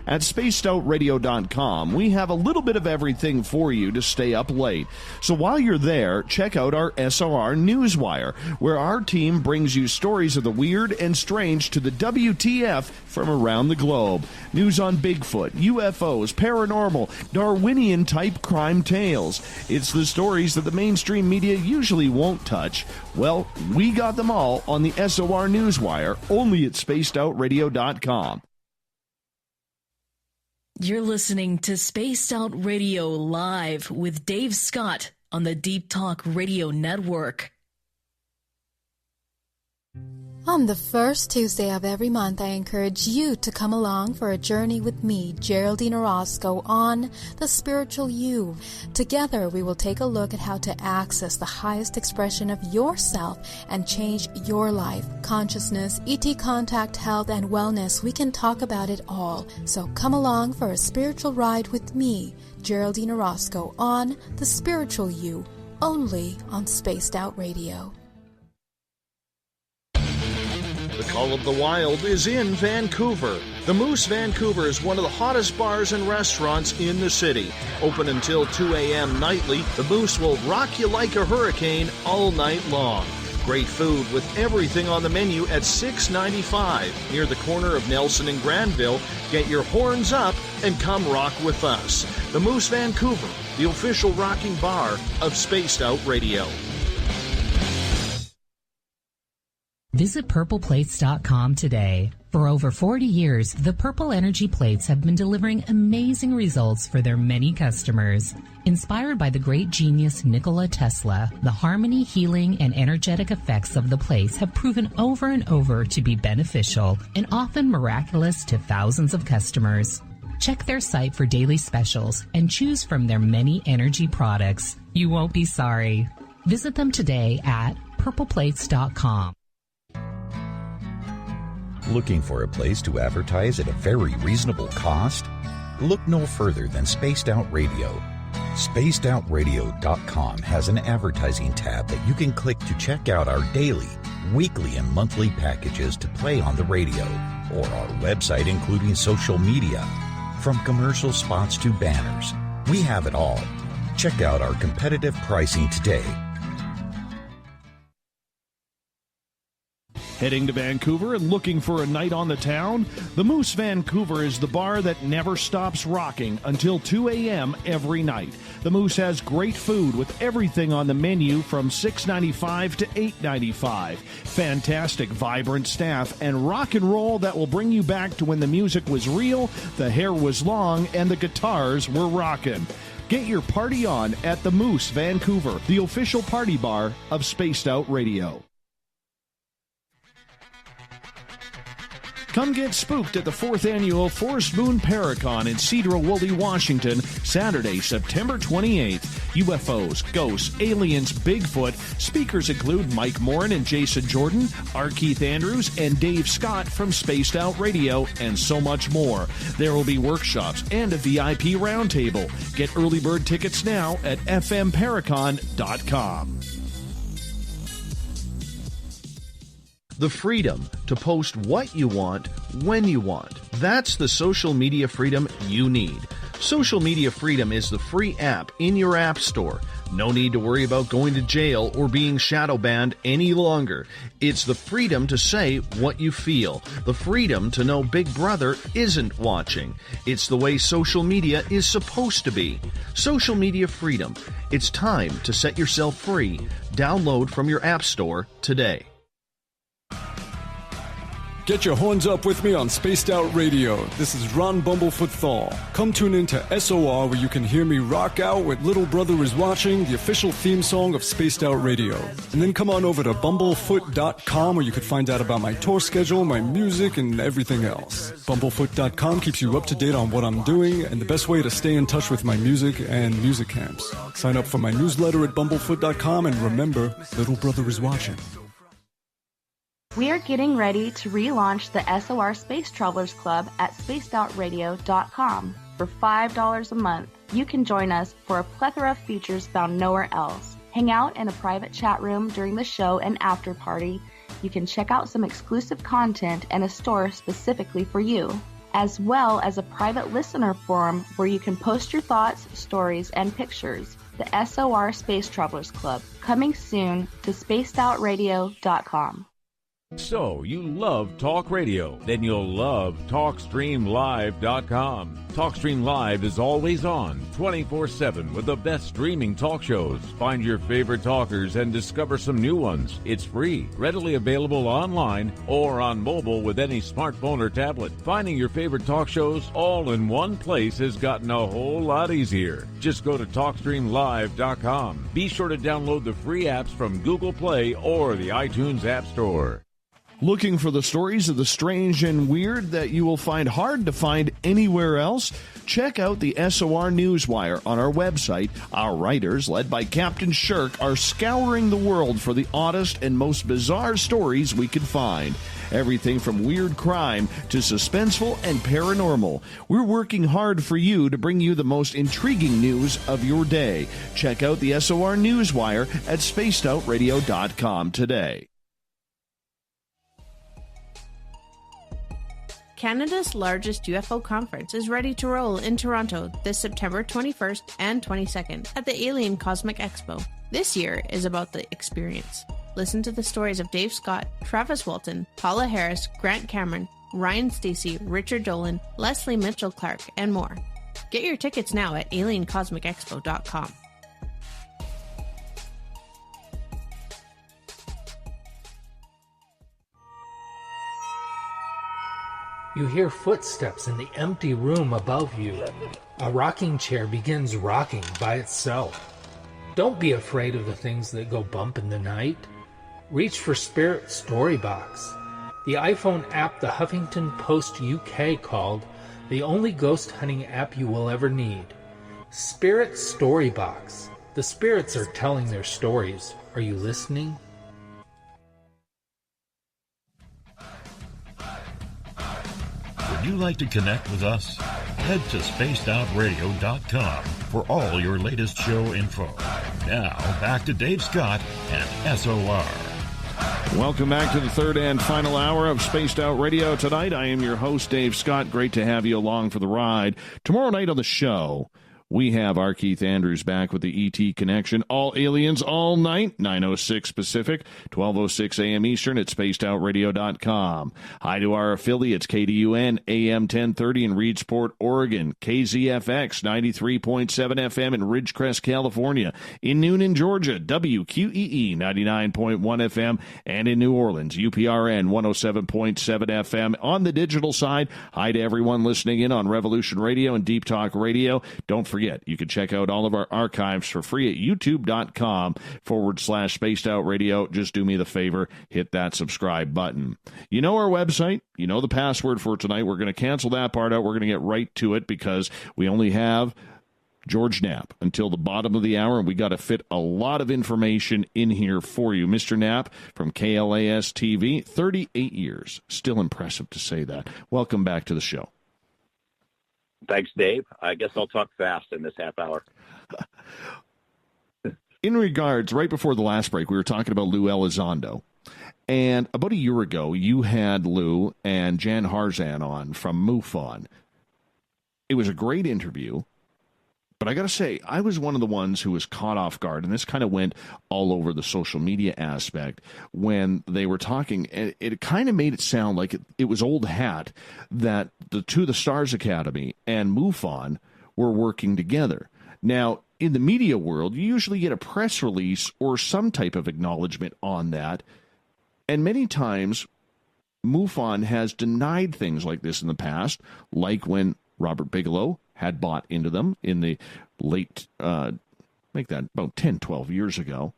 At spacedoutradio.com, we have a little bit of everything for you to stay up late. So while you're there, check out our SOR Newswire, where our team brings you stories of the weird and strange to the WTF from around the globe. News on Bigfoot, UFOs, paranormal, Darwinian-type crime tales. It's the stories that the mainstream media usually won't touch. Well, we got them all on the SOR Newswire, only at spacedoutradio.com. You're listening to Spaced Out Radio Live with Dave Scott on the Deep Talk Radio Network. On the first Tuesday of every month, I encourage you to come along for a journey with me, Geraldine Orozco, on The Spiritual You. Together, we will take a look at how to access the highest expression of yourself and change your life. Consciousness, ET contact, health, and wellness, we can talk about it all. So come along for a spiritual ride with me, Geraldine Orozco, on The Spiritual You, only on Spaced Out Radio. The Call of the Wild is in Vancouver. The Moose Vancouver is one of the hottest bars and restaurants in the city. Open until 2 a.m. nightly, the Moose will rock you like a hurricane all night long. Great food with everything on the menu at $6.95 near the corner of Nelson and Granville. Get your horns up and come rock with us. The Moose Vancouver, the official rocking bar of Spaced Out Radio. Visit purpleplates.com today. For over 40 years, the Purple Energy Plates have been delivering amazing results for their many customers. Inspired by the great genius Nikola Tesla, the harmony, healing, and energetic effects of the plates have proven over and over to be beneficial and often miraculous to thousands of customers. Check their site for daily specials and choose from their many energy products. You won't be sorry. Visit them today at purpleplates.com. Looking for a place to advertise at a very reasonable cost? Look no further than Spaced Out Radio. SpacedOutRadio.com has an advertising tab that you can click to check out our daily, weekly, and monthly packages to play on the radio, or our website including social media. From commercial spots to banners, we have it all. Check out our competitive pricing today. Heading to Vancouver and looking for a night on the town? The Moose Vancouver is the bar that never stops rocking until 2 a.m. every night. The Moose has great food with everything on the menu from $6.95 to $8.95. Fantastic, vibrant staff and rock and roll that will bring you back to when the music was real, the hair was long, and the guitars were rocking. Get your party on at the Moose Vancouver, the official party bar of Spaced Out Radio. Come get spooked at the 4th Annual Forest Moon Paracon in Cedar-Woolley, Washington, Saturday, September 28th. UFOs, ghosts, aliens, Bigfoot. Speakers include Mike Morin and Jason Jordan, R. Keith Andrews, and Dave Scott from Spaced Out Radio, and so much more. There will be workshops and a VIP roundtable. Get early bird tickets now at fmparacon.com. The freedom to post what you want, when you want. That's the social media freedom you need. Social media freedom is the free app in your app store. No need to worry about going to jail or being shadow banned any longer. It's the freedom to say what you feel. The freedom to know Big Brother isn't watching. It's the way social media is supposed to be. Social media freedom. It's time to set yourself free. Download from your app store today. Get your horns up with me on Spaced Out Radio. This is Ron Bumblefoot THAL. Come tune in to SOR where you can hear me rock out with Little Brother is Watching, the official theme song of Spaced Out Radio. And then come on over to bumblefoot.com where you can find out about my tour schedule, my music, and everything else. Bumblefoot.com keeps you up to date on what I'm doing and the best way to stay in touch with my music and music camps. Sign up for my newsletter at bumblefoot.com and remember, Little Brother is Watching. We are getting ready to relaunch the SOR Space Travelers Club at spacedoutradio.com. For $5 a month, you can join us for a plethora of features found nowhere else. Hang out in a private chat room during the show and after party. You can check out some exclusive content and a store specifically for you, as well as a private listener forum where you can post your thoughts, stories, and pictures. The SOR Space Travelers Club, coming soon to spacedoutradio.com. So, you love talk radio? Then you'll love TalkStreamLive.com. TalkStream Live is always on, 24/7, with the best streaming talk shows. Find your favorite talkers and discover some new ones. It's free, readily available online or on mobile with any smartphone or tablet. Finding your favorite talk shows all in one place has gotten a whole lot easier. Just go to TalkStreamLive.com. Be sure to download the free apps from Google Play or the iTunes App Store. Looking for the stories of the strange and weird that you will find hard to find anywhere else? Check out the SOR Newswire on our website. Our writers, led by Captain Shirk, are scouring the world for the oddest and most bizarre stories we can find. Everything from weird crime to suspenseful and paranormal. We're working hard for you to bring you the most intriguing news of your day. Check out the SOR Newswire at spacedoutradio.com today. Canada's largest UFO conference is ready to roll in Toronto this September 21st and 22nd at the Alien Cosmic Expo. This year is about the experience. Listen to the stories of Dave Scott, Travis Walton, Paula Harris, Grant Cameron, Ryan Stacey, Richard Dolan, Leslie Mitchell-Clark, and more. Get your tickets now at aliencosmicexpo.com. You hear footsteps in the empty room above you. A rocking chair begins rocking by itself. Don't be afraid of the things that go bump in the night. Reach for Spirit Storybox, the iPhone app the Huffington Post UK called the only ghost hunting app you will ever need. Spirit Storybox. The spirits are telling their stories. Are you listening? Would you like to connect with us? Head to spacedoutradio.com for all your latest show info. Now, back to Dave Scott and SOR. Welcome back to the third and final hour of Spaced Out Radio tonight. I am your host, Dave Scott. Great to have you along for the ride. Tomorrow night on the show, we have our Keith Andrews back with the ET Connection. All aliens, all night, 9:06 Pacific, 12:06 a.m. Eastern at spacedoutradio.com. Hi to our affiliates, KDUN, AM 1030 in Reedsport, Oregon, KZFX, 93.7 FM in Ridgecrest, California, in Noonan, Georgia, WQEE, 99.1 FM, and in New Orleans, UPRN, 107.7 FM. On the digital side, hi to everyone listening in on Revolution Radio and Deep Talk Radio. Don't forget, you can check out all of our archives for free at youtube.com/Spaced Out Radio. Just do me the favor, hit that subscribe button. You know our website, you know the password for tonight. We're going to cancel that part out. We're going to get right to it because we only have George Knapp until the bottom of the hour, and we got to fit a lot of information in here for you. Mr. Knapp from KLAS TV, 38 years. Still impressive to say that. Welcome back to the show. Thanks, Dave. I guess I'll talk fast in this half hour. In regards, right before the last break, we were talking about Lou Elizondo. And about a year ago, you had Lou and Jan Harzan on from MUFON. It was a great interview. But I got to say, I was one of the ones who was caught off guard, and this kind of went all over the social media aspect when they were talking. And it kind of made it sound like it was old hat that the Stars Academy and MUFON were working together. Now, in the media world, you usually get a press release or some type of acknowledgement on that. And many times, MUFON has denied things like this in the past, like when Robert Bigelow had bought into them in the late, make that about 10, 12 years ago.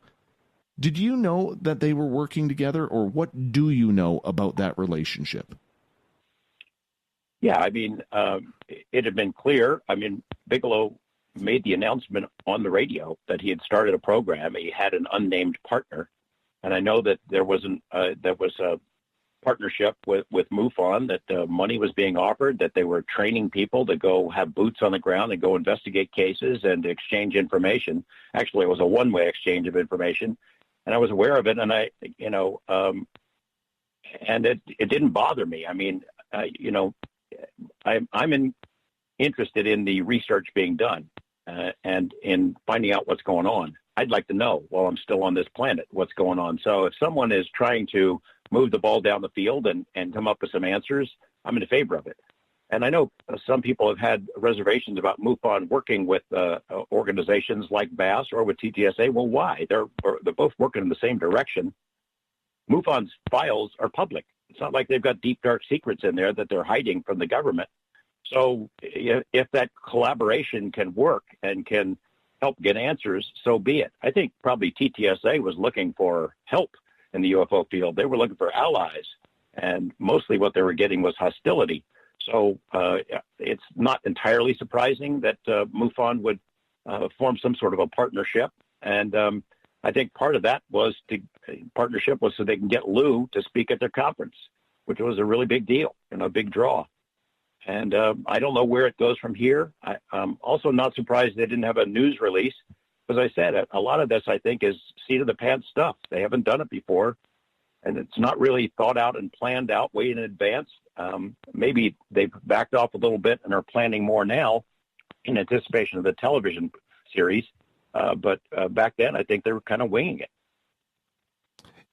Did you know that they were working together, or what do you know about that relationship? Yeah, I mean, it had been clear. I mean, Bigelow made the announcement on the radio that he had started a program. He had an unnamed partner. And I know that there was a partnership with MUFON, that money was being offered, that they were training people to go have boots on the ground and go investigate cases and exchange information. Actually, it was a one-way exchange of information, and I was aware of it. And and it didn't bother me. I mean, I'm interested in the research being done and in finding out what's going on. I'd like to know while I'm still on this planet what's going on. So if someone is trying to move the ball down the field and come up with some answers, I'm in favor of it. And I know some people have had reservations about MUFON working with organizations like BASS or with TTSA. Well, why? They're both working in the same direction. MUFON's files are public. It's not like they've got deep, dark secrets in there that they're hiding from the government. So if that collaboration can work and can help get answers, so be it. I think probably TTSA was looking for help in the UFO field. They were looking for allies, and mostly what they were getting was hostility. So it's not entirely surprising that MUFON would form some sort of a partnership. And I think part of that was partnership was so they can get Lou to speak at their conference, which was a really big deal and a big draw. And I don't know where it goes from here. I'm also not surprised they didn't have a news release. As I said, a lot of this, I think, is seat-of-the-pants stuff. They haven't done it before, and it's not really thought out and planned out way in advance. Maybe they've backed off a little bit and are planning more now in anticipation of the television series. But back then, I think they were kind of winging it.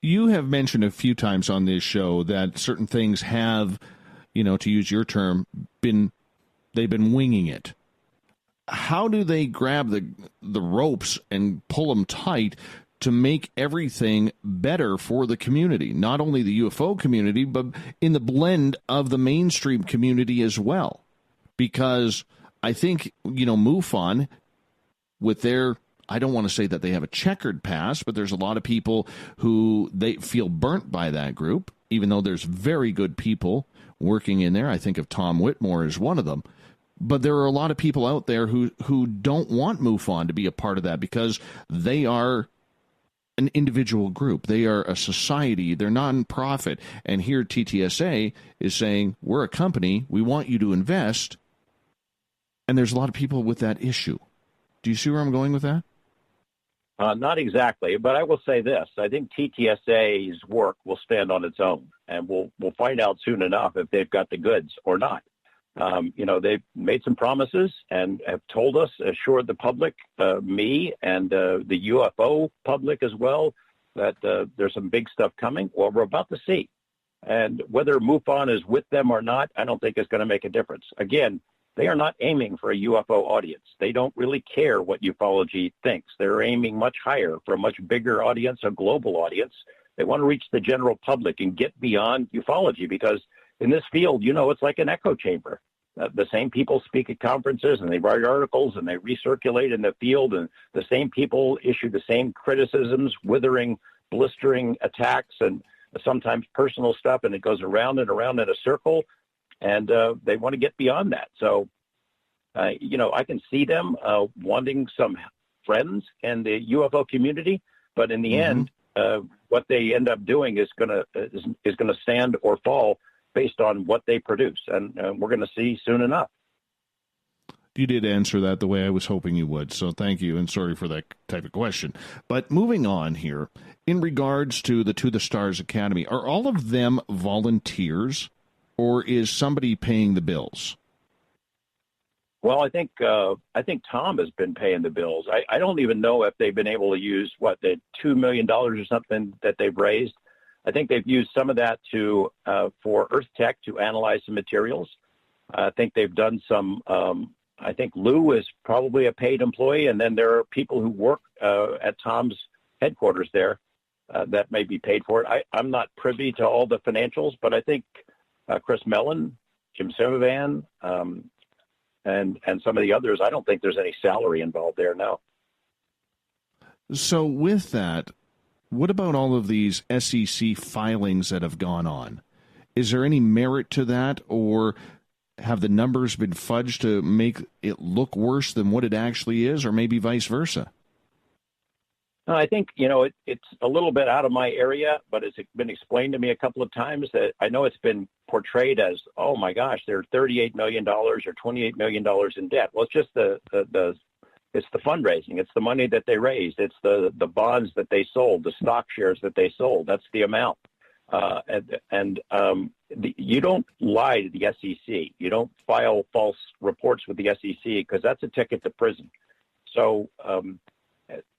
You have mentioned a few times on this show that certain things have, to use your term, they've been winging it. How do they grab the ropes and pull them tight to make everything better for the community, not only the UFO community, but in the blend of the mainstream community as well. Because I think, MUFON, with their, I don't want to say that they have a checkered past, but there's a lot of people who they feel burnt by that group, even though there's very good people working in there. I think of Tom Whitmore as one of them. But there are a lot of people out there who don't want MUFON to be a part of that because they are an individual group. They are a society. They're non-profit. And here TTSA is saying, we're a company. We want you to invest. And there's a lot of people with that issue. Do you see where I'm going with that? Not exactly, but I will say this. I think TTSA's work will stand on its own, and we'll find out soon enough if they've got the goods or not. They've made some promises and have told us, assured the public, me and the UFO public as well, that there's some big stuff coming. Well, we're about to see. And whether MUFON is with them or not, I don't think is going to make a difference. Again, they are not aiming for a UFO audience. They don't really care what ufology thinks. They're aiming much higher for a much bigger audience, a global audience. They want to reach the general public and get beyond ufology because in this field, it's like an echo chamber. The same people speak at conferences and they write articles and they recirculate in the field, and the same people issue the same criticisms, withering, blistering attacks, and sometimes personal stuff, and it goes around and around in a circle, and they want to get beyond that. So, I can see them wanting some friends in the UFO community, but in the end, what they end up doing is going to stand or fall based on what they produce, and we're going to see soon enough. You did answer that the way I was hoping you would, so thank you, and sorry for that type of question. But moving on here, in regards to the To the Stars Academy, are all of them volunteers, or is somebody paying the bills? Well, I think Tom has been paying the bills. I don't even know if they've been able to use, the $2 million or something that they've raised. I think they've used some of that for Earth Tech to analyze some materials. I think they've done some. I think Lou is probably a paid employee, and then there are people who work at Tom's headquarters there that may be paid for it. I'm not privy to all the financials, but I think Chris Mellon, Jim Simovan, and some of the others, I don't think there's any salary involved there, no. So with that, what about all of these SEC filings that have gone on? Is there any merit to that, or have the numbers been fudged to make it look worse than what it actually is, or maybe vice versa? I think, it's a little bit out of my area, but it's been explained to me a couple of times that I know it's been portrayed as, oh my gosh, they're $38 million or $28 million in debt. Well, it's just it's the fundraising. It's the money that they raised. It's the bonds that they sold, the stock shares that they sold. That's the amount. You don't lie to the SEC. You don't file false reports with the SEC because that's a ticket to prison. So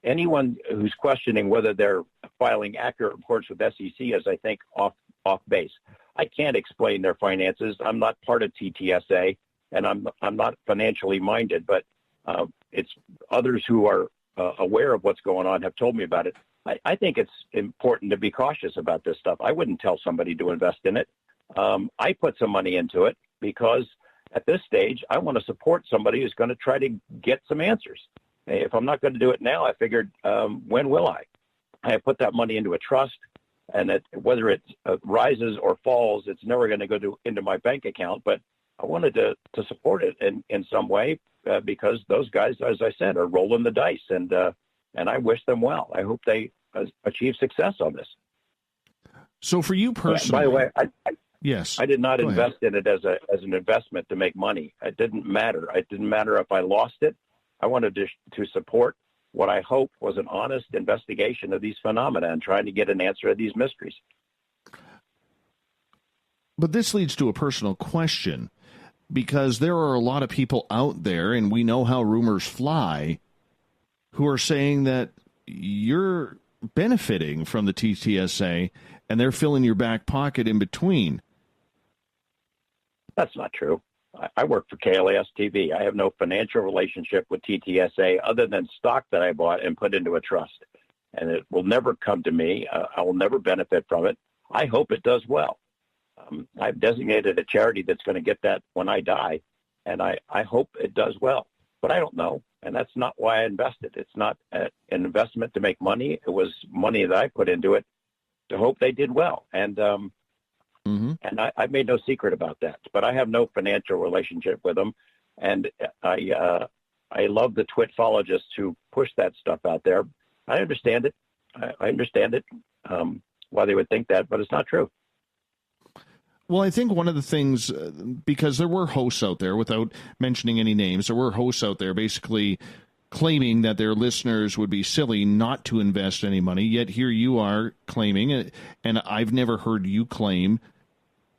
anyone who's questioning whether they're filing accurate reports with SEC is, I think, off base. I can't explain their finances. I'm not part of TTSA, and I'm not financially minded, but it's others who are aware of what's going on have told me about it. I think it's important to be cautious about this stuff. I wouldn't tell somebody to invest in it. I put some money into it because at this stage, I want to support somebody who's going to try to get some answers. If I'm not going to do it now, I figured, when will I? I put that money into a trust, and whether it rises or falls, it's never going to go into my bank account. But I wanted to support it in some way because those guys, as I said, are rolling the dice, and I wish them well. I hope they achieve success on this. So for you personally, by the way, yes, I did not invest in it as an investment to make money. It didn't matter. It didn't matter if I lost it. I wanted to support what I hope was an honest investigation of these phenomena and trying to get an answer to these mysteries. But this leads to a personal question, because there are a lot of people out there, and we know how rumors fly, who are saying that you're benefiting from the TTSA and they're filling your back pocket in between. That's not true. I work for KLAS TV. I have no financial relationship with TTSA other than stock that I bought and put into a trust. And will never come to me. I will never benefit from it. I hope it does well. I've designated a charity that's going to get that when I die, and I hope it does well. But I don't know, and that's not why I invested. It's not an investment to make money. It was money that I put into it to hope they did well. And and I made no secret about that. But I have no financial relationship with them, and I love the twitfologists who push that stuff out there. I understand it. I understand it, why they would think that, but it's not true. Well, I think one of the things, because there were hosts out there, without mentioning any names, there were hosts out there basically claiming that their listeners would be silly not to invest any money, yet here you are claiming, and I've never heard you claim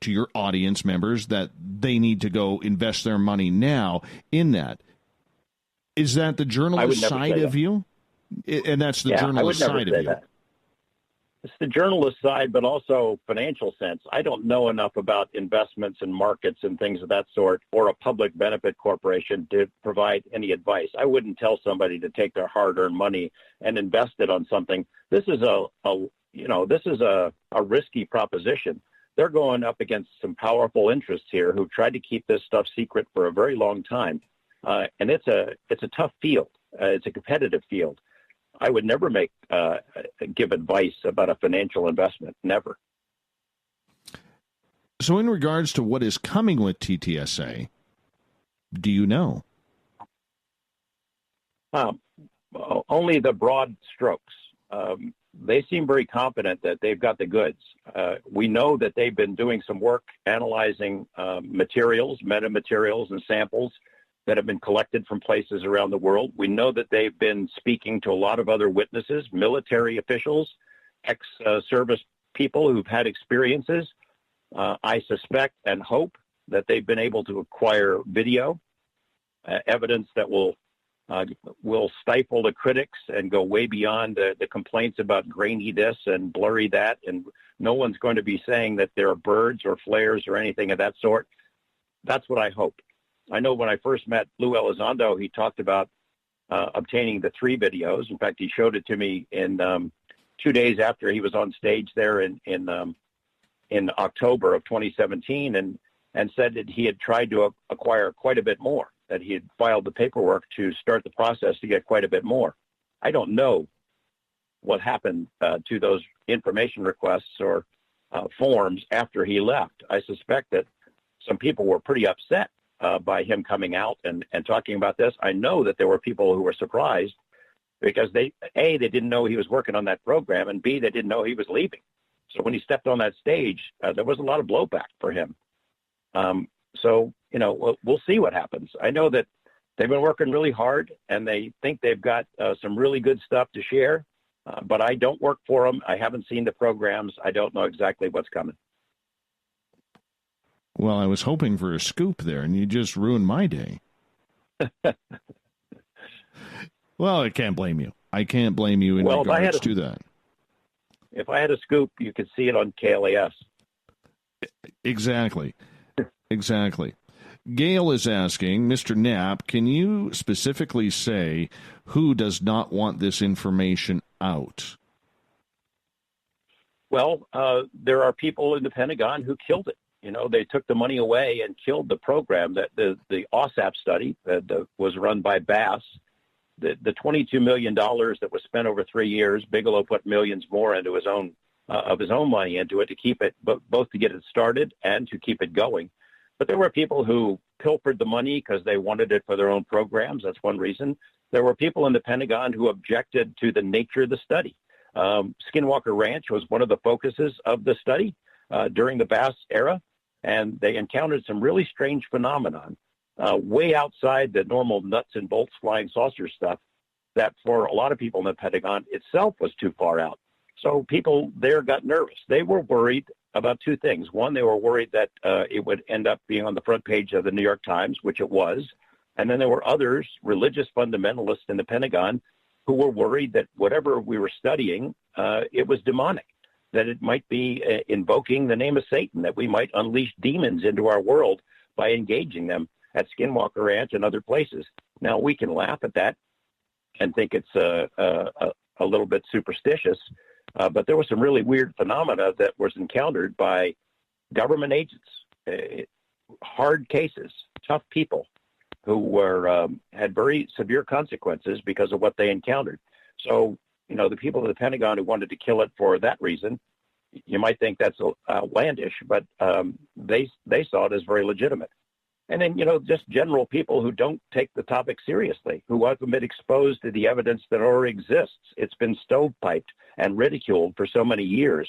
to your audience members that they need to go invest their money now in that. Is that the journalist side of you? And that's the journalist side of you. That. It's the journalist side, but also financial sense. I don't know enough about investments and markets and things of that sort, or a public benefit corporation to provide any advice. I wouldn't tell somebody to take their hard-earned money and invest it on something. This is a risky proposition. They're going up against some powerful interests here who tried to keep this stuff secret for a very long time, and it's a tough field. It's a competitive field. I would never give advice about a financial investment. Never. So in regards to what is coming with TTSA, do you know? Only the broad strokes. They seem very confident that they've got the goods. We know that they've been doing some work analyzing materials, metamaterials, and samples that have been collected from places around the world. We know that they've been speaking to a lot of other witnesses, military officials, ex-service people who've had experiences. I suspect and hope that they've been able to acquire video, evidence that will stifle the critics and go way beyond the complaints about grainy this and blurry that. And no one's going to be saying that there are birds or flares or anything of that sort. That's what I hope. I know when I first met Lou Elizondo, he talked about obtaining the 3 videos. In fact, he showed it to me in 2 days after he was on stage there in October of 2017, and said that he had tried to acquire quite a bit more, that he had filed the paperwork to start the process to get quite a bit more. I don't know what happened to those information requests or forms after he left. I suspect that some people were pretty upset by him coming out and talking about this. I know that there were people who were surprised because they didn't know he was working on that program, and B, they didn't know he was leaving. So when he stepped on that stage, there was a lot of blowback for him. So, we'll see what happens. I know that they've been working really hard, and they think they've got some really good stuff to share, but I don't work for them. I haven't seen the programs. I don't know exactly what's coming. Well, I was hoping for a scoop there, and you just ruined my day. Well, I can't blame you. I can't blame you in regards to that. If I had a scoop, you could see it on KLAS. Exactly. Exactly. Gail is asking, Mr. Knapp, can you specifically say who does not want this information out? Well, there are people in the Pentagon who killed it. They took the money away and killed the program. That the OSAP study that was run by Bass, the $22 million that was spent over 3 years, Bigelow put millions more into his own money into it to keep it, both to get it started and to keep it going. But there were people who pilfered the money because they wanted it for their own programs. That's one reason. There were people in the Pentagon who objected to the nature of the study. Skinwalker Ranch was one of the focuses of the study during the Bass era. And they encountered some really strange phenomenon way outside the normal nuts and bolts flying saucer stuff that for a lot of people in the Pentagon itself was too far out. So people there got nervous. They were worried about 2 things. One, they were worried that it would end up being on the front page of the New York Times, which it was. And then there were others, religious fundamentalists in the Pentagon, who were worried that whatever we were studying, it was demonic, that it might be invoking the name of Satan, that we might unleash demons into our world by engaging them at Skinwalker Ranch and other places. Now, we can laugh at that and think it's a a little bit superstitious, but there was some really weird phenomena that was encountered by government agents, hard cases, tough people who were had very severe consequences because of what they encountered. So, the people of the Pentagon who wanted to kill it for that reason, you might think that's outlandish, but they saw it as very legitimate. And then, just general people who don't take the topic seriously, who haven't been exposed to the evidence that already exists. It's been stovepiped and ridiculed for so many years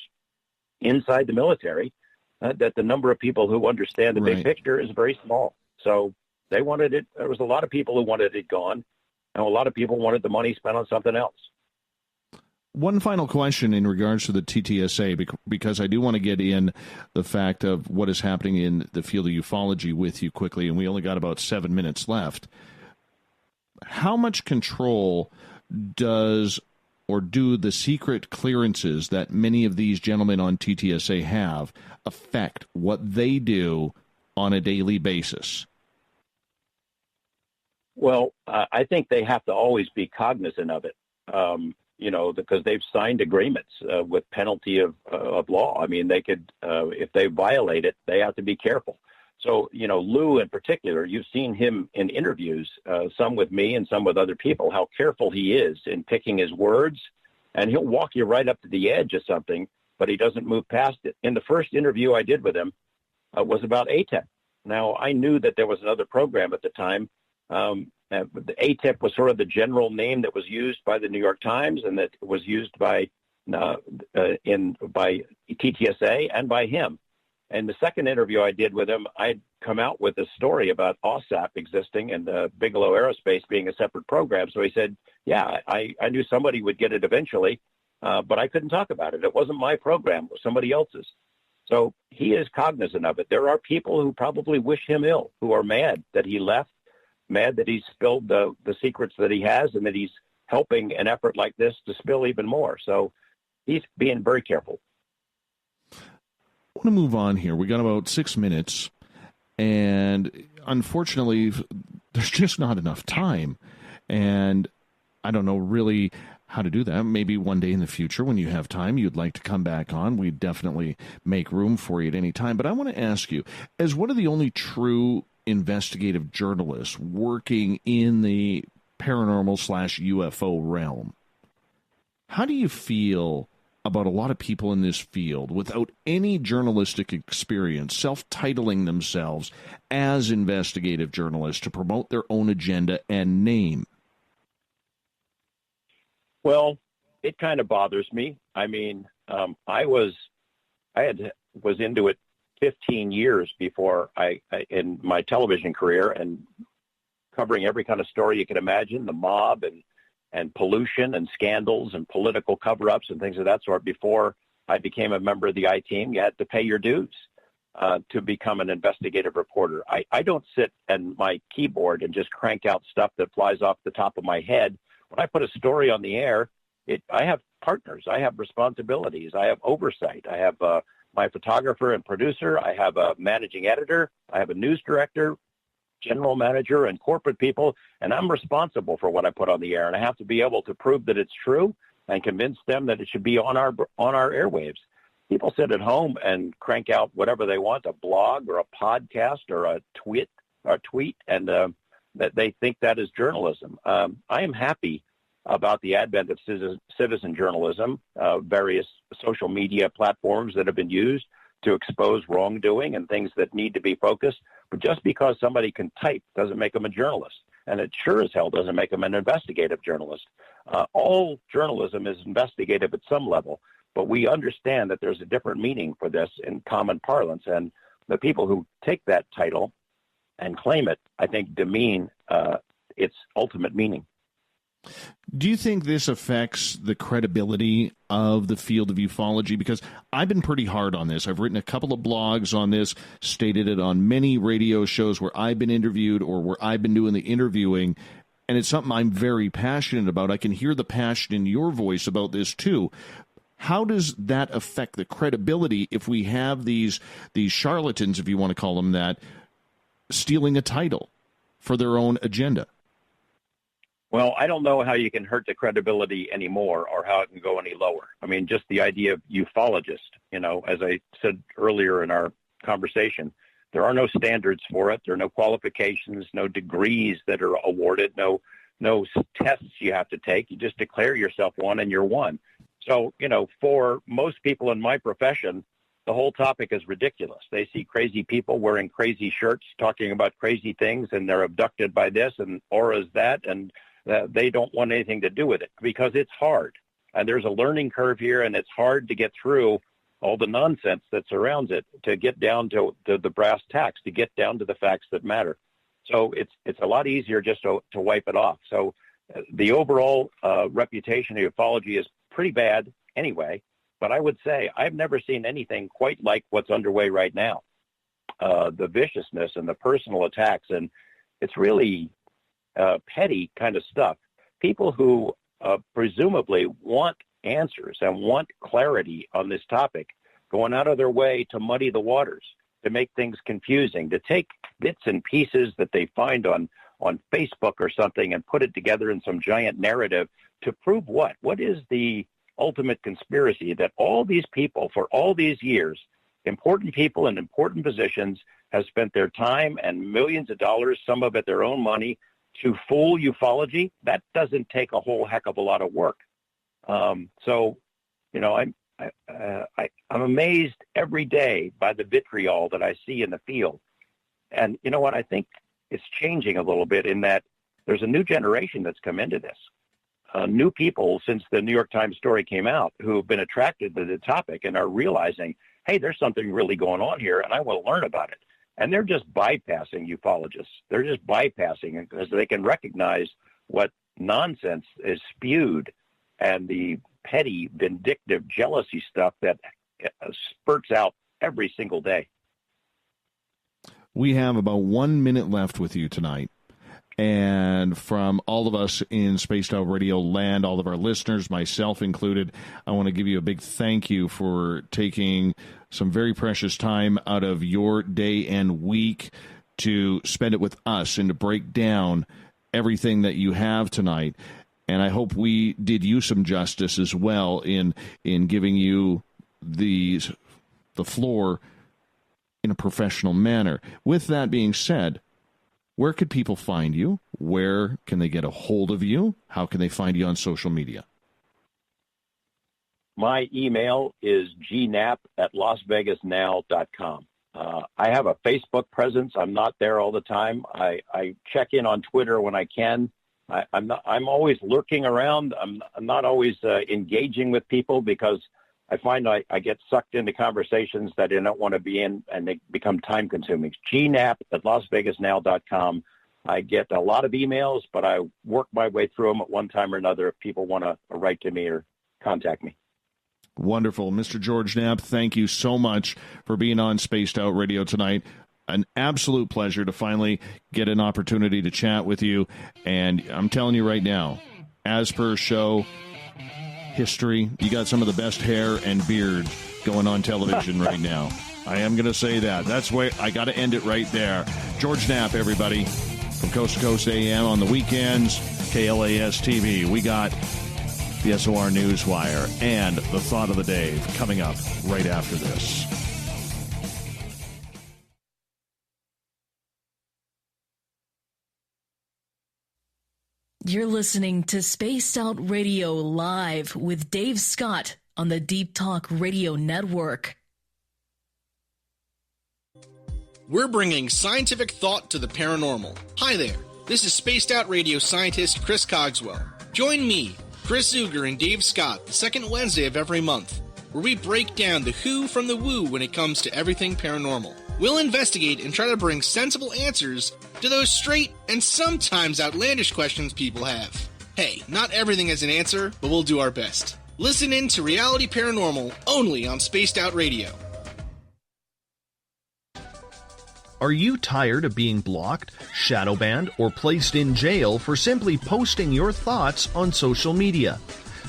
inside the military that the number of people who understand the big picture is very small. So they wanted it. There was a lot of people who wanted it gone, and a lot of people wanted the money spent on something else. One final question in regards to the TTSA, because I do want to get in the fact of what is happening in the field of ufology with you quickly, and we only got about 7 minutes left. How much control do the secret clearances that many of these gentlemen on TTSA have affect what they do on a daily basis? Well, I think they have to always be cognizant of it. Because they've signed agreements with penalty of law. I mean, they could, if they violate it, they have to be careful. So, Lou in particular, you've seen him in interviews, some with me and some with other people, how careful he is in picking his words. And he'll walk you right up to the edge of something, but he doesn't move past it. In the first interview I did with him was about ATEP. Now, I knew that there was another program at the time. The ATEP was sort of the general name that was used by the New York Times and that was used by TTSA and by him. And the second interview I did with him, I'd come out with a story about OSAP existing and Bigelow Aerospace being a separate program. So he said, yeah, I knew somebody would get it eventually, but I couldn't talk about it. It wasn't my program. It was somebody else's. So he is cognizant of it. There are people who probably wish him ill, who are mad that he left, mad that he's spilled the secrets that he has and that he's helping an effort like this to spill even more. So he's being very careful. I want to move on here. We got about 6 minutes, and unfortunately, there's just not enough time. And I don't know really how to do that. Maybe one day in the future when you have time, you'd like to come back on. We'd definitely make room for you at any time. But I want to ask you, as one of the only true investigative journalists working in the paranormal/UFO realm, how do you feel about a lot of people in this field without any journalistic experience self-titling themselves as investigative journalists to promote their own agenda and name? Well, it kind of bothers me. I mean, I was into it 15 years before in my television career, and covering every kind of story you can imagine, the mob and pollution and scandals and political cover-ups and things of that sort. Before I became a member of the I-Team, you had to pay your dues to become an investigative reporter. I don't sit at my keyboard and just crank out stuff that flies off the top of my head. When I put a story on the air, I have partners. I have responsibilities. I have oversight. I have my photographer and producer. I have a managing editor. I have a news director, general manager, and corporate people, and I'm responsible for what I put on the air, and I have to be able to prove that it's true and convince them that it should be on our airwaves. People sit at home and crank out whatever they want, a blog or a podcast or a tweet, and that they think that is journalism. I am happy about the advent of citizen journalism, various social media platforms that have been used to expose wrongdoing and things that need to be focused. But just because somebody can type doesn't make them a journalist. And it sure as hell doesn't make them an investigative journalist. All journalism is investigative at some level, but we understand that there's a different meaning for this in common parlance. And the people who take that title and claim it, I think, demean its ultimate meaning. Do you think this affects the credibility of the field of ufology? Because I've been pretty hard on this. I've written a couple of blogs on this, stated it on many radio shows where I've been interviewed or where I've been doing the interviewing, and it's something I'm very passionate about. I can hear the passion in your voice about this too. How does that affect the credibility if we have these charlatans, if you want to call them that, stealing a title for their own agenda? Well, I don't know how you can hurt the credibility anymore or how it can go any lower. I mean, just the idea of ufologist, as I said earlier in our conversation, there are no standards for it. There are no qualifications, no degrees that are awarded, no tests you have to take. You just declare yourself one and you're one. So, for most people in my profession, the whole topic is ridiculous. They see crazy people wearing crazy shirts talking about crazy things, and they're abducted by this and auras that, and they don't want anything to do with it because it's hard. And there's a learning curve here, and it's hard to get through all the nonsense that surrounds it to get down to the brass tacks, to get down to the facts that matter. So it's a lot easier just to wipe it off. So the overall reputation of ufology is pretty bad anyway, but I would say I've never seen anything quite like what's underway right now. The viciousness and the personal attacks, and it's really petty kind of stuff. People who presumably want answers and want clarity on this topic, going out of their way to muddy the waters, to make things confusing, to take bits and pieces that they find on Facebook or something and put it together in some giant narrative to prove what? What is the ultimate conspiracy that all these people for all these years, important people in important positions, have spent their time and millions of dollars, some of it their own money, to fool ufology? That doesn't take a whole heck of a lot of work. So, I'm amazed every day by the vitriol that I see in the field. And you know what? I think it's changing a little bit in that there's a new generation that's come into this. New people since the New York Times story came out who have been attracted to the topic and are realizing, hey, there's something really going on here, and I want to learn about it. And they're just bypassing ufologists. They're just bypassing it because they can recognize what nonsense is spewed and the petty, vindictive jealousy stuff that spurts out every single day. We have about 1 minute left with you tonight. And from all of us in Spaced Out Radio land, all of our listeners, myself included, I want to give you a big thank you for taking some very precious time out of your day and week to spend it with us and to break down everything that you have tonight. And I hope we did you some justice as well in giving you the floor in a professional manner. With that being said, where could people find you? Where can they get a hold of you? How can they find you on social media? My email is gknapp@lasvegasnow.com. I have a Facebook presence. I'm not there all the time. I check in on Twitter when I can. I'm always lurking around. I'm not always engaging with people because I find I get sucked into conversations that I don't want to be in, and they become time-consuming. gknapp@lasvegasnow.com. I get a lot of emails, but I work my way through them at one time or another if people want to write to me or contact me. Wonderful. Mr. George Knapp, thank you so much for being on Spaced Out Radio tonight. An absolute pleasure to finally get an opportunity to chat with you. And I'm telling you right now, as per show history, you got some of the best hair and beard going on television right now. I am going to say that. That's where I got to end it right there. George Knapp, everybody, from Coast to Coast AM on the weekends, KLAS TV. We got the SOR Newswire and the Thought of the Day coming up right after this. You're listening to Spaced Out Radio Live with Dave Scott on the Deep Talk Radio Network. We're bringing scientific thought to the paranormal. Hi there, this is Spaced Out Radio scientist Chris Cogswell. Join me, Chris Zuger, and Dave Scott the second Wednesday of every month, where we break down the who from the woo when it comes to everything paranormal. We'll investigate and try to bring sensible answers to those straight and sometimes outlandish questions people have. Hey, not everything has an answer, but we'll do our best. Listen in to Reality Paranormal only on Spaced Out Radio. Are you tired of being blocked, shadow banned, or placed in jail for simply posting your thoughts on social media?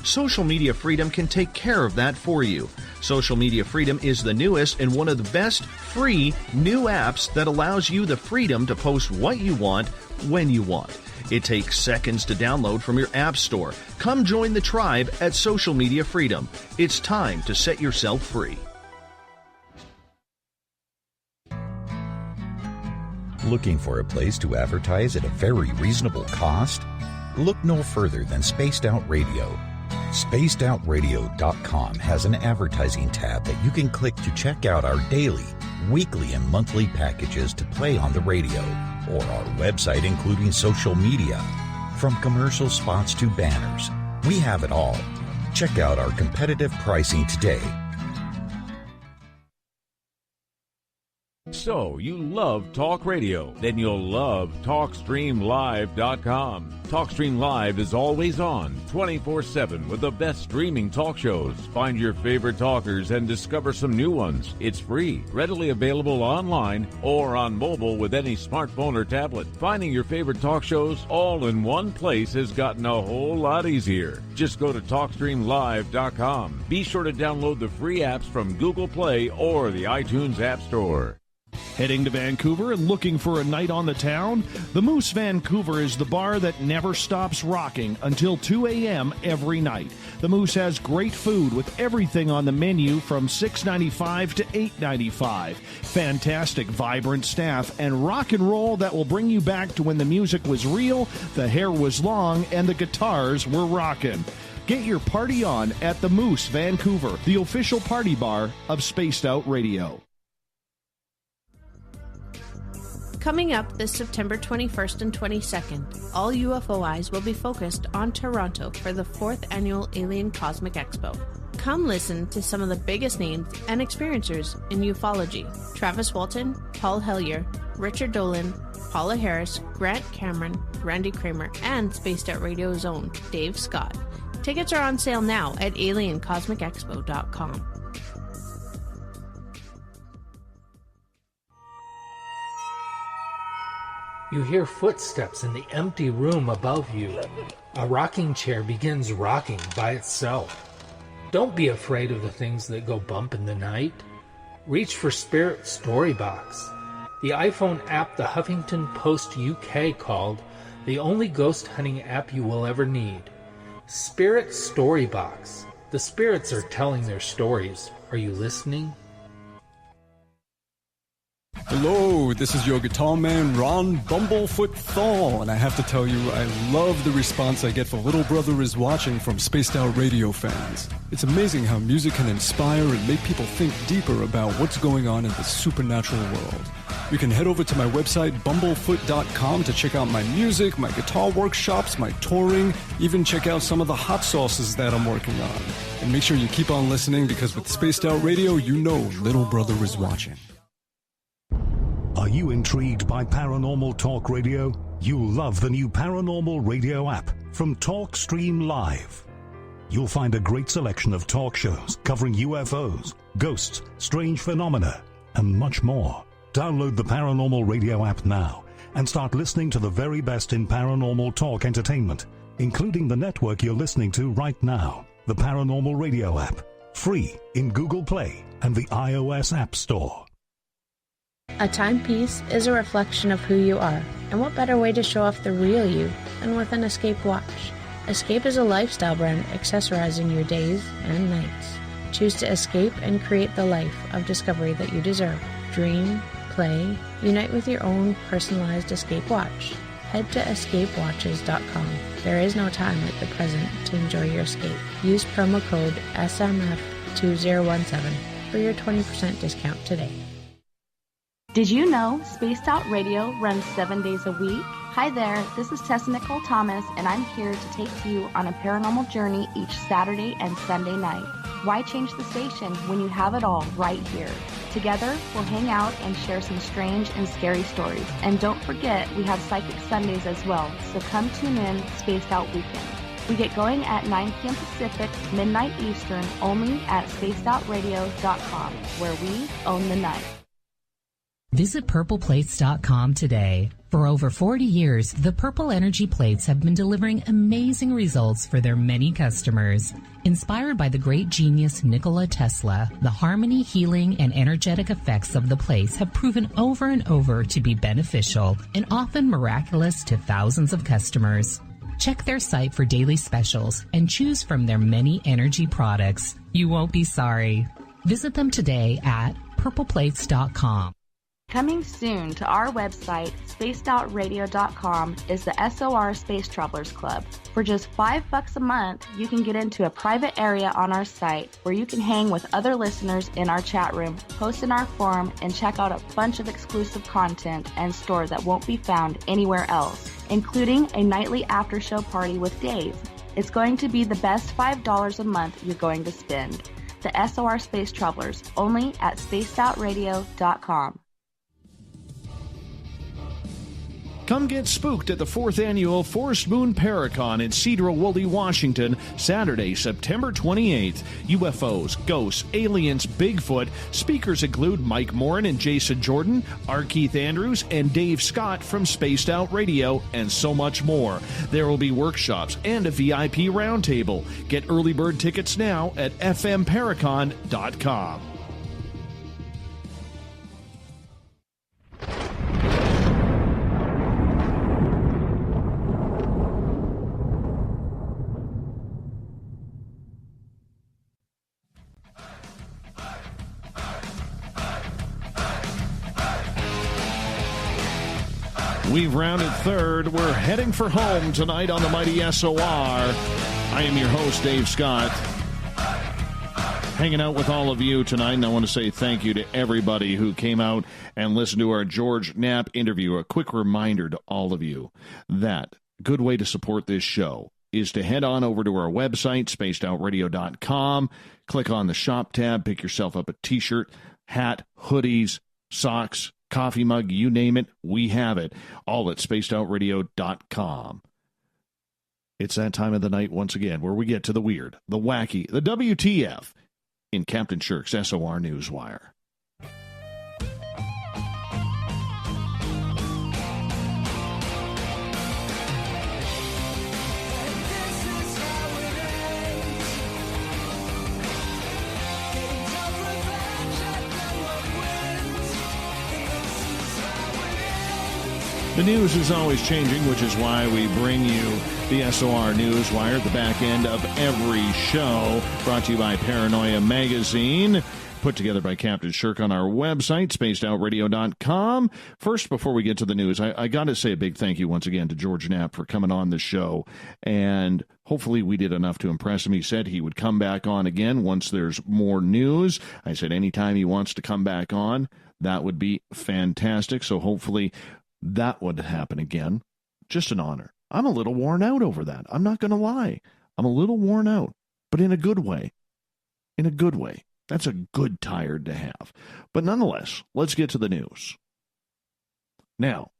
Social Media Freedom can take care of that for you. Social Media Freedom is the newest and one of the best free new apps that allows you the freedom to post what you want, when you want. It takes seconds to download from your app store. Come join the tribe at Social Media Freedom. It's time to set yourself free. Looking for a place to advertise at a very reasonable cost? Look no further than Spaced Out Radio. SpacedOutRadio.com has an advertising tab that you can click to check out our daily, weekly, and monthly packages to play on the radio, or our website including social media. From commercial spots to banners, we have it all. Check out our competitive pricing today. So, you love talk radio? Then you'll love TalkStreamLive.com. TalkStream Live is always on, 24/7, with the best streaming talk shows. Find your favorite talkers and discover some new ones. It's free, readily available online or on mobile with any smartphone or tablet. Finding your favorite talk shows all in one place has gotten a whole lot easier. Just go to TalkStreamLive.com. Be sure to download the free apps from Google Play or the iTunes App Store. Heading to Vancouver and looking for a night on the town? The Moose Vancouver is the bar that never stops rocking until 2 a.m. every night. The Moose has great food with everything on the menu from $6.95 to $8.95. Fantastic, vibrant staff and rock and roll that will bring you back to when the music was real, the hair was long, and the guitars were rocking. Get your party on at the Moose Vancouver, the official party bar of Spaced Out Radio. Coming up this September 21st and 22nd, all UFO eyes will be focused on Toronto for the 4th Annual Alien Cosmic Expo. Come listen to some of the biggest names and experiencers in ufology. Travis Walton, Paul Hellyer, Richard Dolan, Paula Harris, Grant Cameron, Randy Kramer, and Spaced Out Radio's own Dave Scott. Tickets are on sale now at aliencosmicexpo.com. You hear footsteps in the empty room above you. A rocking chair begins rocking by itself. Don't be afraid of the things that go bump in the night. Reach for Spirit Storybox, the iPhone app the Huffington Post UK called the only ghost hunting app you will ever need. Spirit Storybox. The spirits are telling their stories. Are you listening? Hello, this is your guitar man, Ron Bumblefoot Thal, and I have to tell you, I love the response I get for Little Brother is Watching from Spaced Out Radio fans. It's amazing how music can inspire and make people think deeper about what's going on in the supernatural world. You can head over to my website, bumblefoot.com, to check out my music, my guitar workshops, my touring, even check out some of the hot sauces that I'm working on. And make sure you keep on listening, because with Spaced Out Radio, you know Little Brother is watching. Are you intrigued by Paranormal Talk Radio? You'll love the new Paranormal Radio app from TalkStream Live. You'll find a great selection of talk shows covering UFOs, ghosts, strange phenomena, and much more. Download the Paranormal Radio app now and start listening to the very best in paranormal talk entertainment, including the network you're listening to right now, the Paranormal Radio app, free in Google Play and the iOS App Store. A timepiece is a reflection of who you are, and what better way to show off the real you than with an Escape watch? Escape is a lifestyle brand accessorizing your days and nights. Choose to escape and create the life of discovery that you deserve. Dream, play, unite with your own personalized Escape watch. Head to escapewatches.com. There is no time like the present to enjoy your escape. Use promo code SMF2017 for your 20% discount today. Did you know Spaced Out Radio runs 7 days a week? Hi there, this is Tessa Nicole Thomas, and I'm here to take you on a paranormal journey each Saturday and Sunday night. Why change the station when you have it all right here? Together, we'll hang out and share some strange and scary stories. And don't forget, we have Psychic Sundays as well, so come tune in Spaced Out Weekend. We get going at 9 p.m. Pacific, midnight Eastern, only at spacedoutradio.com, where we own the night. Visit purpleplates.com today. For over 40 years, the Purple Energy Plates have been delivering amazing results for their many customers. Inspired by the great genius Nikola Tesla, the harmony, healing, and energetic effects of the plates have proven over and over to be beneficial and often miraculous to thousands of customers. Check their site for daily specials and choose from their many energy products. You won't be sorry. Visit them today at purpleplates.com. Coming soon to our website, spacedoutradio.com, is the SOR Space Travelers Club. For just $5 a month, you can get into a private area on our site where you can hang with other listeners in our chat room, post in our forum, and check out a bunch of exclusive content and stores that won't be found anywhere else, including a nightly after-show party with Dave. It's going to be the best $5 a month you're going to spend. The SOR Space Travelers, only at spacedoutradio.com. Come get spooked at the 4th Annual Forest Moon Paracon in Cedar-Woolley, Washington, Saturday, September 28th. UFOs, ghosts, aliens, Bigfoot. Speakers include Mike Morin and Jason Jordan, R. Keith Andrews, and Dave Scott from Spaced Out Radio, and so much more. There will be workshops and a VIP roundtable. Get early bird tickets now at fmparacon.com. We've rounded third. We're heading for home tonight on the mighty SOR. I am your host, Dave Scott, hanging out with all of you tonight, and I want to say thank you to everybody who came out and listened to our George Knapp interview. A quick reminder to all of you that a good way to support this show is to head on over to our website, spacedoutradio.com, click on the shop tab, pick yourself up a t-shirt, hat, hoodies, socks, coffee mug, you name it, we have it, all at spacedoutradio.com. It's that time of the night once again where we get to the weird, the wacky, the WTF in Captain Shirk's SOR Newswire. The news is always changing, which is why we bring you the SOR Newswire at the back end of every show, brought to you by Paranoia Magazine, put together by Captain Shirk on our website, spacedoutradio.com. First, before we get to the news, I got to say a big thank you once again to George Knapp for coming on the show, and hopefully we did enough to impress him. He said he would come back on again once there's more news. I said anytime he wants to come back on, that would be fantastic, so hopefully that would happen again. Just an honor. I'm a little worn out over that. I'm not going to lie. I'm a little worn out, but in a good way. In a good way. That's a good tired to have. But nonetheless, let's get to the news. Now,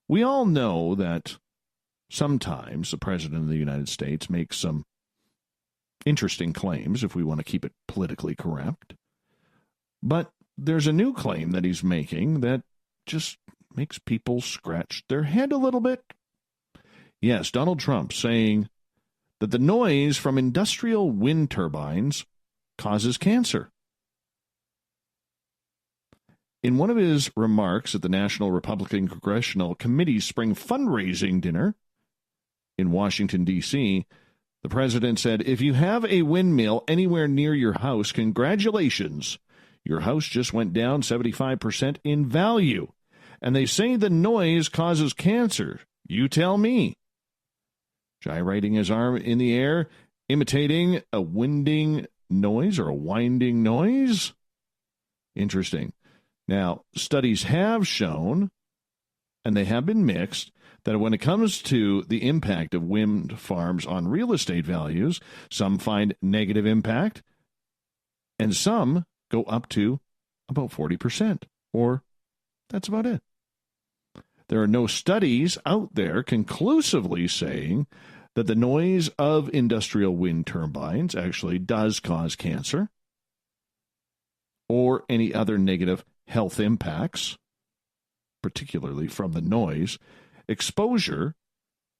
we all know that sometimes the President of the United States makes some interesting claims, if we want to keep it politically correct. But there's a new claim that he's making that just makes people scratch their head a little bit. Yes, Donald Trump saying that the noise from industrial wind turbines causes cancer. In one of his remarks at the National Republican Congressional Committee's spring fundraising dinner in Washington, D.C., the president said, "If you have a windmill anywhere near your house, congratulations. Your house just went down 75% in value. And they say the noise causes cancer. You tell me." Gyrating his arm in the air, imitating a winding noise or a winding noise? Interesting. Now, studies have shown, and they have been mixed, that when it comes to the impact of wind farms on real estate values, some find negative impact, and some go up to about 40%, or that's about it. There are no studies out there conclusively saying that the noise of industrial wind turbines actually does cause cancer or any other negative health impacts, particularly from the noise. Exposure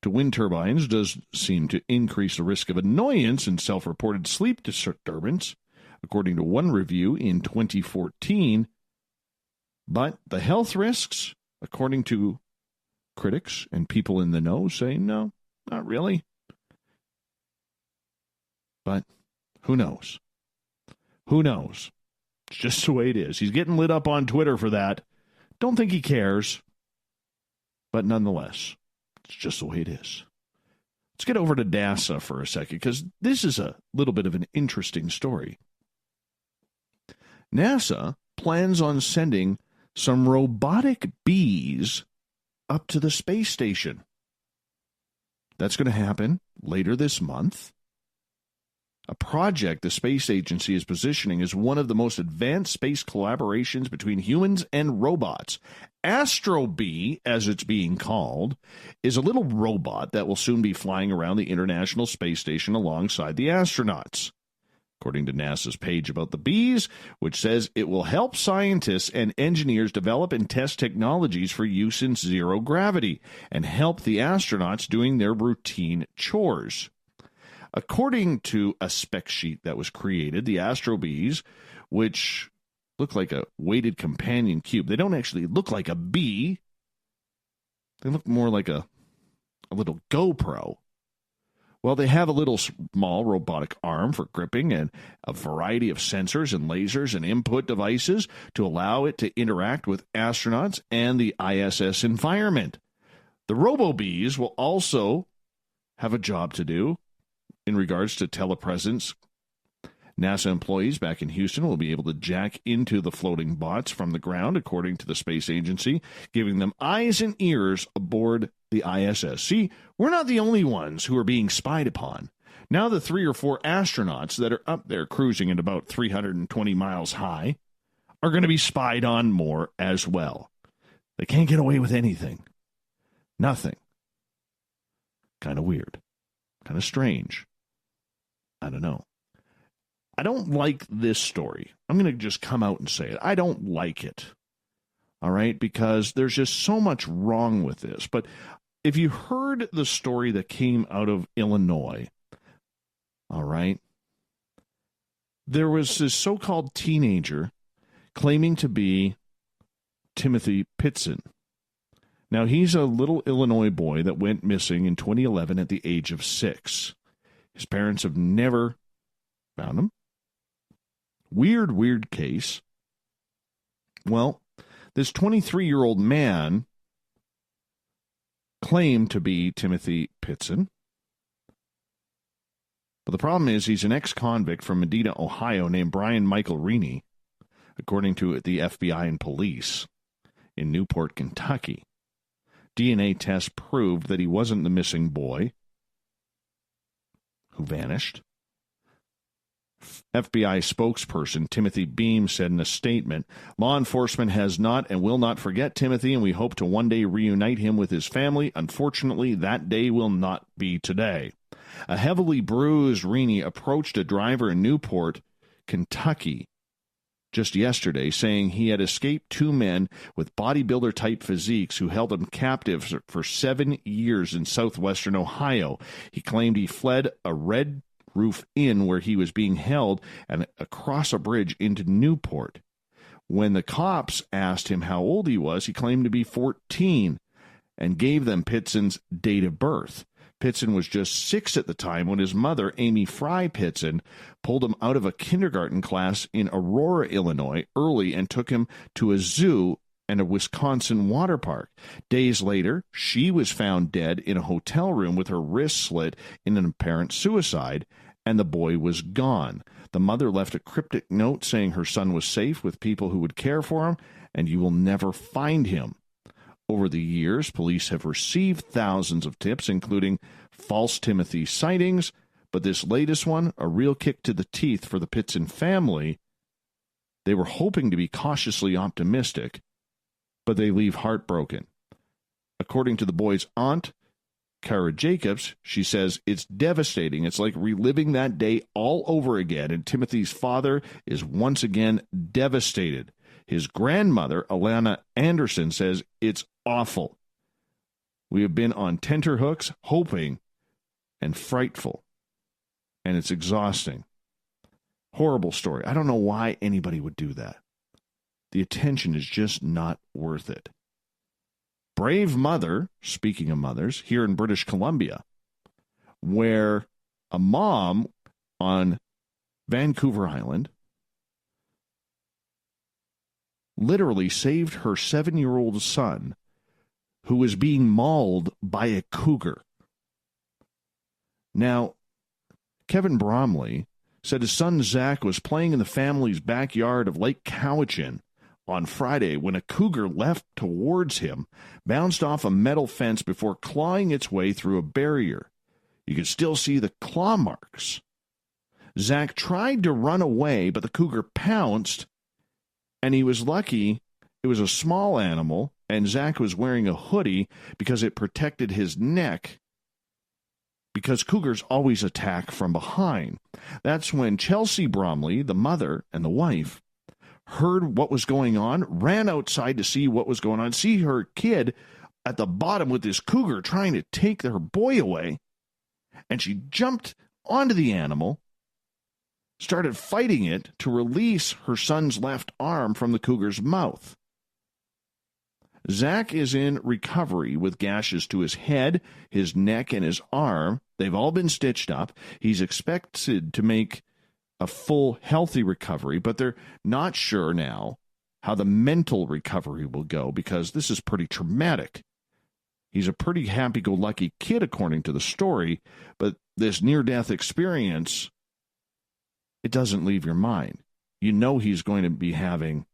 to wind turbines does seem to increase the risk of annoyance and self-reported sleep disturbance, according to one review in 2014. But the health risks, according to critics and people in the know, say no, not really. But who knows? Who knows? It's just the way it is. He's getting lit up on Twitter for that. Don't think he cares. But nonetheless, it's just the way it is. Let's get over to NASA for a second, because this is a little bit of an interesting story. NASA plans on sending some robotic bees up to the space station. That's going to happen later this month. A project the space agency is positioning as one of the most advanced space collaborations between humans and robots. Astro Bee, as it's being called, is a little robot that will soon be flying around the International Space Station alongside the astronauts. According to NASA's page about the bees, which says it will help scientists and engineers develop and test technologies for use in zero gravity and help the astronauts doing their routine chores. According to a spec sheet that was created, the Astro Bees, which look like a weighted companion cube, they don't actually look like a bee. They look more like a little GoPro. Well, they have a little small robotic arm for gripping and a variety of sensors and lasers and input devices to allow it to interact with astronauts and the ISS environment. The Robo-Bees will also have a job to do in regards to telepresence. NASA employees back in Houston will be able to jack into the floating bots from the ground, according to the space agency, giving them eyes and ears aboard the ISS. See, we're not the only ones who are being spied upon. Now the 3 or 4 astronauts that are up there cruising at about 320 miles high are going to be spied on more as well. They can't get away with anything. Nothing. Kind of weird. Kind of strange. I don't know. I don't like this story. I'm going to just come out and say it. I don't like it. All right? Because there's just so much wrong with this. But if you heard the story that came out of Illinois, all right, there was this so-called teenager claiming to be Timothy Pitson. Now, he's a little Illinois boy that went missing in 2011 at the age of 6. His parents have never found him. Weird case. Well, this 23-year-old man claimed to be Timothy Pitson. But the problem is he's an ex-convict from Medina, Ohio, named Brian Michael Reaney, according to the FBI and police in Newport, Kentucky. DNA tests proved that he wasn't the missing boy who vanished. FBI spokesperson Timothy Beam said in a statement, "Law enforcement has not and will not forget Timothy, and we hope to one day reunite him with his family. Unfortunately, that day will not be today." A heavily bruised Reaney approached a driver in Newport, Kentucky, just yesterday, saying he had escaped 2 men with bodybuilder-type physiques who held him captive for 7 years in southwestern Ohio. He claimed he fled a Red Roof Inn where he was being held and across a bridge into Newport. When the cops asked him how old he was, he claimed to be 14 and gave them Pitson's date of birth. Pitson was just 6 at the time when his mother, Amy Fry Pitson, pulled him out of a kindergarten class in Aurora, Illinois, early and took him to a zoo and a Wisconsin water park. Days later, she was found dead in a hotel room with her wrist slit in an apparent suicide, and the boy was gone. The mother left a cryptic note saying her son was safe with people who would care for him, and you will never find him. Over the years, police have received thousands of tips, including false Timothy sightings, but this latest one, a real kick to the teeth for the Pitson family. They were hoping to be cautiously optimistic, but they leave heartbroken. According to the boy's aunt, Kara Jacobs, she says, "It's devastating. It's like reliving that day all over again, and Timothy's father is once again devastated. His grandmother, Alana Anderson, says it's awful. We have been on tenterhooks, hoping, and frightful. And it's exhausting. Horrible story. I don't know why anybody would do that. The attention is just not worth it. Brave mother, speaking of mothers, here in British Columbia, where a mom on Vancouver Island literally saved her 7-year-old son who was being mauled by a cougar. Now, Kevin Bromley said his son Zach was playing in the family's backyard of Lake Cowichan on Friday when a cougar leapt towards him, bounced off a metal fence before clawing its way through a barrier. You could still see the claw marks. Zach tried to run away, but the cougar pounced, and he was lucky it was a small animal, and Zach was wearing a hoodie because it protected his neck, because cougars always attack from behind. That's when Chelsea Bromley, the mother and the wife, heard what was going on, ran outside to see what was going on, see her kid at the bottom with this cougar trying to take her boy away, and she jumped onto the animal, started fighting it to release her son's left arm from the cougar's mouth. Zach is in recovery with gashes to his head, his neck, and his arm. They've all been stitched up. He's expected to make a full, healthy recovery, but they're not sure now how the mental recovery will go because this is pretty traumatic. He's a pretty happy-go-lucky kid, according to the story, but this near-death experience, it doesn't leave your mind. You know he's going to be having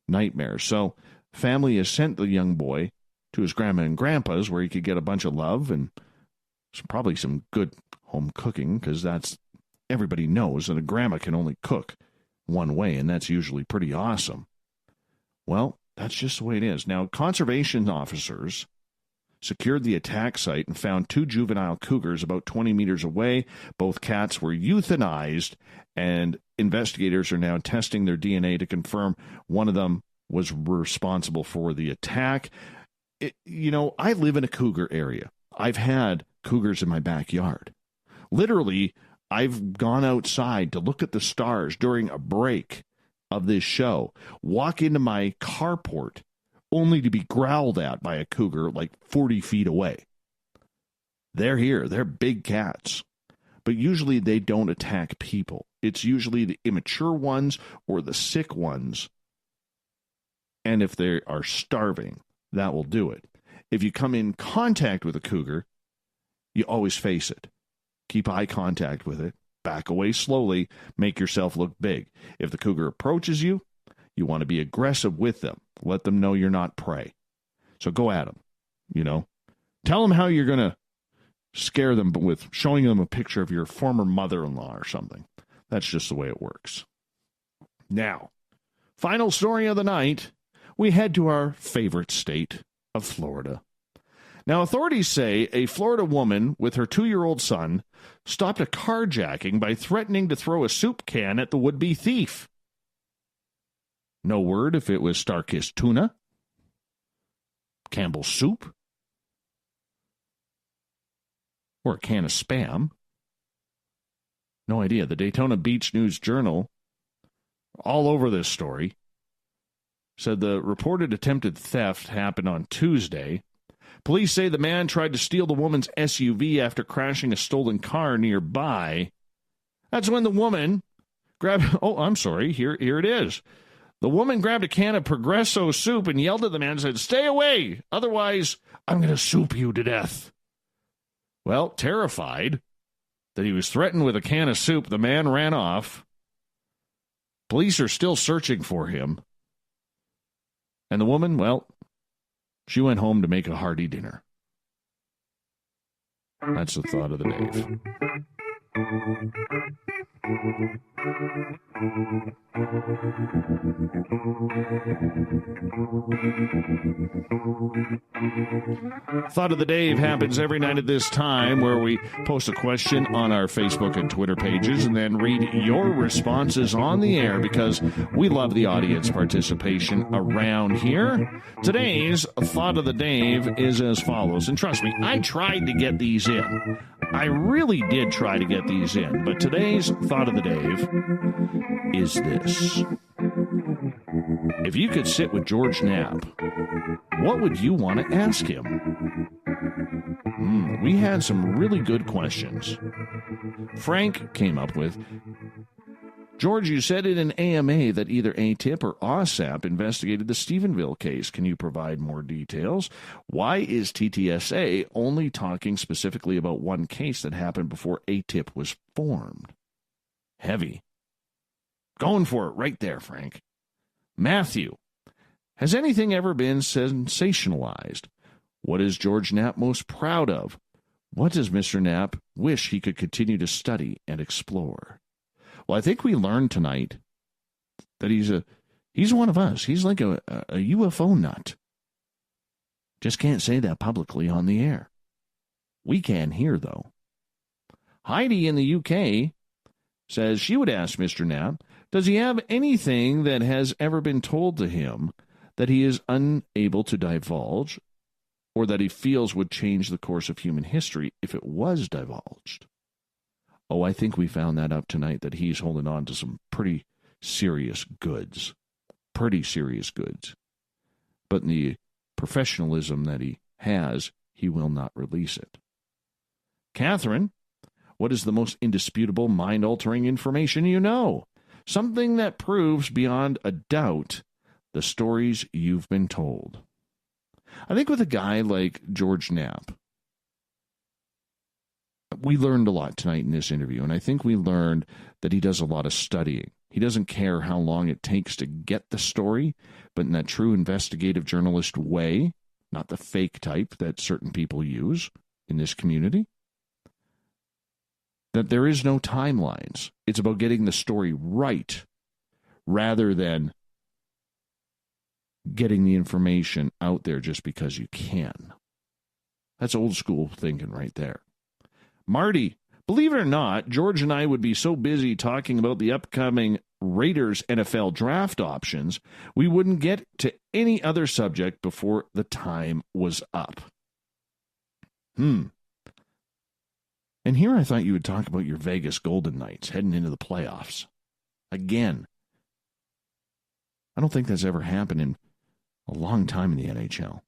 nightmares. So family has sent the young boy to his grandma and grandpa's where he could get a bunch of love and probably some good home cooking, because that's everybody knows that a grandma can only cook one way, and that's usually pretty awesome. Well, that's just the way it is. Now, conservation officers secured the attack site and found 2 juvenile cougars about 20 meters away. Both cats were euthanized, and investigators are now testing their DNA to confirm one of them was responsible for the attack. I live in a cougar area. I've had cougars in my backyard. Literally, I've gone outside to look at the stars during a break of this show, walk into my carport, only to be growled at by a cougar like 40 feet away. They're here. They're big cats. But usually they don't attack people. It's usually the immature ones or the sick ones. And if they are starving, that will do it. If you come in contact with a cougar, you always face it. Keep eye contact with it. Back away slowly. Make yourself look big. If the cougar approaches you, you want to be aggressive with them. Let them know you're not prey. So go at them. Tell them how you're going to scare them with showing them a picture of your former mother-in-law or something. That's just the way it works. Now, final story of the night. We head to our favorite state of Florida. Now, authorities say a Florida woman with her 2-year-old son stopped a carjacking by threatening to throw a soup can at the would-be thief. No word if it was Star-Kissed tuna, Campbell's soup, or a can of Spam. No idea. The Daytona Beach News-Journal, all over this story, said the reported attempted theft happened on Tuesday. Police say the man tried to steal the woman's SUV after crashing a stolen car nearby. That's when the woman grabbed... Oh, I'm sorry. Here it is. The woman grabbed a can of Progresso soup and yelled at the man and said, "Stay away, otherwise I'm going to soup you to death." Well, terrified that he was threatened with a can of soup, the man ran off. Police are still searching for him. And the woman, well, she went home to make a hearty dinner. That's the thought of the day. Thought of the Dave happens every night at this time, where we post a question on our Facebook and Twitter pages and then read your responses on the air, because we love the audience participation around here. Today's Thought of the Dave is as follows, and trust me, I tried to get these in. I really did try to get these in, but today's Thought of the Dave is this. If you could sit with George Knapp, what would you want to ask him? We had some really good questions. Frank came up with, George, you said in an AMA that either ATIP or OSAP investigated the Stephenville case. Can you provide more details? Why is TTSA only talking specifically about one case that happened before ATIP was formed? Heavy. Going for it right there, Frank. Matthew, has anything ever been sensationalized? What is George Knapp most proud of? What does Mr. Knapp wish he could continue to study and explore? Well, I think we learned tonight that he's one of us. He's like a UFO nut. Just can't say that publicly on the air. We can here, though. Heidi in the UK says she would ask Mr. Knapp, does he have anything that has ever been told to him that he is unable to divulge, or that he feels would change the course of human history if it was divulged? Oh, I think we found that up tonight, that he's holding on to some pretty serious goods. Pretty serious goods. But in the professionalism that he has, he will not release it. Catherine, what is the most indisputable, mind-altering information you know? Something that proves beyond a doubt the stories you've been told. I think with a guy like George Knapp, we learned a lot tonight in this interview, and I think we learned that he does a lot of studying. He doesn't care how long it takes to get the story, but in that true investigative journalist way, not the fake type that certain people use in this community, that there is no timelines. It's about getting the story right rather than getting the information out there just because you can. That's old school thinking right there. Marty, believe it or not, George and I would be so busy talking about the upcoming Raiders NFL draft options, we wouldn't get to any other subject before the time was up. And here I thought you would talk about your Vegas Golden Knights heading into the playoffs. Again. I don't think that's ever happened in a long time in the NHL,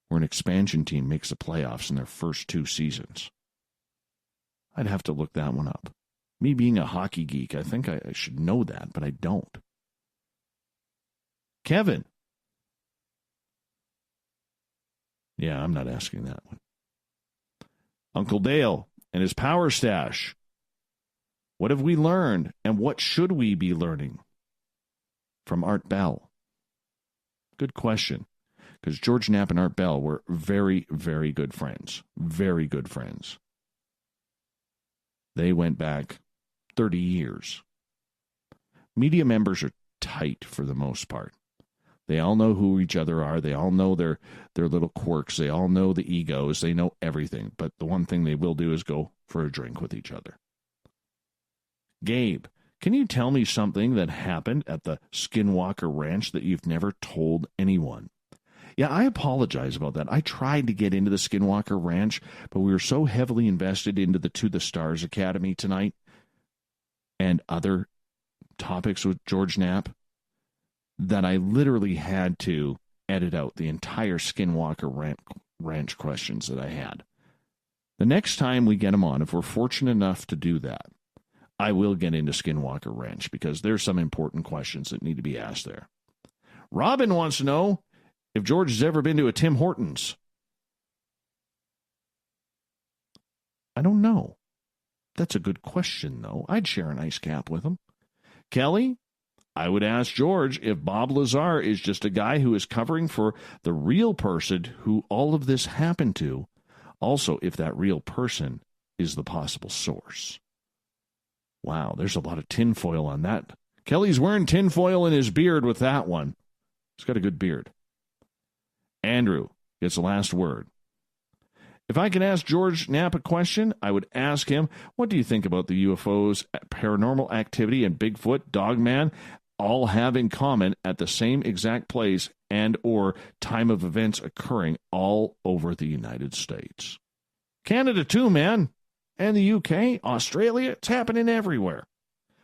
where an expansion team makes the playoffs in their first 2 seasons. I'd have to look that one up. Me being a hockey geek, I think I should know that, but I don't. Kevin. Yeah, I'm not asking that one. Uncle Dale and his power stash. What have we learned, and what should we be learning? From Art Bell. Good question, because George Knapp and Art Bell were very, very good friends. Very good friends. They went back 30 years. Media members are tight for the most part. They all know who each other are. They all know their little quirks. They all know the egos. They know everything. But the one thing they will do is go for a drink with each other. Gabe, can you tell me something that happened at the Skinwalker Ranch that you've never told anyone? Yeah, I apologize about that. I tried to get into the Skinwalker Ranch, but we were so heavily invested into the To the Stars Academy tonight and other topics with George Knapp that I literally had to edit out the entire Skinwalker Ranch questions that I had. The next time we get him on, if we're fortunate enough to do that, I will get into Skinwalker Ranch because there's some important questions that need to be asked there. Robin wants to know if George has ever been to a Tim Hortons. I don't know. That's a good question, though. I'd share an ice cap with him. Kelly, I would ask George if Bob Lazar is just a guy who is covering for the real person who all of this happened to. Also, if that real person is the possible source. Wow, there's a lot of tinfoil on that. Kelly's wearing tinfoil in his beard with that one. He's got a good beard. Andrew gets the last word. If I could ask George Knapp a question, I would ask him, what do you think about the UFOs, paranormal activity, and Bigfoot, Dogman, all have in common at the same exact place and or time of events occurring all over the United States? Canada too, man. And the UK, Australia, it's happening everywhere.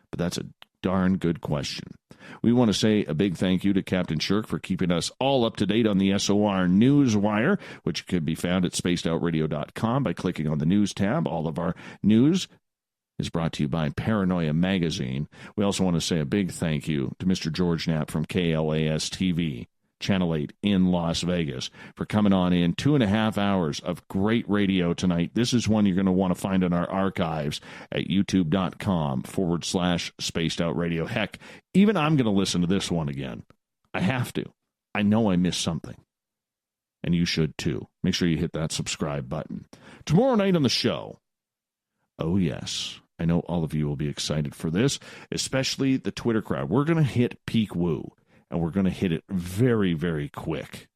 But that's a darn good question. We want to say a big thank you to Captain Shirk for keeping us all up to date on the SOR Newswire, which can be found at spacedoutradio.com by clicking on the news tab. All of our news is brought to you by Paranoia Magazine. We also want to say a big thank you to Mr. George Knapp from KLAS TV, Channel 8 in Las Vegas, for coming on in 2.5 hours of great radio tonight. This is one you're going to want to find in our archives at youtube.com/Spaced Out Radio. Heck, even I'm going to listen to this one again. I have to. I know I missed something. And you should too. Make sure you hit that subscribe button. Tomorrow night on the show, oh yes, I know all of you will be excited for this, especially the Twitter crowd. We're going to hit peak woo. And we're going to hit it very, very quick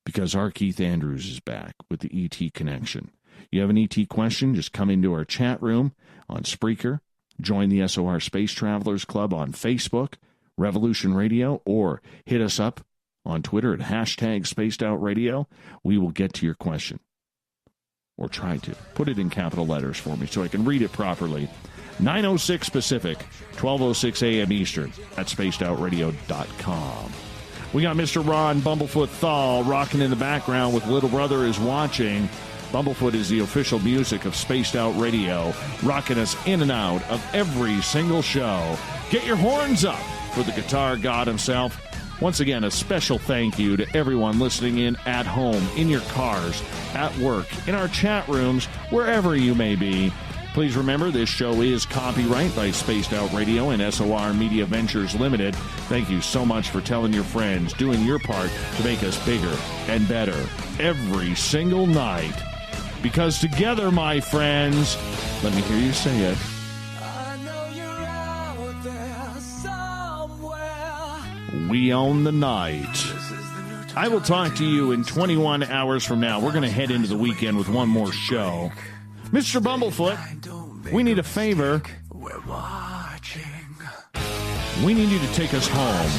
because our Keith Andrews is back with the ET Connection. You have an ET question, just come into our chat room on Spreaker, join the SOR Space Travelers Club on Facebook, Revolution Radio, or hit us up on Twitter at #SpacedOutRadio. We will get to your question. Or try to. Put it in capital letters for me so I can read it properly. 9:06 Pacific, 12:06 a.m. Eastern at spacedoutradio.com. We got Mr. Ron Bumblefoot THAL rocking in the background with Little Brother is Watching. Bumblefoot is the official music of Spaced Out Radio, rocking us in and out of every single show. Get your horns up for the guitar god himself. Once again, a special thank you to everyone listening in at home, in your cars, at work, in our chat rooms, wherever you may be. Please remember, this show is copyright by Spaced Out Radio and SOR Media Ventures Limited. Thank you so much for telling your friends, doing your part to make us bigger and better every single night. Because together, my friends, let me hear you say it. I know you're out there somewhere. We own the night. I will talk to you in 21 hours from now. We're going to head into the weekend with one more show. Mr. Bumblefoot, we need a favor. We need you to take us home.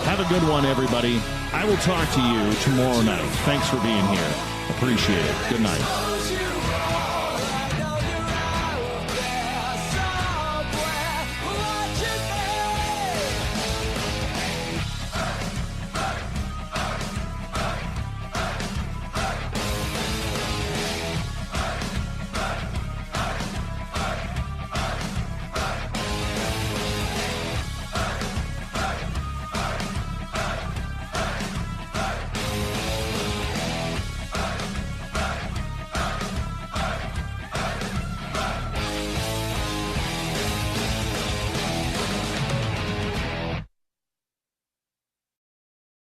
Have a good one, everybody. I will talk to you tomorrow night. Thanks for being here. Appreciate it. Good night.